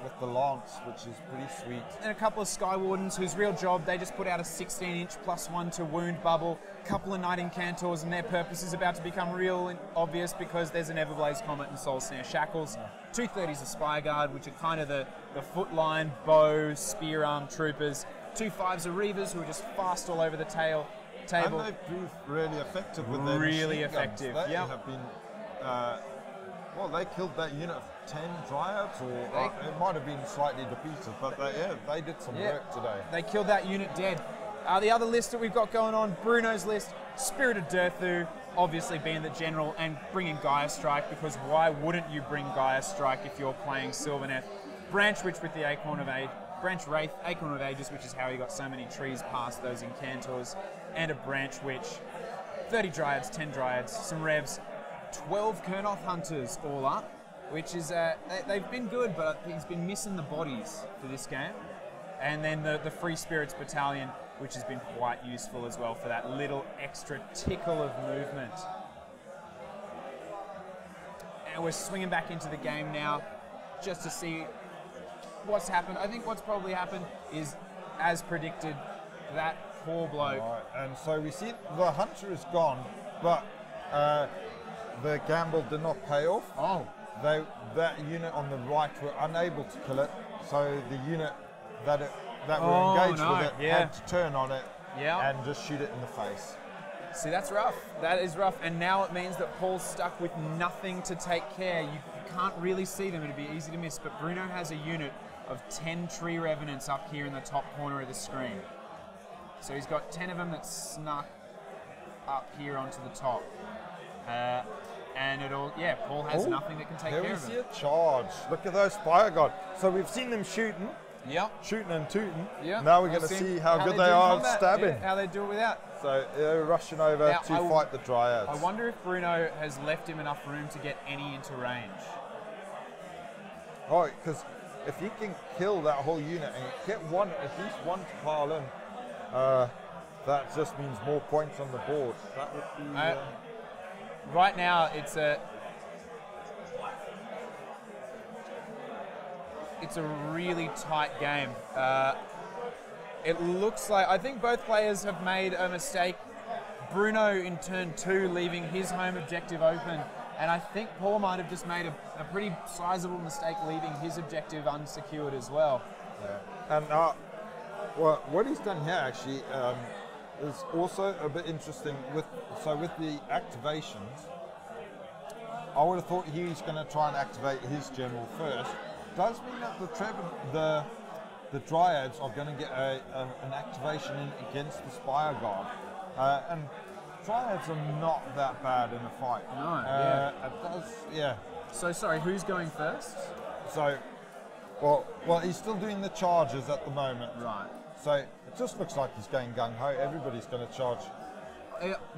With the Lance, which is pretty sweet. And a couple of Sky Wardens whose real job, they just put out a 16-inch +1 to wound bubble, couple of Night Incantors, and their purpose is about to become real and obvious because there's an Everblaze Comet and Soul Snare Shackles. 230s of Spire Guard, which are kind of the footline, bow, spear arm troopers. 2 5s of Reavers, who are just fast all over the table. And they've proved really effective with their really machine effective. Guns. They have been, well, they killed that unit of 10 Dryads, or it might have been slightly defeated, but they did some work today. They killed that unit dead. The other list that we've got going on, Bruno's list, Spirited Durthu, obviously being the general, and bringing Gaia Strike, because why wouldn't you bring Gaia Strike if you're playing Sylvaneth? Branch Witch with the Acorn of Age, Branch Wraith, Acorn of Ages, which is how he got so many trees past those Incantors, and a Branch Witch. 30 Dryads, 10 Dryads, some Revs, 12 Kurnoth Hunters all up, which is, they've been good, but he's been missing the bodies for this game. And then the Free Spirits Battalion, which has been quite useful as well for that little extra tickle of movement. And we're swinging back into the game now, just to see what's happened. I think what's probably happened is, as predicted, that poor bloke. Right, and so we see the Hunter is gone, but the gamble did not pay off. Oh. That unit on the right were unable to kill it, so the unit that were engaged with it had to turn on it and just shoot it in the face. See, that's rough. That is rough, and now it means that Paul's stuck with nothing to take care. You can't really see them, it'd be easy to miss, but Bruno has a unit of 10 Tree Revenants up here in the top corner of the screen. So he's got 10 of them that snuck up here onto the top. And Paul has nothing that can take care of him. Here we see a charge. Look at those Spire Guard. So we've seen them shooting. Shooting and tooting. Now we're going to see how good they are at stabbing. How they do it without. So they're rushing over to fight the Dryads. I wonder if Bruno has left him enough room to get any into range. Oh, because if he can kill that whole unit and get at least one to pile in, that just means more points on the board. That would be... right now, it's a really tight game. It looks like, I think both players have made a mistake. Bruno in turn 2 leaving his home objective open, and I think Paul might have just made a pretty sizable mistake leaving his objective unsecured as well. Yeah. And what he's done here actually is also a bit interesting with the activations. I would have thought he's going to try and activate his general first. Does mean that the Dryads are going to get an activation in against the Spire Guard, and Dryads are not that bad in a fight. No, it does, yeah. So sorry, who's going first? So, well, he's still doing the charges at the moment. Right. So it just looks like he's going gung ho. Everybody's going to charge.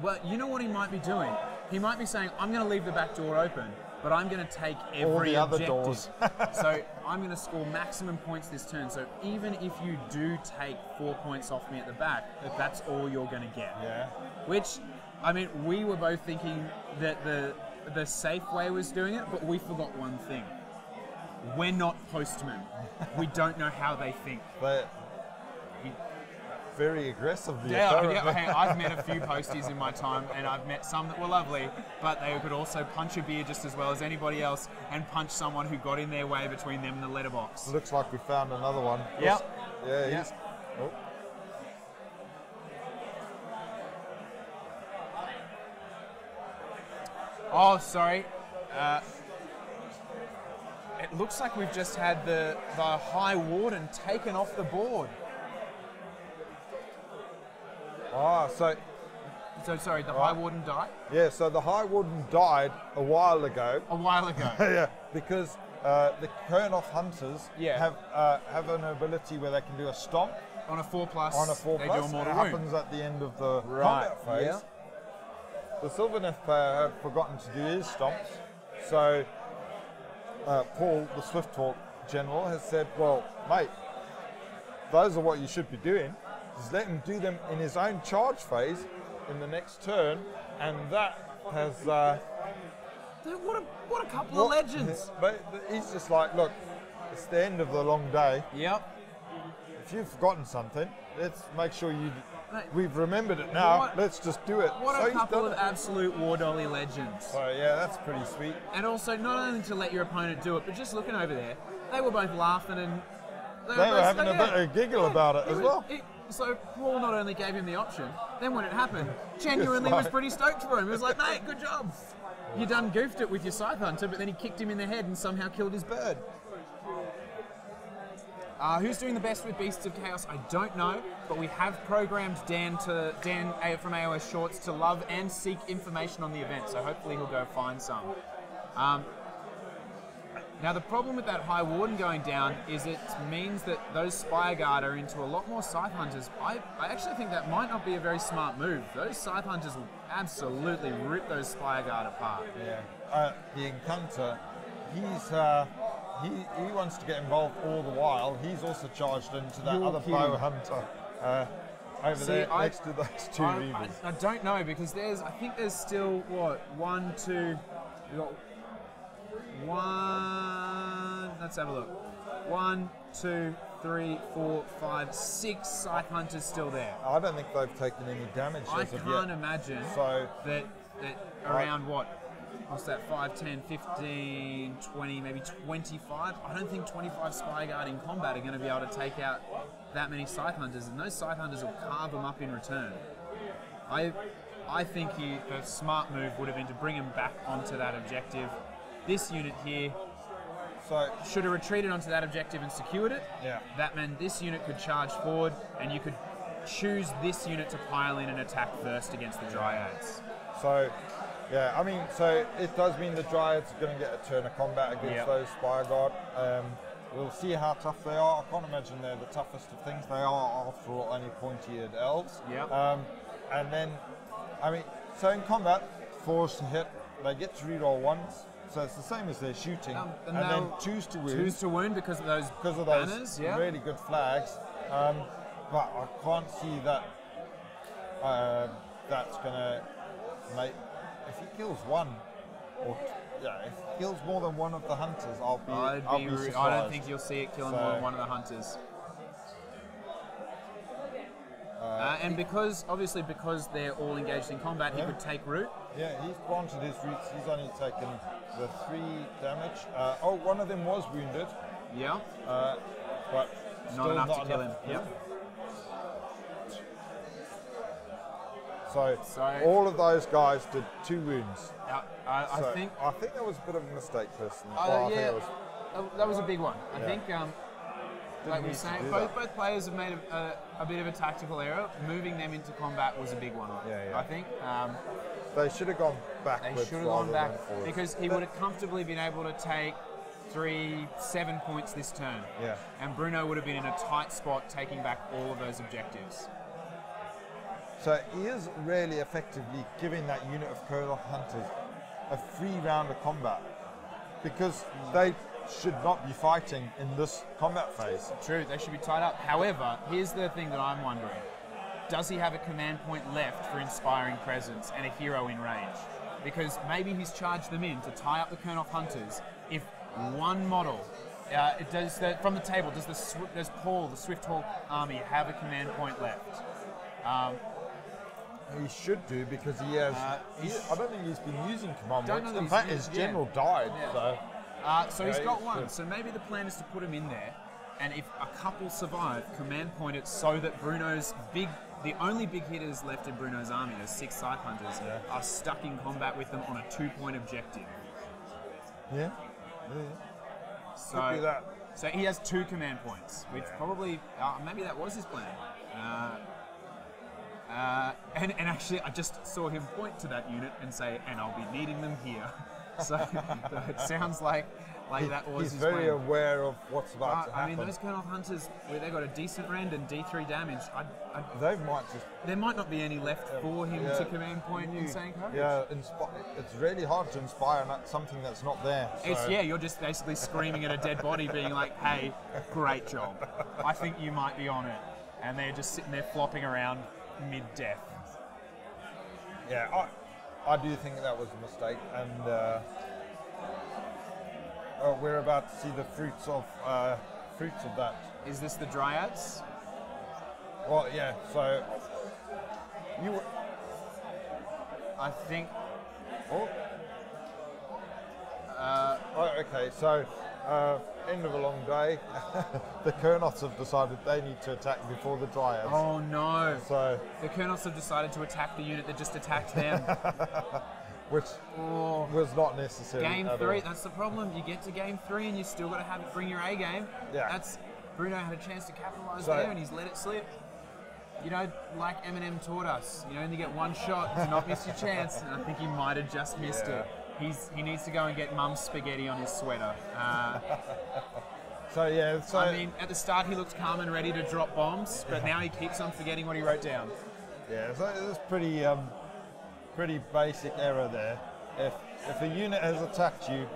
Well, you know what he might be doing? He might be saying, I'm going to leave the back door open, but I'm going to take every all the objective. other doors. So I'm going to score maximum points this turn. So even if you do take 4 points off me at the back, that's all you're going to get. Yeah. Which, I mean, we were both thinking that the safe way was doing it, but we forgot one thing. We're not postmen. We don't know how they think. But very aggressive. I've met a few posties in my time, and I've met some that were lovely, but they could also punch a beer just as well as anybody else and punch someone who got in their way between them and the letterbox. Looks like we found another one. Yep. Yeah. Oh, sorry. It looks like we've just had the High Warden taken off the board. Ah, so sorry, the High Warden died? Yeah, so the High Warden died a while ago. A while ago. Yeah, because the Kernoff Hunters have an ability where they can do a stomp. On a 4+. On a 4+. They do a mortal it wound. happens at the end of the combat phase. Yeah. The Sylvaneth player had forgotten to do his stomps, so Paul, the Swift Talk General, has said, well, mate, those are what you should be doing. Just let him do them in his own charge phase in the next turn, and that has... Dude, what a couple of legends. But he's just like, look, it's the end of the long day. Yep. If you've forgotten something, let's make sure we've remembered it now. Let's just do it. What a couple of absolute War Dolly legends. So yeah, that's pretty sweet. And also, not only to let your opponent do it, but just looking over there, they were both laughing and they were having a bit of a giggle about it as well. So Paul not only gave him the option, then when it happened, genuinely was pretty stoked for him. He was like, mate, good job. You done goofed it with your Scythe Hunter, but then he kicked him in the head and somehow killed his bird. Who's doing the best with Beasts of Chaos? I don't know, but we have programmed Dan from AOS Shorts to love and seek information on the event, so hopefully he'll go find some. Now the problem with that High Warden going down is it means that those Spireguard are into a lot more Scythe Hunters. I actually think that might not be a very smart move. Those Scythe Hunters will absolutely rip those Spireguard apart. Yeah. The Encounter, he wants to get involved all the while. He's also charged into that other Bow Hunter over there next to those two Reavers. I don't know, because I think there's still, what, 1, 2, we've got 1, let's have a look. 1, 2, 3, 4, 5, 6 Scythe Hunters still there. I don't think they've taken any damage as of yet. I can't imagine that around what's that, 5, 10, 15, 20, maybe 25? I don't think 25 Spireguard in combat are going to be able to take out that many Scythe Hunters, and those Scythe Hunters will carve them up in return. I think the smart move would have been to bring him back onto that objective. This unit here should have retreated onto that objective and secured it. Yeah. That meant this unit could charge forward, and you could choose this unit to pile in and attack first against the Dryads. So, yeah, I mean, so it does mean the Dryads are going to get a turn of combat against those Spireguard. We'll see how tough they are. I can't imagine they're the toughest of things. They are, after all, only pointy-eared elves. Yeah. And then, I mean, so in combat, forced to hit, they get to reroll once. So it's the same as their shooting, and then choose to wound. Choose to wound because of those banners, really good flags. But I can't see that that's going to make... If he kills one, if he kills more than one of the hunters, I'll be surprised. I don't think you'll see it killing more than one of the hunters. And because they're all engaged in combat, he could take root. Yeah, he's granted his roots. He's only taken the 3 damage. One of them was wounded. Yeah. But not enough to kill him. Yep. So all of those guys did 2 wounds. I think that was a bit of a mistake, personally. That was a big one. I think, like we were saying, both players have made a bit of a tactical error. Moving them into combat was a big one. I think. They should have gone backwards. They should have gone back because he would have comfortably been able to take 7 points this turn. Yeah. And Bruno would have been in a tight spot taking back all of those objectives. So he is really effectively giving that unit of Kernoff Hunters a free round of combat because they should not be fighting in this combat phase. True, they should be tied up. However, here's the thing that I'm wondering. Does he have a command point left for Inspiring Presence and a hero in range? Because maybe he's charged them in to tie up the Kernoff Hunters. If one model, from the table, does Paul, the Swift Hawk army, have a command point left? He should do because he has. I don't think he's been using command points. In fact, his general died. Yeah. So he's got one. So maybe the plan is to put him in there, and if a couple survive, command point it so that Bruno's big the only big hitters left in Bruno's army, those 6 Scythe Hunters, are stuck in combat with them on a 2-point objective. Yeah. So, could be that. So he has 2 command points, which probably, maybe that was his plan. And actually, I just saw him point to that unit and say, and I'll be needing them here. So it sounds like that was his plan. He's very aware of what's about to happen. I mean, those Colonel Hunters, where they got a decent rend and D3 damage, there might not be any left for him to command point Insane Courage. Yeah, it's really hard to inspire something that's not there. So. You're just basically screaming at a dead body, being like, hey, great job. I think you might be on it. And they're just sitting there flopping around mid-death. Yeah, I do think that was a mistake, and we're about to see the fruits of that. Is this the Dryads? Well, yeah. So I think. Okay. So end of a long day. The Kurnoths have decided they need to attack before the Dryads. Oh no! So the Kurnoths have decided to attack the unit that just attacked them. Which was not necessary. Game 3, that's the problem. You get to game 3 and you still got to bring your A game. Yeah. Bruno had a chance to capitalise there and he's let it slip. You know, like Eminem taught us, you only get one shot to not miss your chance, and I think he might have just missed it. He needs to go and get Mum's spaghetti on his sweater. I mean, at the start he looked calm and ready to drop bombs, but now he keeps on forgetting what he wrote down. Yeah, so it's pretty basic error there. If a unit has attacked you,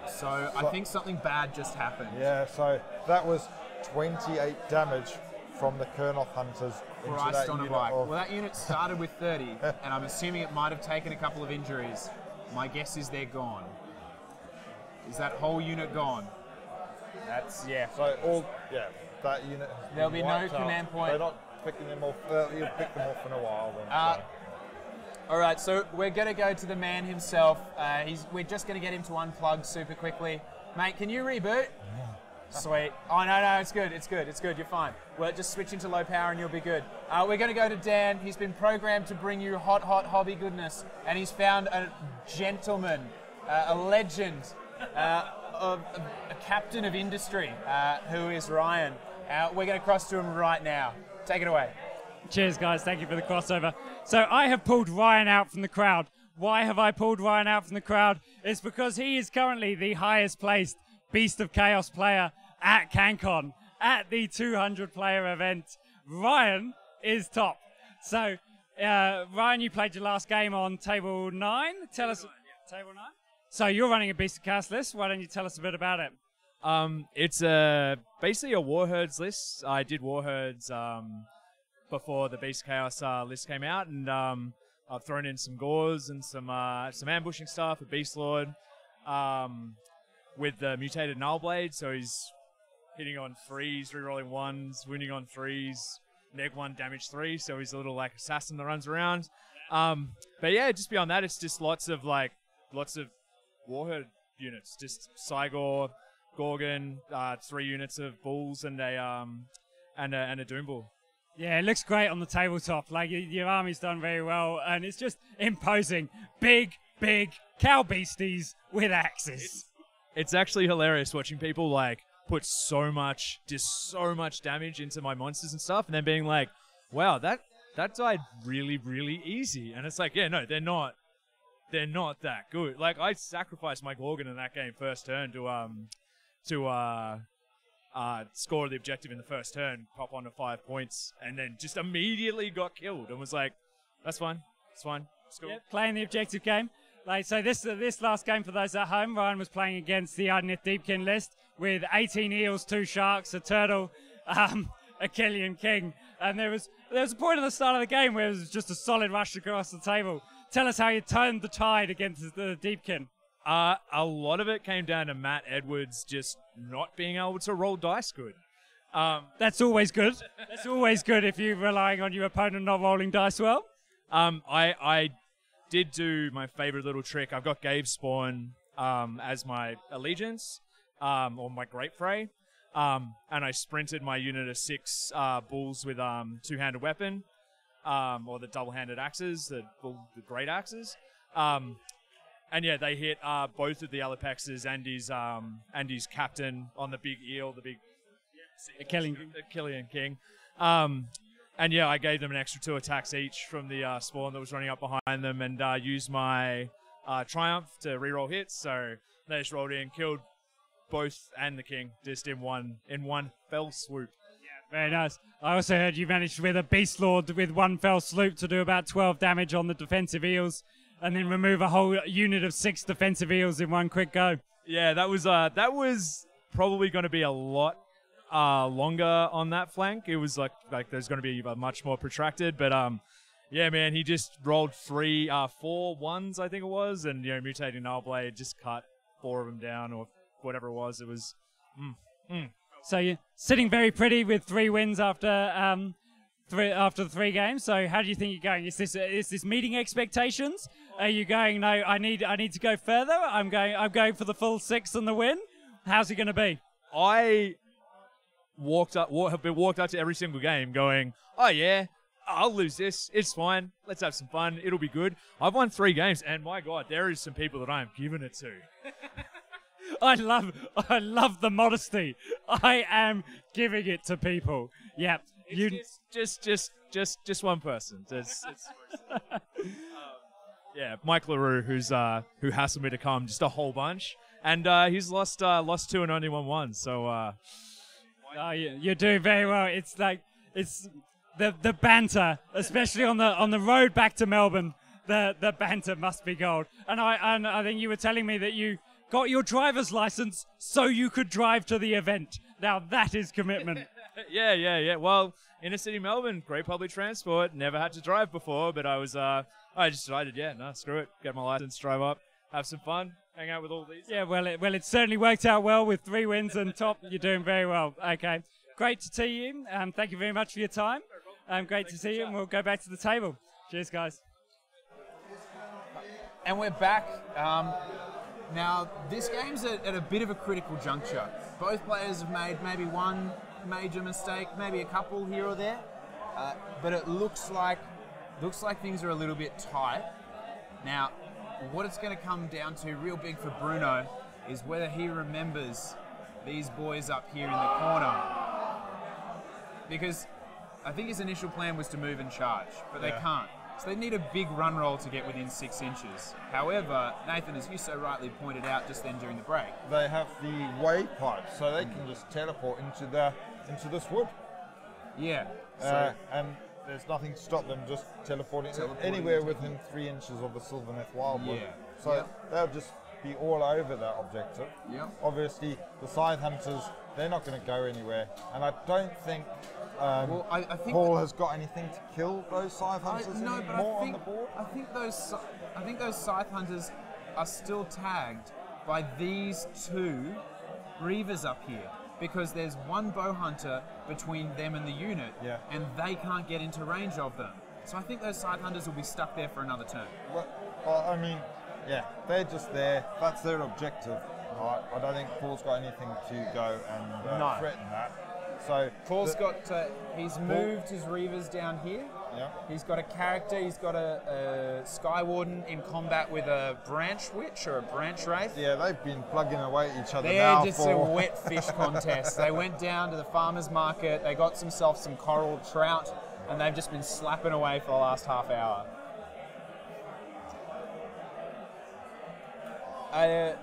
so I think something bad just happened. Yeah, so that was 28 damage from the Kurnoth Hunters. Christ on a bike. Well, that unit started with 30, and I'm assuming it might have taken a couple of injuries. My guess is they're gone. Is that whole unit gone? That's, So that unit has there'll been be no wiped out. command point. They're not picking them off. You'll pick them off in a while then. All right, so we're going to go to the man himself. We're just going to get him to unplug super quickly. Mate, can you reboot? Sweet. Oh, no, it's good, you're fine. Well, just switch into low power and you'll be good. We're going to go to Dan. He's been programmed to bring you hot hobby goodness, and he's found a gentleman, a legend, a captain of industry, who is Ryan. We're going to cross to him right now. Take it away. Cheers, guys. Thank you for the crossover. So I have pulled Ryan out from the crowd. Why have I pulled Ryan out from the crowd? It's because he is currently the highest placed Beast of Chaos player at Cancon, at the 200-player event. Ryan is top. So, Ryan, you played your last game on table 9. Tell us, table 9. So you're running a Beast of Chaos list. Why don't you tell us a bit about it? It's basically a Warherds list. I did Warherds before the Beast of Chaos list came out, and I've thrown in some Gores and some ambushing stuff, a Beast Lord, with the mutated Nullblade, so he's hitting on 3s, rerolling 1s, wounding on 3s, neg 1, damage 3, so he's a little like assassin that runs around. But yeah, just beyond that, it's just lots of Warherd units, just Cygor, Gorgon, 3 units of Bulls, and a Doom Bull. Yeah, it looks great on the tabletop. Like, your army's done very well, and it's just imposing. Big cow beasties with axes. It's actually hilarious watching people, like, put so much damage into my monsters and stuff, and then being like, wow, that died really, really easy. And it's like, yeah, no, they're not that good. Like, I sacrificed my Gorgon in that game first turn to score the objective in the first turn, pop onto 5 points, and then just immediately got killed and was like, that's fine, it's cool. Yep, playing the objective game. Like, so this last game, for those at home, Ryan was playing against the Ardenith Deepkin list with 18 eels, 2 sharks, a turtle, a Killian King, and there was a point at the start of the game where it was just a solid rush across the table. Tell us how you turned the tide against the Deepkin. A lot of it came down to Matt Edwards just not being able to roll dice good. That's always good. That's always good if you're relying on your opponent not rolling dice well. I did do my favorite little trick. I've got Gabe Spawn as my allegiance, or my Great Fray, and I sprinted my unit of 6 bulls with two-handed weapon, or the double-handed axes, the great axes. And yeah, they hit both of the Alapexes and his captain on the big eel, the big Achillean King. And yeah, I gave them an extra 2 attacks each from the spawn that was running up behind them, and used my Triumph to reroll hits. So they just rolled in, killed both and the king just in one fell swoop. Yeah, very nice. I also heard you managed with a Beast Lord with one fell swoop to do about 12 damage on the defensive eels, and then remove a whole unit of 6 defensive eels in one quick go. Yeah, that was probably going to be a lot longer on that flank. It was like there's going to be much more protracted, but yeah, man, he just rolled 4 ones, I think it was, and mutating Nullblade just cut 4 of them down, or whatever it was. It was. So you're sitting very pretty with 3 wins after the 3 games. So how do you think you're going? Is this meeting expectations? Are you going? No, I need to go further. I'm going for the full 6 and the win. How's it going to be? I have been walked up to every single game going, oh yeah, I'll lose this. It's fine. Let's have some fun. It'll be good. I've won 3 games, and my God, there is some people that I am giving it to. I love the modesty. I am giving it to people. Yeah, just one person. Yeah, Mike LaRue, who hassled me to come just a whole bunch, and he's lost 2 and only won 1. So you're doing very well. It's like the banter, especially on the road back to Melbourne. The banter must be gold. And I think you were telling me that you got your driver's license so you could drive to the event. Now that is commitment. Yeah. Well, inner city Melbourne, great public transport. Never had to drive before, but I just decided, screw it. Get my license, drive up, have some fun, hang out with all these. Yeah, well, it certainly worked out well with 3 wins and top. You're doing very well. Okay, great to see you. Thank you very much for your time. Great to see you, and we'll go back to the table. Cheers, guys. And we're back. Now, this game's at a bit of a critical juncture. Both players have made maybe one major mistake, maybe a couple here or there, but it looks like things are a little bit tight. Now, what it's going to come down to real big for Bruno is whether he remembers these boys up here in the corner. Because I think his initial plan was to move and charge, but they can't. So they need a big run roll to get within 6 inches. However, Nathan, as you so rightly pointed out just then during the break, they have the way pipe, so they can just teleport into this wood. Yeah. And there's nothing to stop them just teleporting anywhere within 3 inches of the Sylvaneth Wildwood. Yeah. So they'll just be all over that objective. Yeah. Obviously, the Scythe Hunters, they're not going to go anywhere, and I don't think. I think Paul has got anything to kill those Scythe Hunters anymore on the board. I think those Scythe Hunters are still tagged by these 2 Reavers up here, because there's one Bow Hunter between them and the unit, and they can't get into range of them. So I think those Scythe Hunters will be stuck there for another turn. Well, I mean, they're just there. That's their objective. Right? I don't think Paul's got anything to go and threaten that. So Paul's he's moved his Reavers down here. Yeah. He's got a character. He's got a Sky Warden in combat with a Branch Witch or a Branch Wraith. Yeah, they've been plugging away at each other They're just a wet fish contest. They went down to the farmer's market. They got themselves some coral trout, and they've just been slapping away for the last half hour. A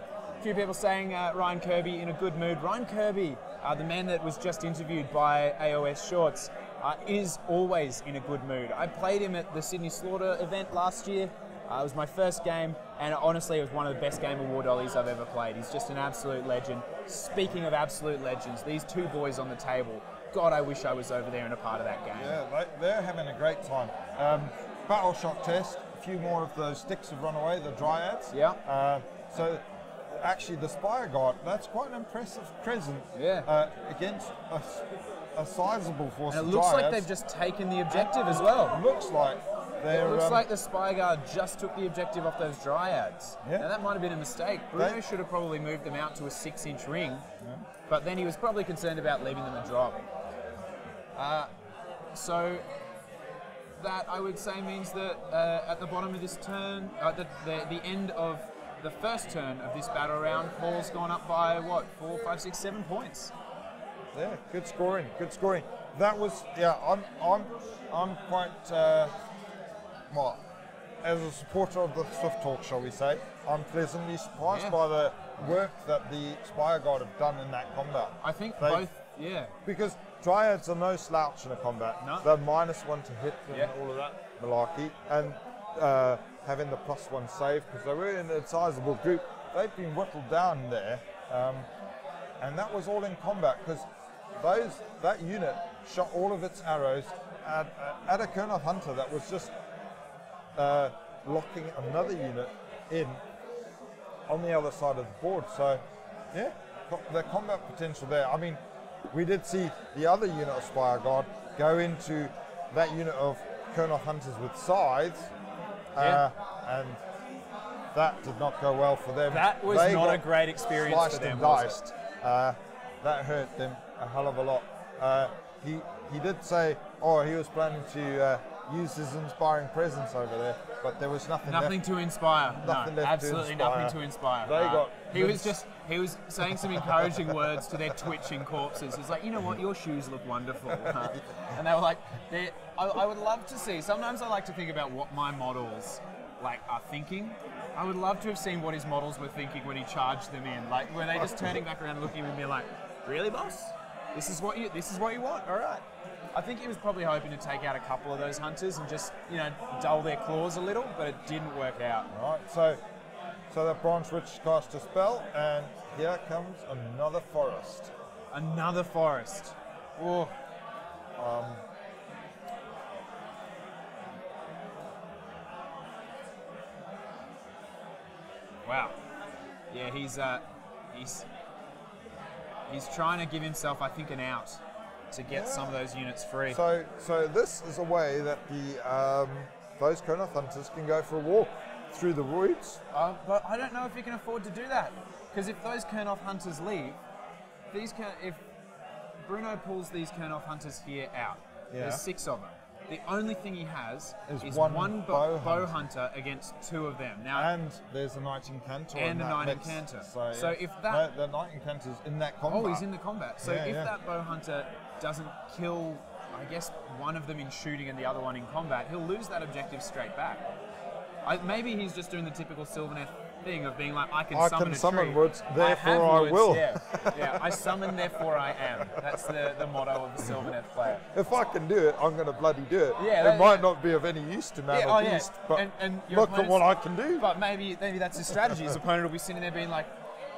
few people saying Ryan Kirby in a good mood. Ryan Kirby, the man that was just interviewed by AOS Shorts, is always in a good mood. I played him at the Sydney Slaughter event last year. It was my first game, and honestly, it was one of the best Game of War Dollies I've ever played. He's just an absolute legend. Speaking of absolute legends, these 2 boys on the table, God, I wish I was over there and a part of that game. Yeah, they're having a great time. Battle shock test, a few more of those sticks have run away, the Dryads. Yeah. So actually the Spire Guard, that's quite an impressive present against a sizable force of and it looks Dryads. like they've just taken the objective as well. It looks like It looks like the Spy Guard just took the objective off those Dryads. Yeah. Now that might have been a mistake. Bruno should have probably moved them out to a 6-inch ring, but then he was probably concerned about leaving them a drop. So that I would say means that at the bottom of this turn, the end of the first turn of this battle round, Paul's gone up by what, 4, 5, 6, 7 points. Yeah, good scoring, good scoring. That was, yeah, I'm quite, well, as a supporter of the Swift Talk, shall we say, I'm pleasantly surprised by the work that the Spire Guard have done in that combat. I think both, yeah. Because Dryads are no slouch in a combat. No. They're -1 to hit and all of that malarkey. And having the +1 save, because they were in a sizable group, they've been whittled down there. And that was all in combat, because that unit shot all of its arrows at a Kurnoth Hunter that was just locking another unit in on the other side of the board. So, yeah, the combat potential there. I mean, we did see the other unit of Spire Guard go into that unit of Kurnoth Hunters with scythes, and that did not go well for them. That was not a great experience for them, was it? That hurt them a hell of a lot. He did say, he was planning to use his inspiring presence over there, but there was nothing to inspire. Nothing left absolutely to inspire. nothing to inspire. He was saying some encouraging words to their twitching corpses. He's like, you know what, your shoes look wonderful. And they were like, I would love to see. Sometimes I like to think about what my models are thinking. I would love to have seen what his models were thinking when he charged them in. Like, were they just turning back around and looking at him and being like, really, boss? This is what you want? All right. I think he was probably hoping to take out a couple of those hunters and just, dull their claws a little, but it didn't work out. Right, so that Bronze Witch cast a spell, and here comes another forest. Another forest. Oh. Wow. Yeah, he's trying to give himself, I think, an out to get some of those units free. So this is a way that those Kurnoth Hunters can go for a walk through the woods. But I don't know if he can afford to do that, because if those Kurnoth Hunters leave, if Bruno pulls these Kurnoth Hunters here out, there's 6 of them. The only thing he has is one bow hunter against 2 of them. Now, and there's a Knight Incantor. And a Knight Incantor. So if that... the Knight Incantor's in that combat. Oh, he's in the combat. So if that bow hunter doesn't kill, I guess, one of them in shooting and the other one in combat, he'll lose that objective straight back. Maybe he's just doing the typical Sylvaneth thing of being like, I can summon a tree. Woods, therefore I will. Yeah, I summon, therefore I am. That's the motto of the Sylvaneth player. If I can do it, I'm going to bloody do it. Yeah, it might not be of any use to man or beast, but look at what I can do. But maybe that's his strategy. His opponent will be sitting there being like,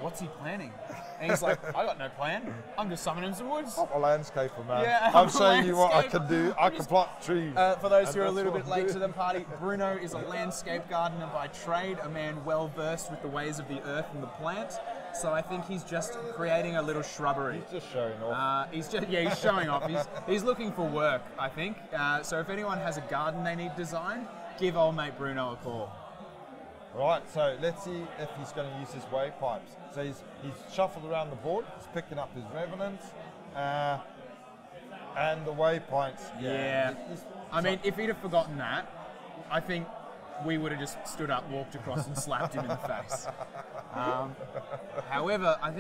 what's he planning? And he's like, I got no plan. I'm just summoning some woods. I'm a landscaper, man. Yeah, I'm showing you what I can do. I can plant trees. For those who are a little bit late to the party, Bruno is a landscape gardener by trade, a man well versed with the ways of the earth and the plant. So I think he's just creating a little shrubbery. He's just showing off. He's showing off. He's looking for work, I think. So if anyone has a garden they need designed, give old mate Bruno a call. Right, so let's see if he's going to use his wave pipes. So he's shuffled around the board, he's picking up his revenants, and the wave pipes. Yeah. I mean, if he'd have forgotten that, I think we would have just stood up, walked across, and slapped him in the face. However, I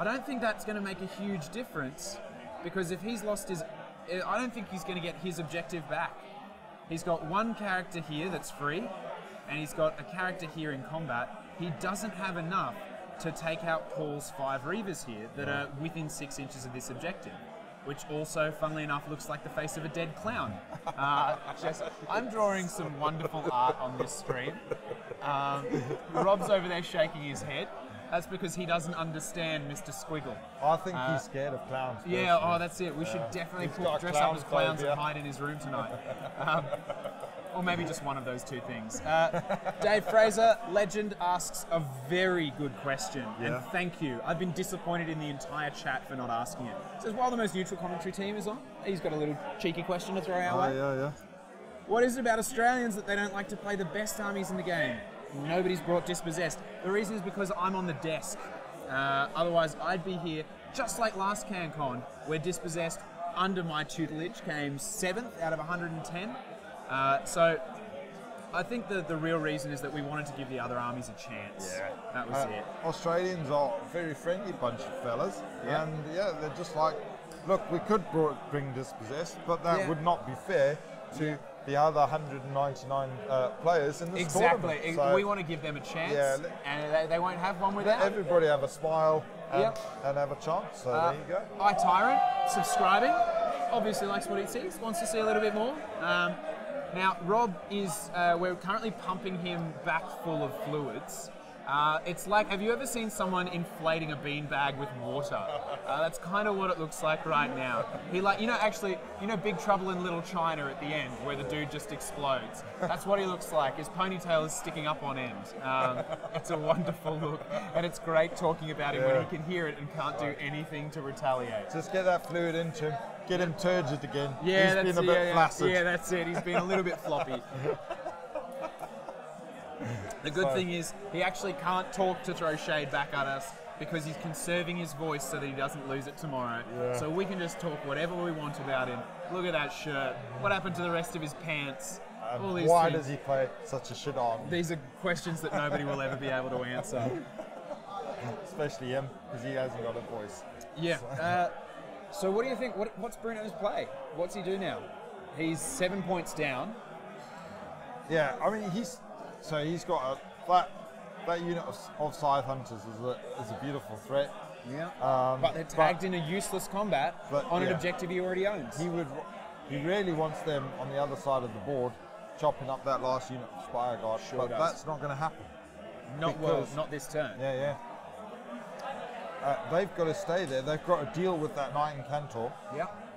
don't think that's going to make a huge difference, because if he's lost I don't think he's going to get his objective back. He's got one character here that's free, and he's got a character here in combat. He doesn't have enough to take out Paul's 5 Reavers here that are within 6 inches of this objective, which also, funnily enough, looks like the face of a dead clown. I'm drawing some wonderful art on this screen. Rob's over there shaking his head. That's because he doesn't understand Mr. Squiggle. I think he's scared of clowns. Yeah, that's it. We should definitely dress up as clowns and hide in his room tonight. Or maybe just one of those 2 things. Dave Fraser, legend, asks a very good question, and thank you. I've been disappointed in the entire chat for not asking it. Says, while the most neutral commentary team is on, he's got a little cheeky question to throw our way. What is it about Australians that they don't like to play the best armies in the game? Nobody's brought Dispossessed. The reason is because I'm on the desk. Otherwise, I'd be here, just like last Cancon, where Dispossessed, under my tutelage, came 7th out of 110. So I think the real reason is that we wanted to give the other armies a chance. Yeah. That was it. Australians are a very friendly bunch of fellas. Yeah. And yeah, they're just like, look, we could bring Dispossessed, but that would not be fair to the other 199 players in this tournament. Exactly. So we want to give them a chance, and they won't have one without. Everybody have a smile and have a chance. So there you go. iTyrant, subscribing, obviously likes what he sees, wants to see a little bit more. Now, Rob is, we're currently pumping him back full of fluids. It's like, have you ever seen someone inflating a beanbag with water? That's kind of what it looks like right now. He Big Trouble in Little China at the end, where the dude just explodes. That's what he looks like. His ponytail is sticking up on end. It's a wonderful look, and it's great talking about him when he can hear it and can't do anything to retaliate. Just get that fluid into him. Get him turgid again. Yeah, He's been a bit flaccid. Yeah, that's it. He's been a little bit floppy. The good thing is he actually can't talk to throw shade back at us because he's conserving his voice so that he doesn't lose it tomorrow. Yeah. So we can just talk whatever we want about him. Look at that shirt. What happened to the rest of his pants? All these why things. does he play such a shit arm? These are questions that nobody will ever be able to answer. Especially him, because he hasn't got a voice. Yeah. So what do you think? What's Bruno's play? What's he do now? He's 7 points down. Yeah, I mean, he's got that unit of Scythe Hunters is a beautiful threat. Yeah. But they're tagged in a useless combat on an objective he already owns. He really wants them on the other side of the board, chopping up that last unit of Spire Guard, but that's not going to happen. Not this turn. Yeah. They've got to stay there. They've got to deal with that Knight and Cantor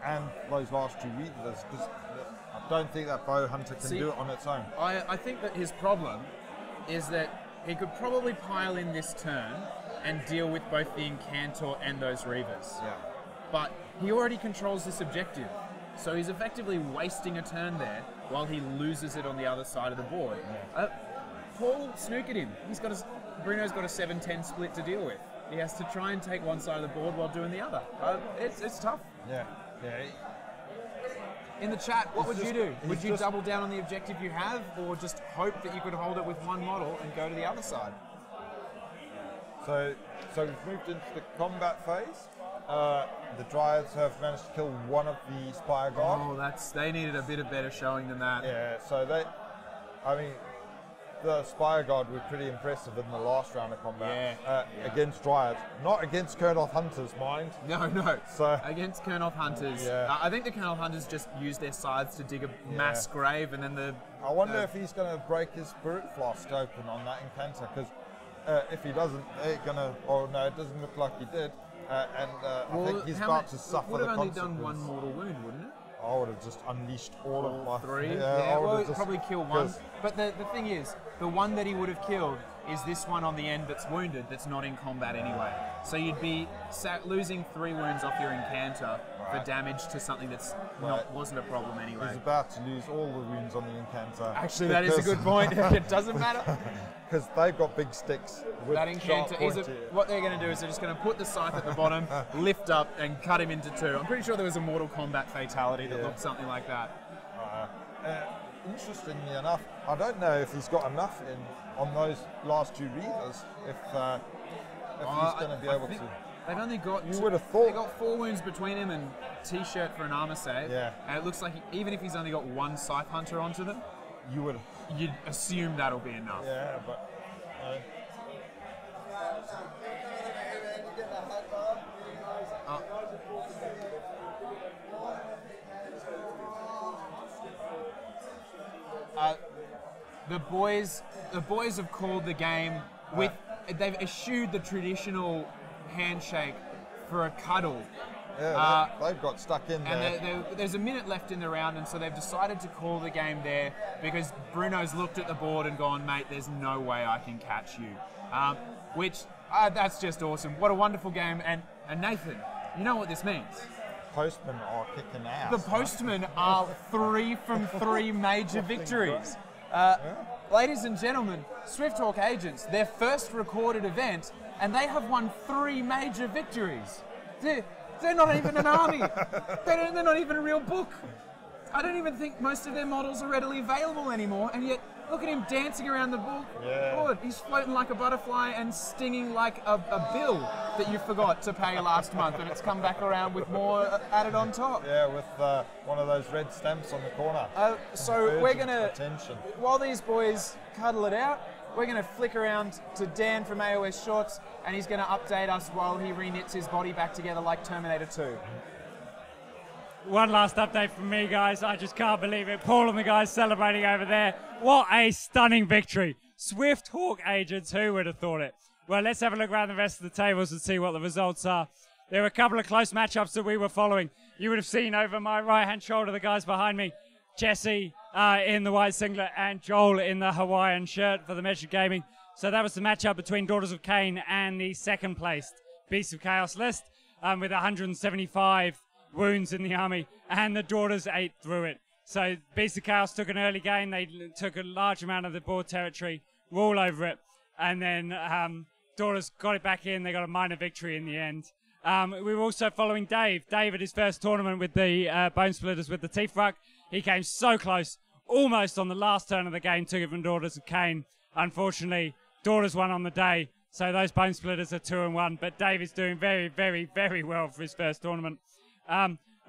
and those last two Reavers. I don't think that Bow Hunter can do it on its own. I think that his problem is that he could probably pile in this turn and deal with both the Incantor and those Reavers. Yeah. But he already controls this objective, so he's effectively wasting a turn there while he loses it on the other side of the board. Yeah. Paul snookered him. Bruno's got a 7-10 split to deal with. He has to try and take one side of the board while doing the other. It's tough. Yeah. In the chat, what would you do? Would you double down on the objective you have, or just hope that you could hold it with one model and go to the other side? So we've moved into the combat phase. The Dryads have managed to kill one of the Spire Guard. Oh, they needed a bit of better showing than that. Yeah, so the Spire Guard were pretty impressive in the last round of combat against Dryads. Not against Kurnoth Hunters, mind. No. So against Kurnoth Hunters. Yeah. I think the Kurnoth Hunters just used their scythes to dig a mass grave, and then I wonder if he's going to break his Spirit Flask open on that Incantor, because if he doesn't, they're going to... Oh, no, it doesn't look like he did. I think he's about to suffer the consequences. Would have only done one mortal wound, wouldn't it? I would have just unleashed all of my... Three? Yeah, well, he'd probably kill one. But the thing is, the one that he would have killed is this one on the end that's wounded, that's not in combat anyway. So you'd be losing 3 wounds off your Incantor for damage to something that's wasn't a problem anyway. He's about to lose all the wounds on the Incantor. Actually, that is a good point. It doesn't matter. Because they've got big sticks with that Incantor what they're going to do is they're just going to put the scythe at the bottom, lift up, and cut him into 2. I'm pretty sure there was a Mortal Kombat fatality that looked something like that. Interestingly enough, I don't know if he's got enough on those last 2 Reavers, if he's going to be able to. They've only got... You would have thought... They got 4 wounds between him and T-shirt for an armor save. Yeah. And it looks like even if he's only got 1 Scythe Hunter onto them, you'd assume that'll be enough. Yeah, but... The boys have called the game with... They've eschewed the traditional handshake for a cuddle. Yeah, they've got stuck in there. And there's a minute left in the round, and so they've decided to call the game there because Bruno's looked at the board and gone, mate, there's no way I can catch you. Which, that's just awesome. What a wonderful game. And Nathan, you know what this means? Postmen are kicking ass. The Postmen are 3 from 3 major victories. Ladies and gentlemen, Swifthawk Agents, their first recorded event, and they have won 3 major victories. They're not even an army. They're not even a real book. I don't even think most of their models are readily available anymore, and yet look at him dancing around the book. Yeah. Lord, he's floating like a butterfly and stinging like a bill that you forgot to pay last month, and it's come back around with more added on top. Yeah, with one of those red stamps on the corner. So we're going to, attention. while these boys cuddle it out, we're going to flick around to Dan from AOS Shorts, and he's going to update us while he reknits his body back together like Terminator 2. One last update from me, guys. I just can't believe it. Paul and the guys celebrating over there. What a stunning victory. Swifthawk Agents, who would have thought it? Well, let's have a look around the rest of the tables and see what the results are. There were a couple of close matchups that we were following. You would have seen over my right-hand shoulder the guys behind me. Jesse in the white singlet and Joel in the Hawaiian shirt for the Measured Gaming. So that was the matchup between Daughters of Cain and the second placed Beasts of Chaos list with 175 wounds in the army, and the Daughters ate through it. So Beasts of Chaos took an early gain. They took a large amount of the board territory, were all over it, and then Daughters got it back in. They got a minor victory in the end. We were also following Dave. Dave at his first tournament with the Bone Splitters with the Teeth Ruck. He came so close, almost on the last turn of the game, took it from Daughters of Cain. Unfortunately, Daughters won on the day, so those Bone Splitters are 2-1, but Dave is doing very, very, very well for his first tournament.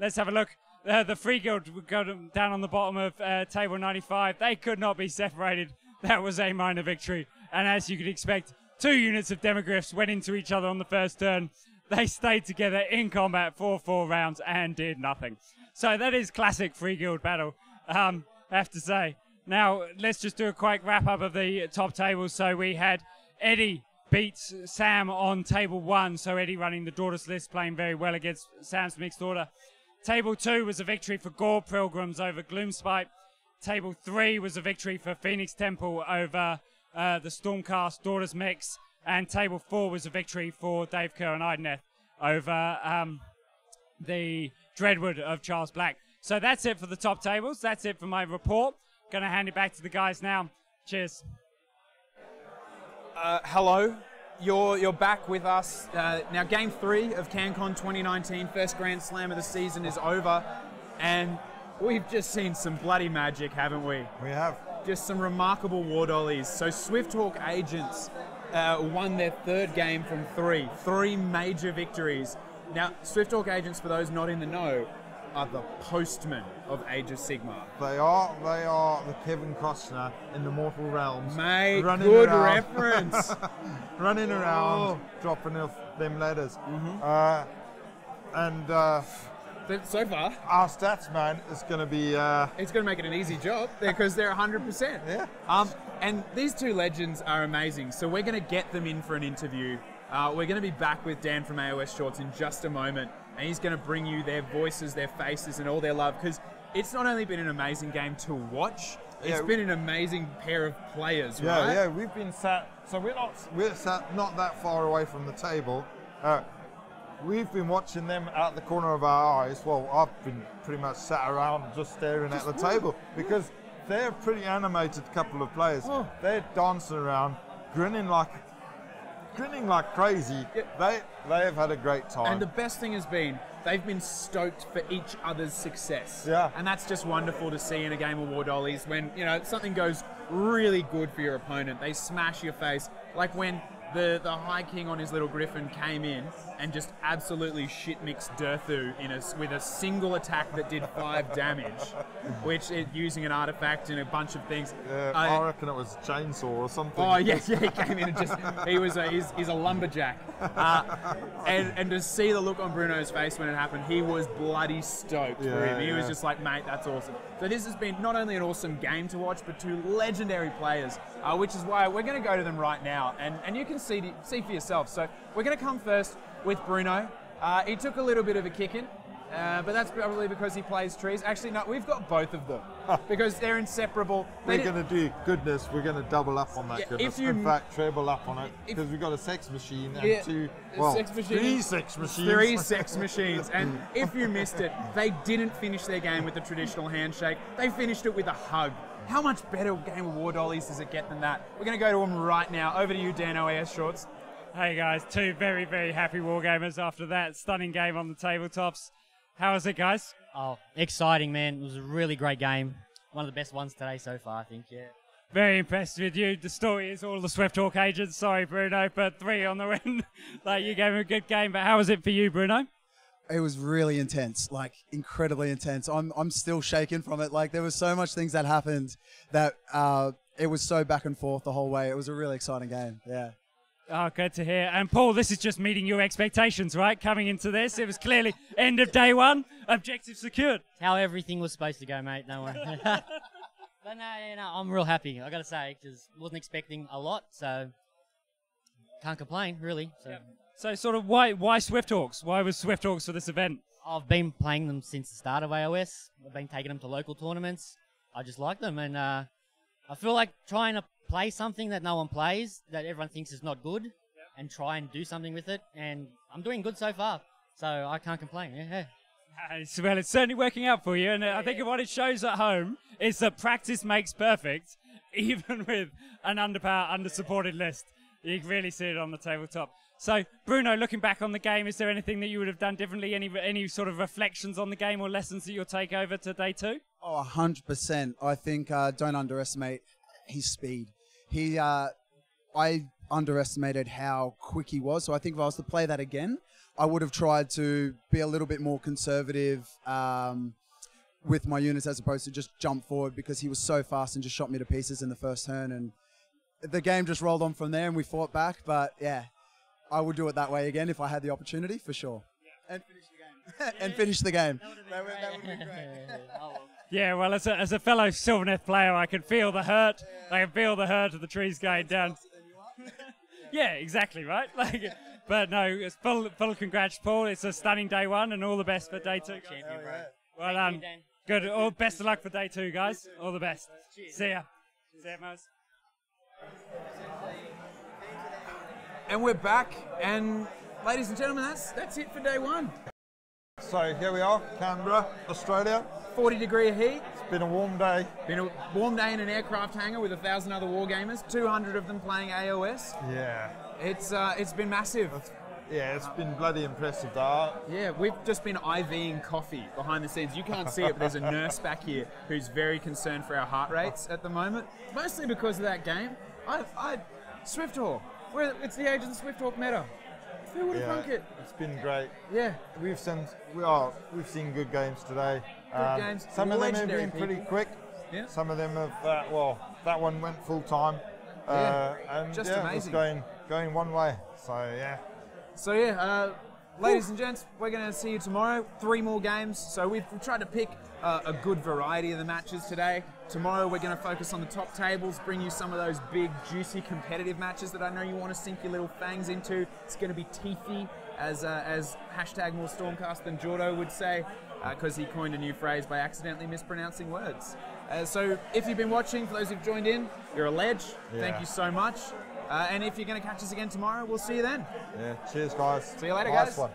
Let's have a look. The Free Guild would go down on the bottom of table 95. They could not be separated. That was a minor victory. And as you could expect, 2 units of Demogryphs went into each other on the first turn. They stayed together in combat for 4 rounds and did nothing. So that is classic Free Guild battle, I have to say. Now, let's just do a quick wrap-up of the top tables. So we had Eddie beats Sam on table 1, so Eddie running the Daughters list, playing very well against Sam's mixed order. Table 2 was a victory for Gore Pilgrims over Gloomspite. Table 3 was a victory for Phoenix Temple over the Stormcast Daughters mix. And table 4 was a victory for Dave Kerr and Ideneth over the Dreadwood of Charles Black. So that's it for the top tables. That's it for my report. Going to hand it back to the guys now. Cheers. Hello, you're back with us. Now game 3 of Cancon 2019, first Grand Slam of the season is over, and we've just seen some bloody magic, haven't we? We have. Just some remarkable war dollies. So Swifthawk Agents won their 3rd game from 3. 3 major victories. Now, Swifthawk Agents, for those not in the know, are the postmen of Age of Sigmar. They are the Kevin Costner in the mortal realms. Mate, good reference. Running around, dropping off them ladders. But so far, our stats, man, is going to be... it's going to make it an easy job because they're 100%. Yeah. And these 2 legends are amazing. So we're going to get them in for an interview. We're going to be back with Dan from AOS Shorts in just a moment. And he's going to bring you their voices, their faces, and all their love. Because it's not only been an amazing game to watch, it's been an amazing pair of players, right? Yeah, we've been sat... So we're sat not that far away from the table. We've been watching them out the corner of our eyes. Well, I've been pretty much sat around just staring at the table. Because they're a pretty animated couple of players. They're dancing around, grinning like crazy. They have had a great time. And the best thing has been, they've been stoked for each other's success. Yeah. And that's just wonderful to see in a game of War Dollies when, something goes really good for your opponent. They smash your face. Like when the High King on his little griffin came in and just absolutely shit-mixed Durthu with a single attack that did 5 damage, using an artifact and a bunch of things. I reckon it was a chainsaw or something. Oh, yeah, he came in and he's a lumberjack. And to see the look on Bruno's face when it happened, he was bloody stoked for him. He was just like, mate, that's awesome. So this has been not only an awesome game to watch, but 2 legendary players, which is why we're going to go to them right now, and you can see for yourself. So we're going to come first with Bruno. He took a little bit of a kicking. but that's probably because he plays trees. Actually, no, we've got both of them because they're inseparable. We're going to do goodness. We're going to double up on that goodness. In fact, treble up on it because we've got a sex machine and three sex machines. 3 sex machines. And if you missed it, they didn't finish their game with the traditional handshake. They finished it with a hug. How much better game of War Dollies does it get than that? We're going to go to them right now. Over to you, Dan AOS Shorts. Hey guys, 2 very, very happy Wargamers after that stunning game on the tabletops. How was it, guys? Oh, exciting, man. It was a really great game. One of the best ones today so far, I think, yeah. Very impressed with you. The story is all the Swifthawk agents. Sorry, Bruno, but 3 on the win. Like, you gave him a good game, but how was it for you, Bruno? It was really intense, like incredibly intense. I'm still shaken from it. Like, there was so much things that happened that it was so back and forth the whole way. It was a really exciting game, yeah. Oh, good to hear. And Paul, this is just meeting your expectations, right? Coming into this, it was clearly end of day 1, objective secured. It's how everything was supposed to go, mate. Don't worry. But no, I'm real happy, I got to say, because wasn't expecting a lot, so can't complain, really. So, so sort of why Swifthawks? Why was Swifthawks for this event? I've been playing them since the start of AOS. I've been taking them to local tournaments. I just like them, and I feel like trying to play something that no one plays, that everyone thinks is not good, and try and do something with it, and I'm doing good so far, so I can't complain. Yeah. Well, it's certainly working out for you, and I think what it shows at home is that practice makes perfect, even with an underpowered, under-supported list. You can really see it on the tabletop. So, Bruno, looking back on the game, is there anything that you would have done differently? Any sort of reflections on the game or lessons that you'll take over to day 2? Oh, 100%. I think don't underestimate his speed. I underestimated how quick he was, so I think if I was to play that again, I would have tried to be a little bit more conservative with my units as opposed to just jump forward, because he was so fast and just shot me to pieces in the first turn, and the game just rolled on from there and we fought back. But yeah, I would do it that way again if I had the opportunity, for sure. And finish the game. And finish the game. That would have been great. Yeah, well, as a fellow Sylvaneth player, I can feel the hurt. I can feel the hurt of the trees going down. Yeah, exactly, right? But no, it's full congrats, Paul. It's a stunning day 1, and all the best for day 2. Champion, bro. Well done. Good. All best of luck for day 2, guys. All the best. Cheers. See ya. See ya, Mose. And we're back, and ladies and gentlemen, that's it for day 1. So here we are, Canberra, Australia. 40-degree heat. It's been a warm day. Been a warm day in an aircraft hangar with 1,000 other wargamers, 200 of them playing AOS. Yeah. It's been massive. It's been bloody impressive, though. Yeah, we've just been IVing coffee behind the scenes. You can't see it, but there's a nurse back here who's very concerned for our heart rates at the moment, mostly because of that game. Swifthawk. It's the age of the Swifthawk meta. Who would have thunk it? It's been great. Yeah. We've seen good games today. Good games. Some of them have been pretty quick. Yeah. Some of them have, that one went full time. And just It amazing. was going one way. So yeah. Ladies and gents, we're going to see you tomorrow. 3 more games. So we've tried to pick a good variety of the matches today. Tomorrow we're going to focus on the top tables, bring you some of those big, juicy, competitive matches that I know you want to sink your little fangs into. It's going to be teethy, as hashtag more Stormcast than Jordo would say, because he coined a new phrase by accidentally mispronouncing words. So if you've been watching, for those who've joined in, you're a ledge. Yeah. Thank you so much. And if you're going to catch us again tomorrow, we'll see you then. Yeah, cheers, guys. See you later, nice guys. One.